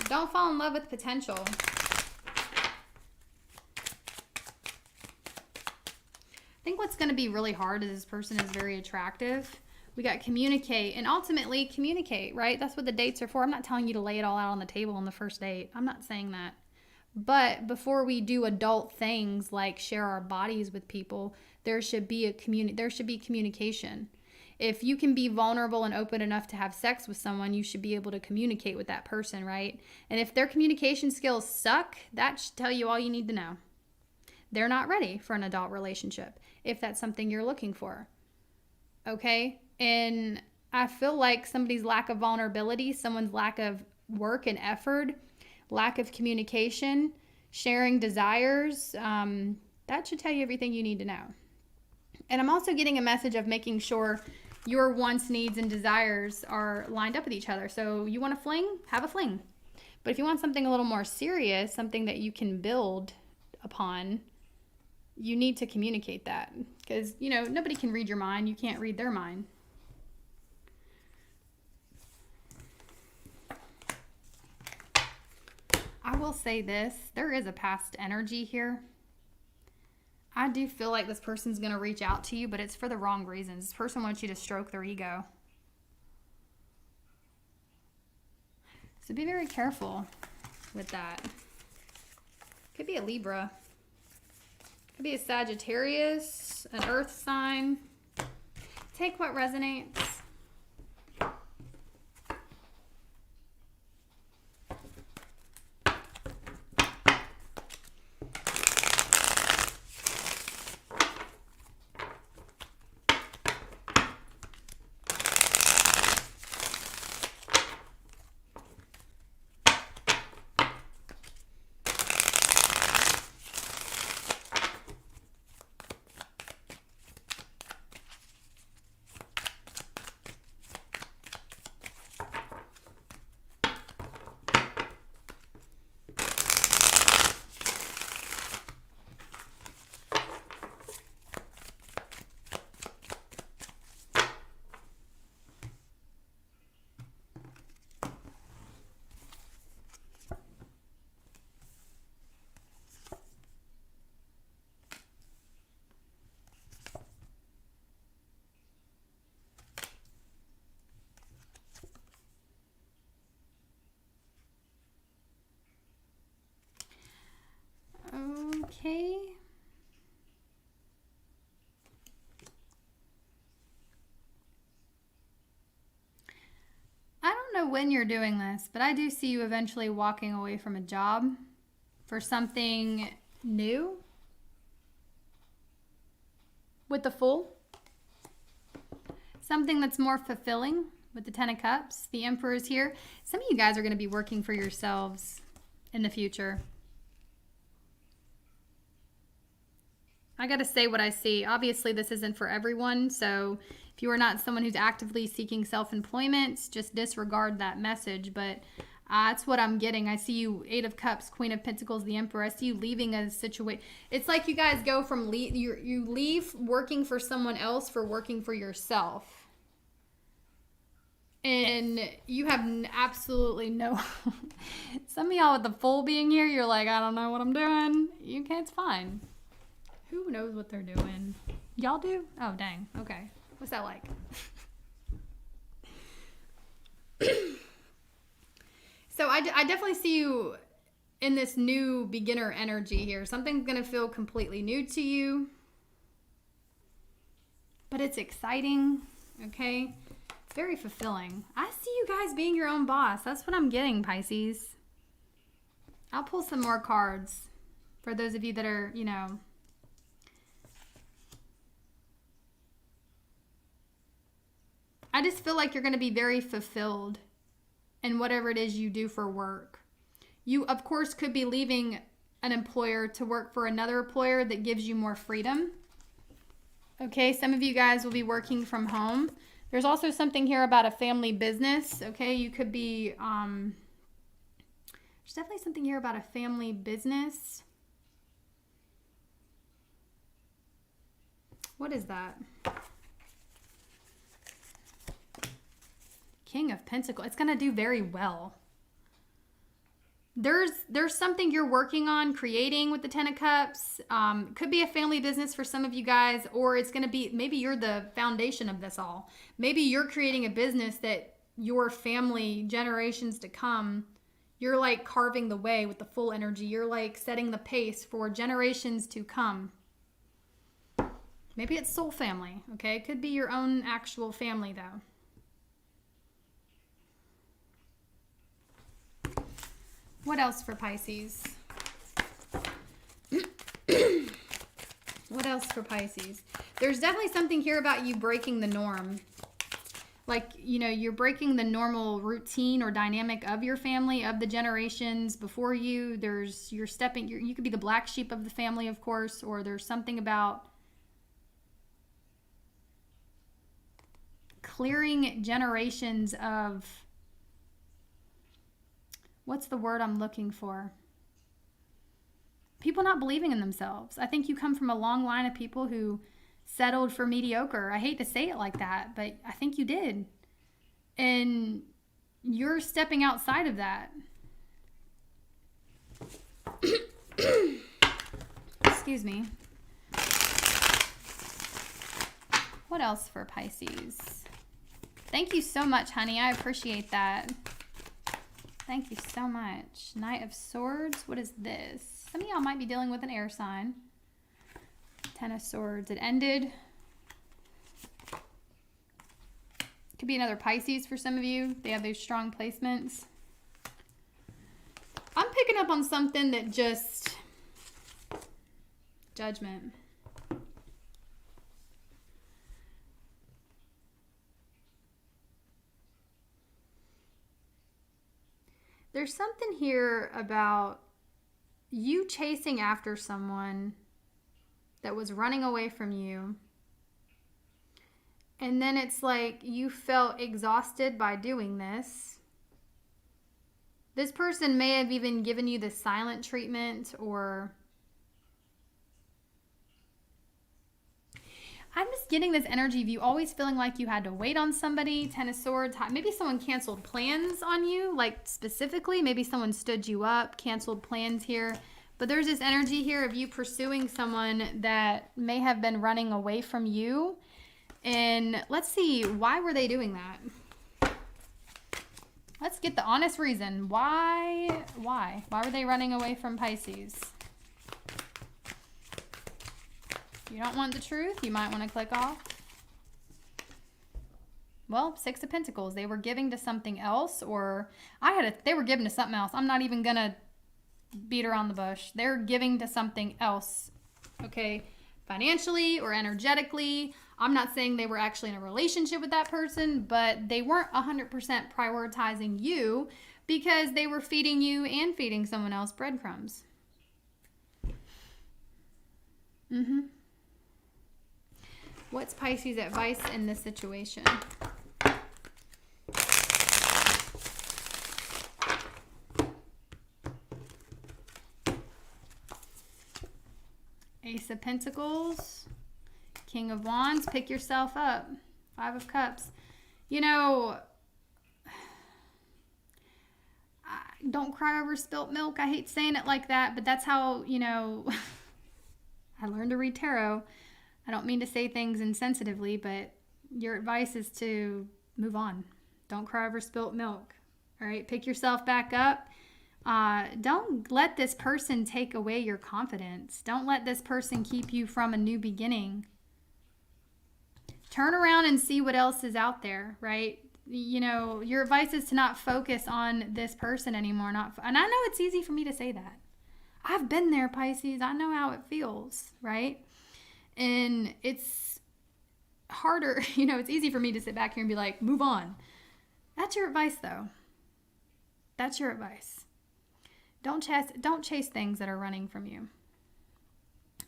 Don't fall in love with potential. I think what's going to be really hard is this person is very attractive. We got communicate, and ultimately communicate, right? That's what the dates are for. I'm not telling you to lay it all out on the table on the first date. I'm not saying that. But before we do adult things like share our bodies with people, there should be communication. If you can be vulnerable and open enough to have sex with someone, you should be able to communicate with that person, right? And if their communication skills suck, that should tell you all you need to know. they're not ready for an adult relationship, if that's something you're looking for. Okay? And I feel like somebody's lack of vulnerability, someone's lack of work and effort, lack of communication, sharing desires, that should tell you everything you need to know. And I'm also getting a message of making sure your wants, needs, and desires are lined up with each other. So you want to fling? Have a fling. But if you want something a little more serious, something that you can build upon, you need to communicate that. Because, you know, nobody can read your mind. You can't read their mind. I will say this. There is a past energy here. I do feel like this person's going to reach out to you, but it's for the wrong reasons. This person wants you to stroke their ego. So be very careful with that. Could be a Libra. Could be a Sagittarius, an earth sign. Take what resonates. Okay. I don't know when you're doing this, but I do see you eventually walking away from a job for something new with the Fool. Something that's more fulfilling with the Ten of Cups. The Emperor is here. Some of you guys are going to be working for yourselves in the future. I got to say what I see. Obviously, this isn't for everyone. So if you are not someone who's actively seeking self-employment, just disregard that message. But that's what I'm getting. I see you, Eight of Cups, Queen of Pentacles, the Emperor. I see you leaving a situation. It's like you guys go from, you leave working for someone else for working for yourself. And you have absolutely no... Some of y'all with the Fool being here, you're like, I don't know what I'm doing. You can't, it's fine. Who knows what they're doing? Y'all do? Oh, dang. Okay. What's that like? So I definitely see you in this new beginner energy here. Something's going to feel completely new to you. But it's exciting. Okay? It's very fulfilling. I see you guys being your own boss. That's what I'm getting, Pisces. I'll pull some more cards for those of you that are, you know... I just feel like you're going to be very fulfilled in whatever it is you do for work. You, of course, could be leaving an employer to work for another employer that gives you more freedom. Okay, some of you guys will be working from home. There's also something here about a family business. Okay, you could be, there's definitely something here about a family business. What is that? King of Pentacles. It's going to do very well. There's something you're working on creating with the Ten of Cups. Could be a family business for some of you guys, or it's going to be, maybe you're the foundation of this all. Maybe you're creating a business that your family, generations to come, you're like carving the way with the Full energy. You're like setting the pace for generations to come. Maybe it's soul family, okay? It could be your own actual family, though. What else for Pisces? What else for Pisces? There's definitely something here about you breaking the norm. Like, you know, you're breaking the normal routine or dynamic of your family, of the generations before you. You could be the black sheep of the family, of course, or there's something about clearing generations of, what's the word I'm looking for? People not believing in themselves. I think you come from a long line of people who settled for mediocre. I hate to say it like that, but I think you did. And you're stepping outside of that. Excuse me. What else for Pisces? Thank you so much, honey. I appreciate that. Thank you so much. Knight of Swords. What is this? Some of y'all might be dealing with an air sign. Ten of Swords. It ended. Could be another Pisces for some of you. They have those strong placements. I'm picking up on something that just... Judgment. There's something here about you chasing after someone that was running away from you. And then it's like you felt exhausted by doing this. This person may have even given you the silent treatment, or I'm just getting this energy of you always feeling like you had to wait on somebody. Ten of Swords. Maybe someone canceled plans on you, like specifically. Maybe someone stood you up, canceled plans here. But there's this energy here of you pursuing someone that may have been running away from you. And let's see, why were they doing that? Let's get the honest reason. Why? Why were they running away from Pisces? If you don't want the truth, you might want to click off. Well, Six of Pentacles. They were giving to something else, or they were giving to something else. I'm not even going to beat around the bush. They're giving to something else, okay? Financially or energetically. I'm not saying they were actually in a relationship with that person, but they weren't 100% prioritizing you because they were feeding you and feeding someone else breadcrumbs. What's Pisces' advice in this situation? Ace of Pentacles, King of Wands, pick yourself up. Five of Cups. You know, don't cry over spilt milk. I hate saying it like that, but that's how, you know, I learned to read tarot. I don't mean to say things insensitively, but your advice is to move on. Don't cry over spilt milk. All right, pick yourself back up. Don't let this person take away your confidence. Don't let this person keep you from a new beginning. Turn around and see what else is out there, right? You know, your advice is to not focus on this person anymore. And I know it's easy for me to say that. I've been there, Pisces. I know how it feels, right? And it's harder, you know, it's easy for me to sit back here and be like, move on. That's your advice, though. That's your advice. Don't chase things that are running from you.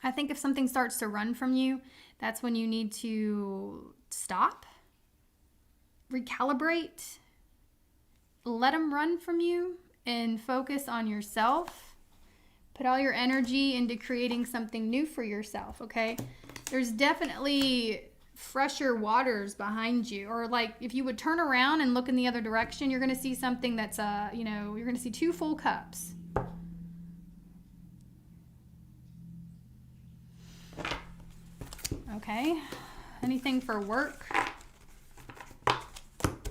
I think if something starts to run from you, that's when you need to stop, recalibrate, let them run from you, and focus on yourself. Put all your energy into creating something new for yourself, okay? There's definitely fresher waters behind you. Or like if you would turn around and look in the other direction, you're going to see something that's, you know, you're going to see two full cups. Okay. Anything for work?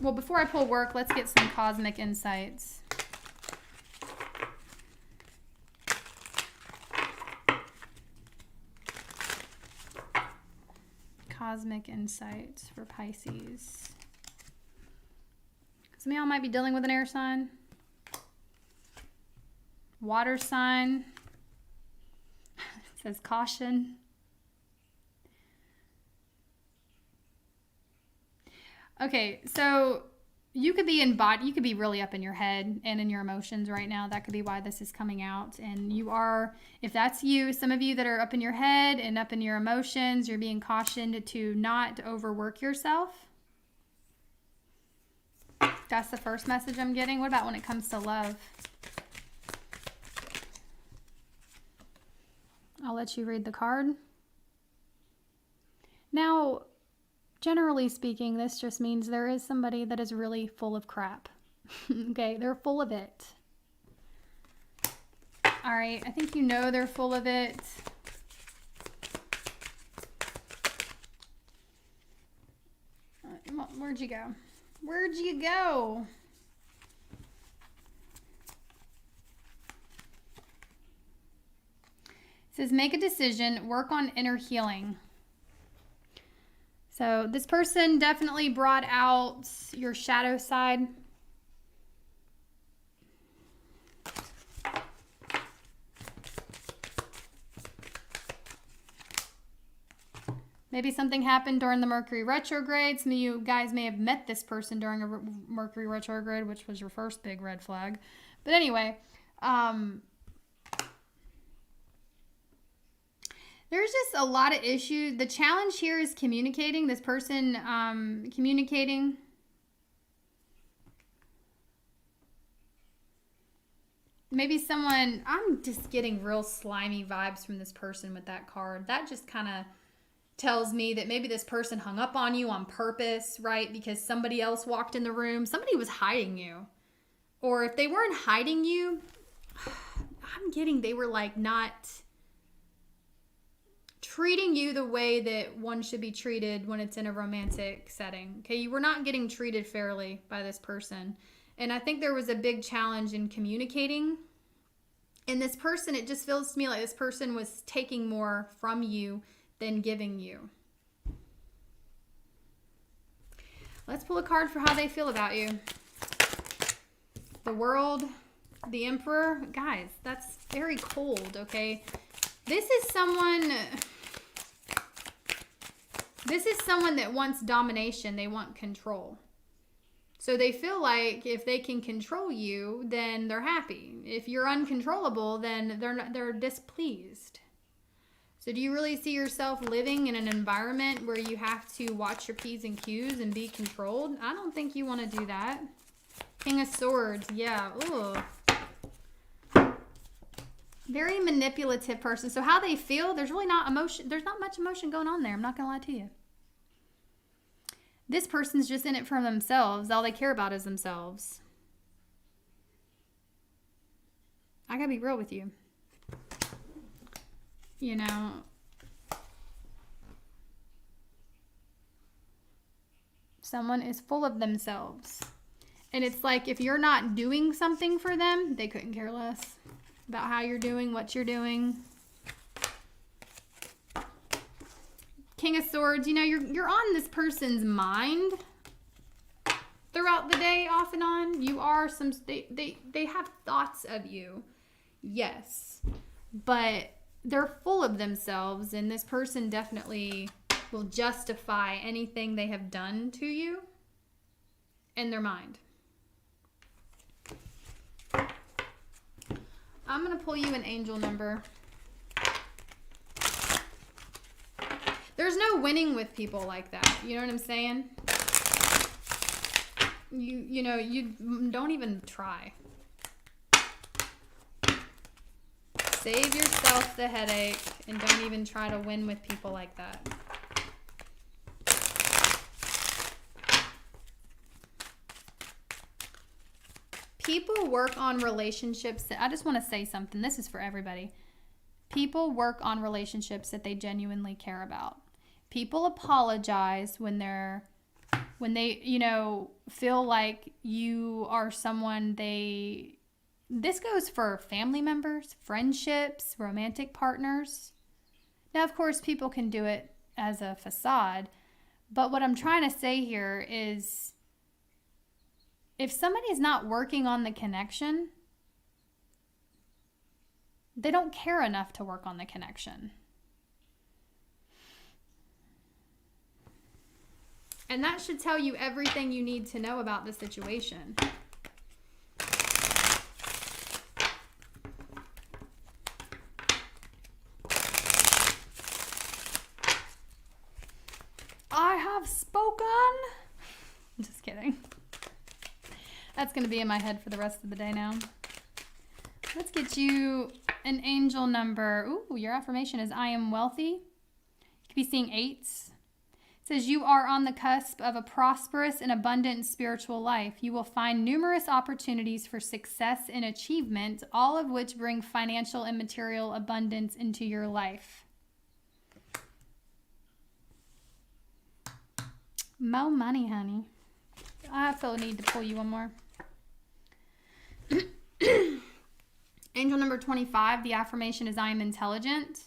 Well, before I pull work, let's get some cosmic insights. Cosmic insights for Pisces. Some of y'all might be dealing with an air sign. Water sign. It says caution. Okay, so you could be you could be really up in your head and in your emotions right now. That could be why this is coming out. And you are, if that's you, some of you that are up in your head and up in your emotions, you're being cautioned to not overwork yourself. That's the first message I'm getting. What about when it comes to love? I'll let you read the card. Now, generally speaking, this just means there is somebody that is really full of crap. Okay, they're full of it. All right, I think you know they're full of it. Where'd you go? Where'd you go? It says, make a decision, work on inner healing. So this person definitely brought out your shadow side. Maybe something happened during the Mercury retrograde. Some of you guys may have met this person during a Mercury retrograde, which was your first big red flag. But anyway, there's just a lot of issues. The challenge here is communicating. This person communicating. Maybe someone, I'm just getting real slimy vibes from this person with that card. That just kind of tells me that maybe this person hung up on you on purpose, right? Because somebody else walked in the room. Somebody was hiding you. Or if they weren't hiding you, I'm getting they were like not treating you the way that one should be treated when it's in a romantic setting. Okay, you were not getting treated fairly by this person. And I think there was a big challenge in communicating. And this person, it just feels to me like this person was taking more from you than giving you. Let's pull a card for how they feel about you. The World, the Emperor. Guys, that's very cold, okay? This is someone that wants domination. They want control. So they feel like if they can control you, then they're happy. If you're uncontrollable, then they're displeased. So do you really see yourself living in an environment where you have to watch your P's and Q's and be controlled? I don't think you want to do that. King of Swords. Yeah. Ooh. Very manipulative person. So how they feel, there's really not emotion. There's not much emotion going on there. I'm not going to lie to you. This person's just in it for themselves. All they care about is themselves. I got to be real with you. You know, someone is full of themselves. And it's like if you're not doing something for them, they couldn't care less about how you're doing, what you're doing. King of Swords, you know, you're on this person's mind throughout the day, off and on. You are they have thoughts of you. Yes. But they're full of themselves, and this person definitely will justify anything they have done to you in their mind. I'm going to pull you an angel number. There's no winning with people like that. You know what I'm saying? You know, you don't even try. Save yourself the headache and don't even try to win with people like that. People work on relationships I just want to say something. This is for everybody. People work on relationships that they genuinely care about. People apologize when they, you know, feel like you are someone this goes for family members, friendships, romantic partners. Now, of course, people can do it as a facade, but what I'm trying to say here is if somebody's not working on the connection, they don't care enough to work on the connection. And that should tell you everything you need to know about the situation. I have spoken. I'm just kidding. That's going to be in my head for the rest of the day now. Let's get you an angel number. Ooh, your affirmation is I am wealthy. You could be seeing 8s. It says you are on the cusp of a prosperous and abundant spiritual life. You will find numerous opportunities for success and achievement, all of which bring financial and material abundance into your life. Mo money, honey. I feel a need to pull you one more. Angel number 25, the affirmation is I am intelligent.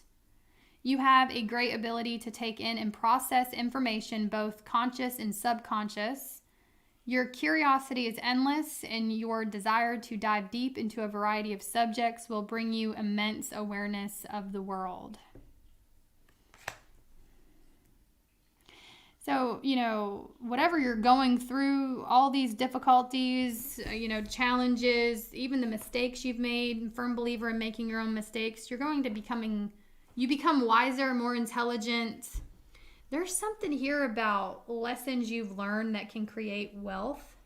You have a great ability to take in and process information, both conscious and subconscious. Your curiosity is endless, and your desire to dive deep into a variety of subjects will bring you immense awareness of the world. So, whatever you're going through, all these difficulties, challenges, even the mistakes you've made, firm believer in making your own mistakes, you become wiser, more intelligent. There's something here about lessons you've learned that can create wealth.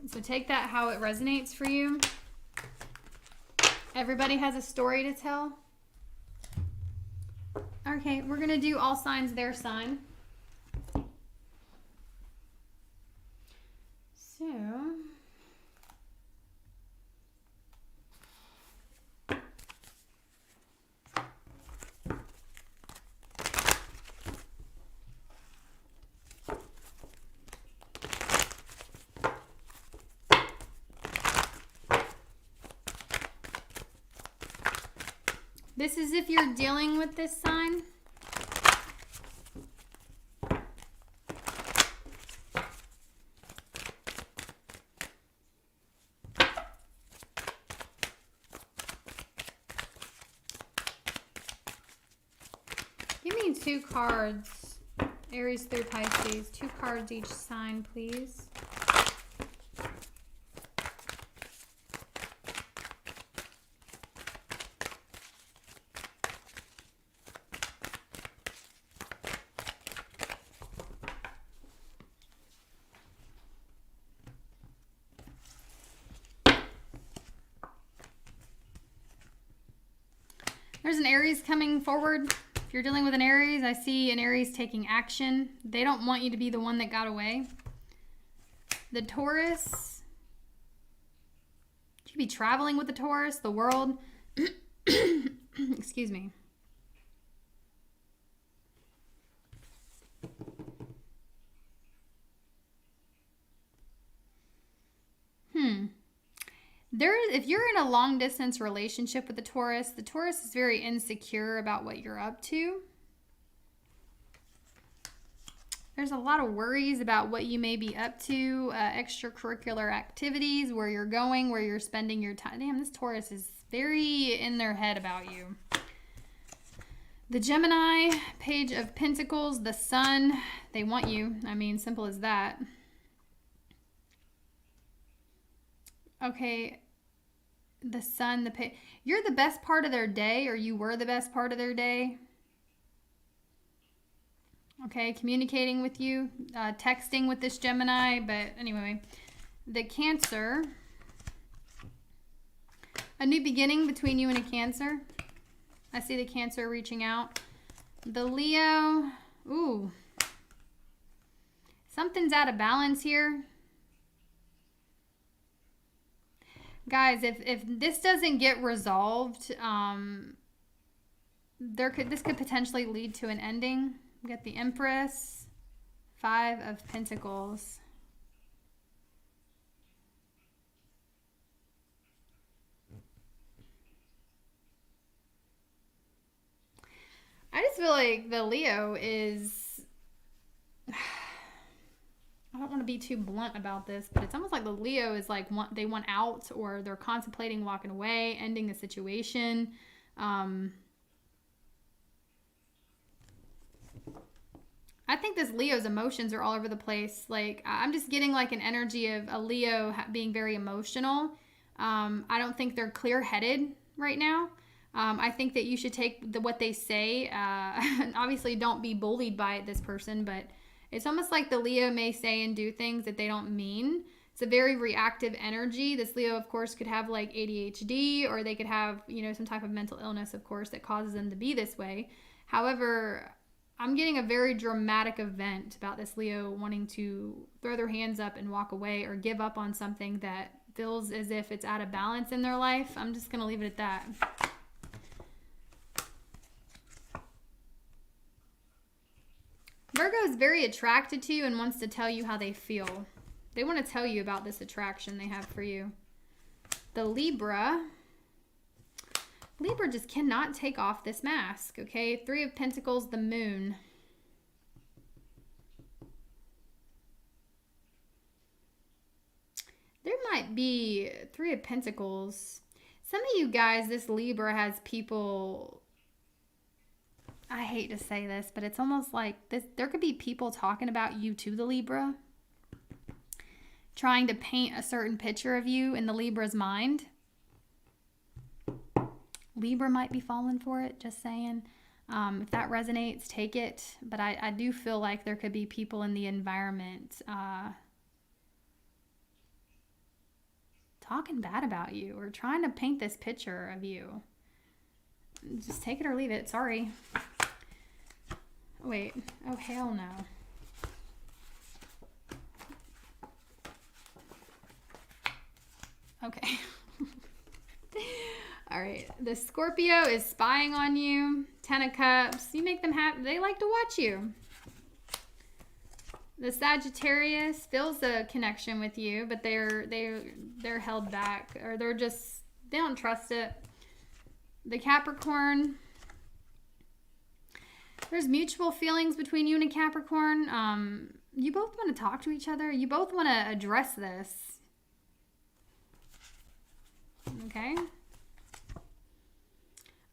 So take that how it resonates for you. Everybody has a story to tell. Okay, we're going to do all signs, their sign. So, this is if you're dealing with this sign. Give me 2 cards, Aries through Pisces. 2 cards each sign, please. There's an Aries coming forward. If you're dealing with an Aries, I see an Aries taking action. They don't want you to be the one that got away. The Taurus. You could be traveling with the Taurus, the world. Excuse me. If you're in a long distance relationship with the Taurus is very insecure about what you're up to. There's a lot of worries about what you may be up to, extracurricular activities, where you're going, where you're spending your time. Damn, this Taurus is very in their head about you. The Gemini, Page of Pentacles, the Sun, they want you. I mean, simple as that. Okay, the Sun, you're the best part of their day, or you were the best part of their day. Okay, communicating with you, texting with this Gemini, but anyway, the Cancer, a new beginning between you and a Cancer. I see the Cancer reaching out. The Leo, ooh, something's out of balance here. Guys, if this doesn't get resolved, this could potentially lead to an ending. We got the Empress, 5 of Pentacles. I just feel like the Leo is... I don't want to be too blunt about this, but it's almost like the Leo is like they want out, or they're contemplating walking away, ending the situation. I think this Leo's emotions are all over the place. Like, I'm just getting like an energy of a Leo being very emotional. I don't think they're clear-headed right now. I think that you should take what they say. Obviously, don't be bullied by this person, but it's almost like the Leo may say and do things that they don't mean. It's a very reactive energy. This Leo, of course, could have like ADHD, or they could have, you know, some type of mental illness, of course, that causes them to be this way. However, I'm getting a very dramatic event about this Leo wanting to throw their hands up and walk away or give up on something that feels as if it's out of balance in their life. I'm just going to leave it at that. Virgo is very attracted to you and wants to tell you how they feel. They want to tell you about this attraction they have for you. The Libra just cannot take off this mask, okay? 3 of Pentacles, the Moon. There might be 3 of Pentacles. Some of you guys, this Libra has people, I hate to say this, but it's almost like this. There could be people talking about you to the Libra, trying to paint a certain picture of you in the Libra's mind. Libra might be falling for it, just saying. If that resonates, take it. But I do feel like there could be people in the environment talking bad about you or trying to paint this picture of you. Just take it or leave it. Sorry. Wait. Oh, hell no. Okay. All right. The Scorpio is spying on you. 10 of Cups. You make them happy. They like to watch you. The Sagittarius feels a connection with you, but they're held back, or they don't trust it. The Capricorn. There's mutual feelings between you and a Capricorn. You both want to talk to each other. You both want to address this. Okay.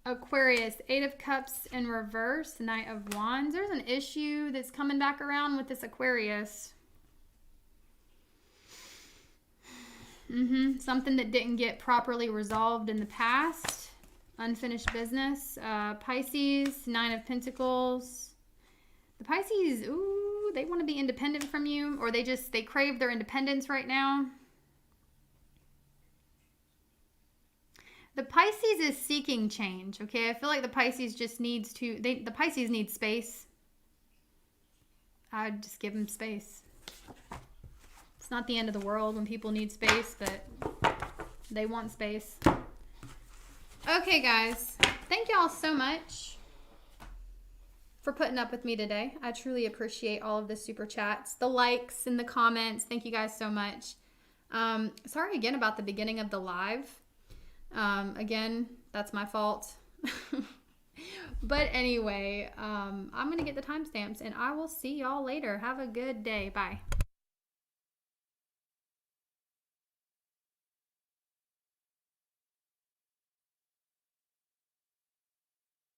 Aquarius, 8 of Cups in reverse, Knight of Wands. There's an issue that's coming back around with this Aquarius. Something that didn't get properly resolved in the past. Unfinished business. Pisces, 9 of Pentacles. The Pisces, ooh, they want to be independent from you, or they crave their independence right now. The Pisces is seeking change, okay? I feel like the Pisces just needs to, the Pisces needs space. I'd just give them space. It's not the end of the world when people need space, but they want space. Okay, guys. Thank y'all so much for putting up with me today. I truly appreciate all of the super chats, the likes, and the comments. Thank you guys so much. Sorry again about the beginning of the live. Again, that's my fault. But anyway, I'm going to get the timestamps and I will see y'all later. Have a good day. Bye.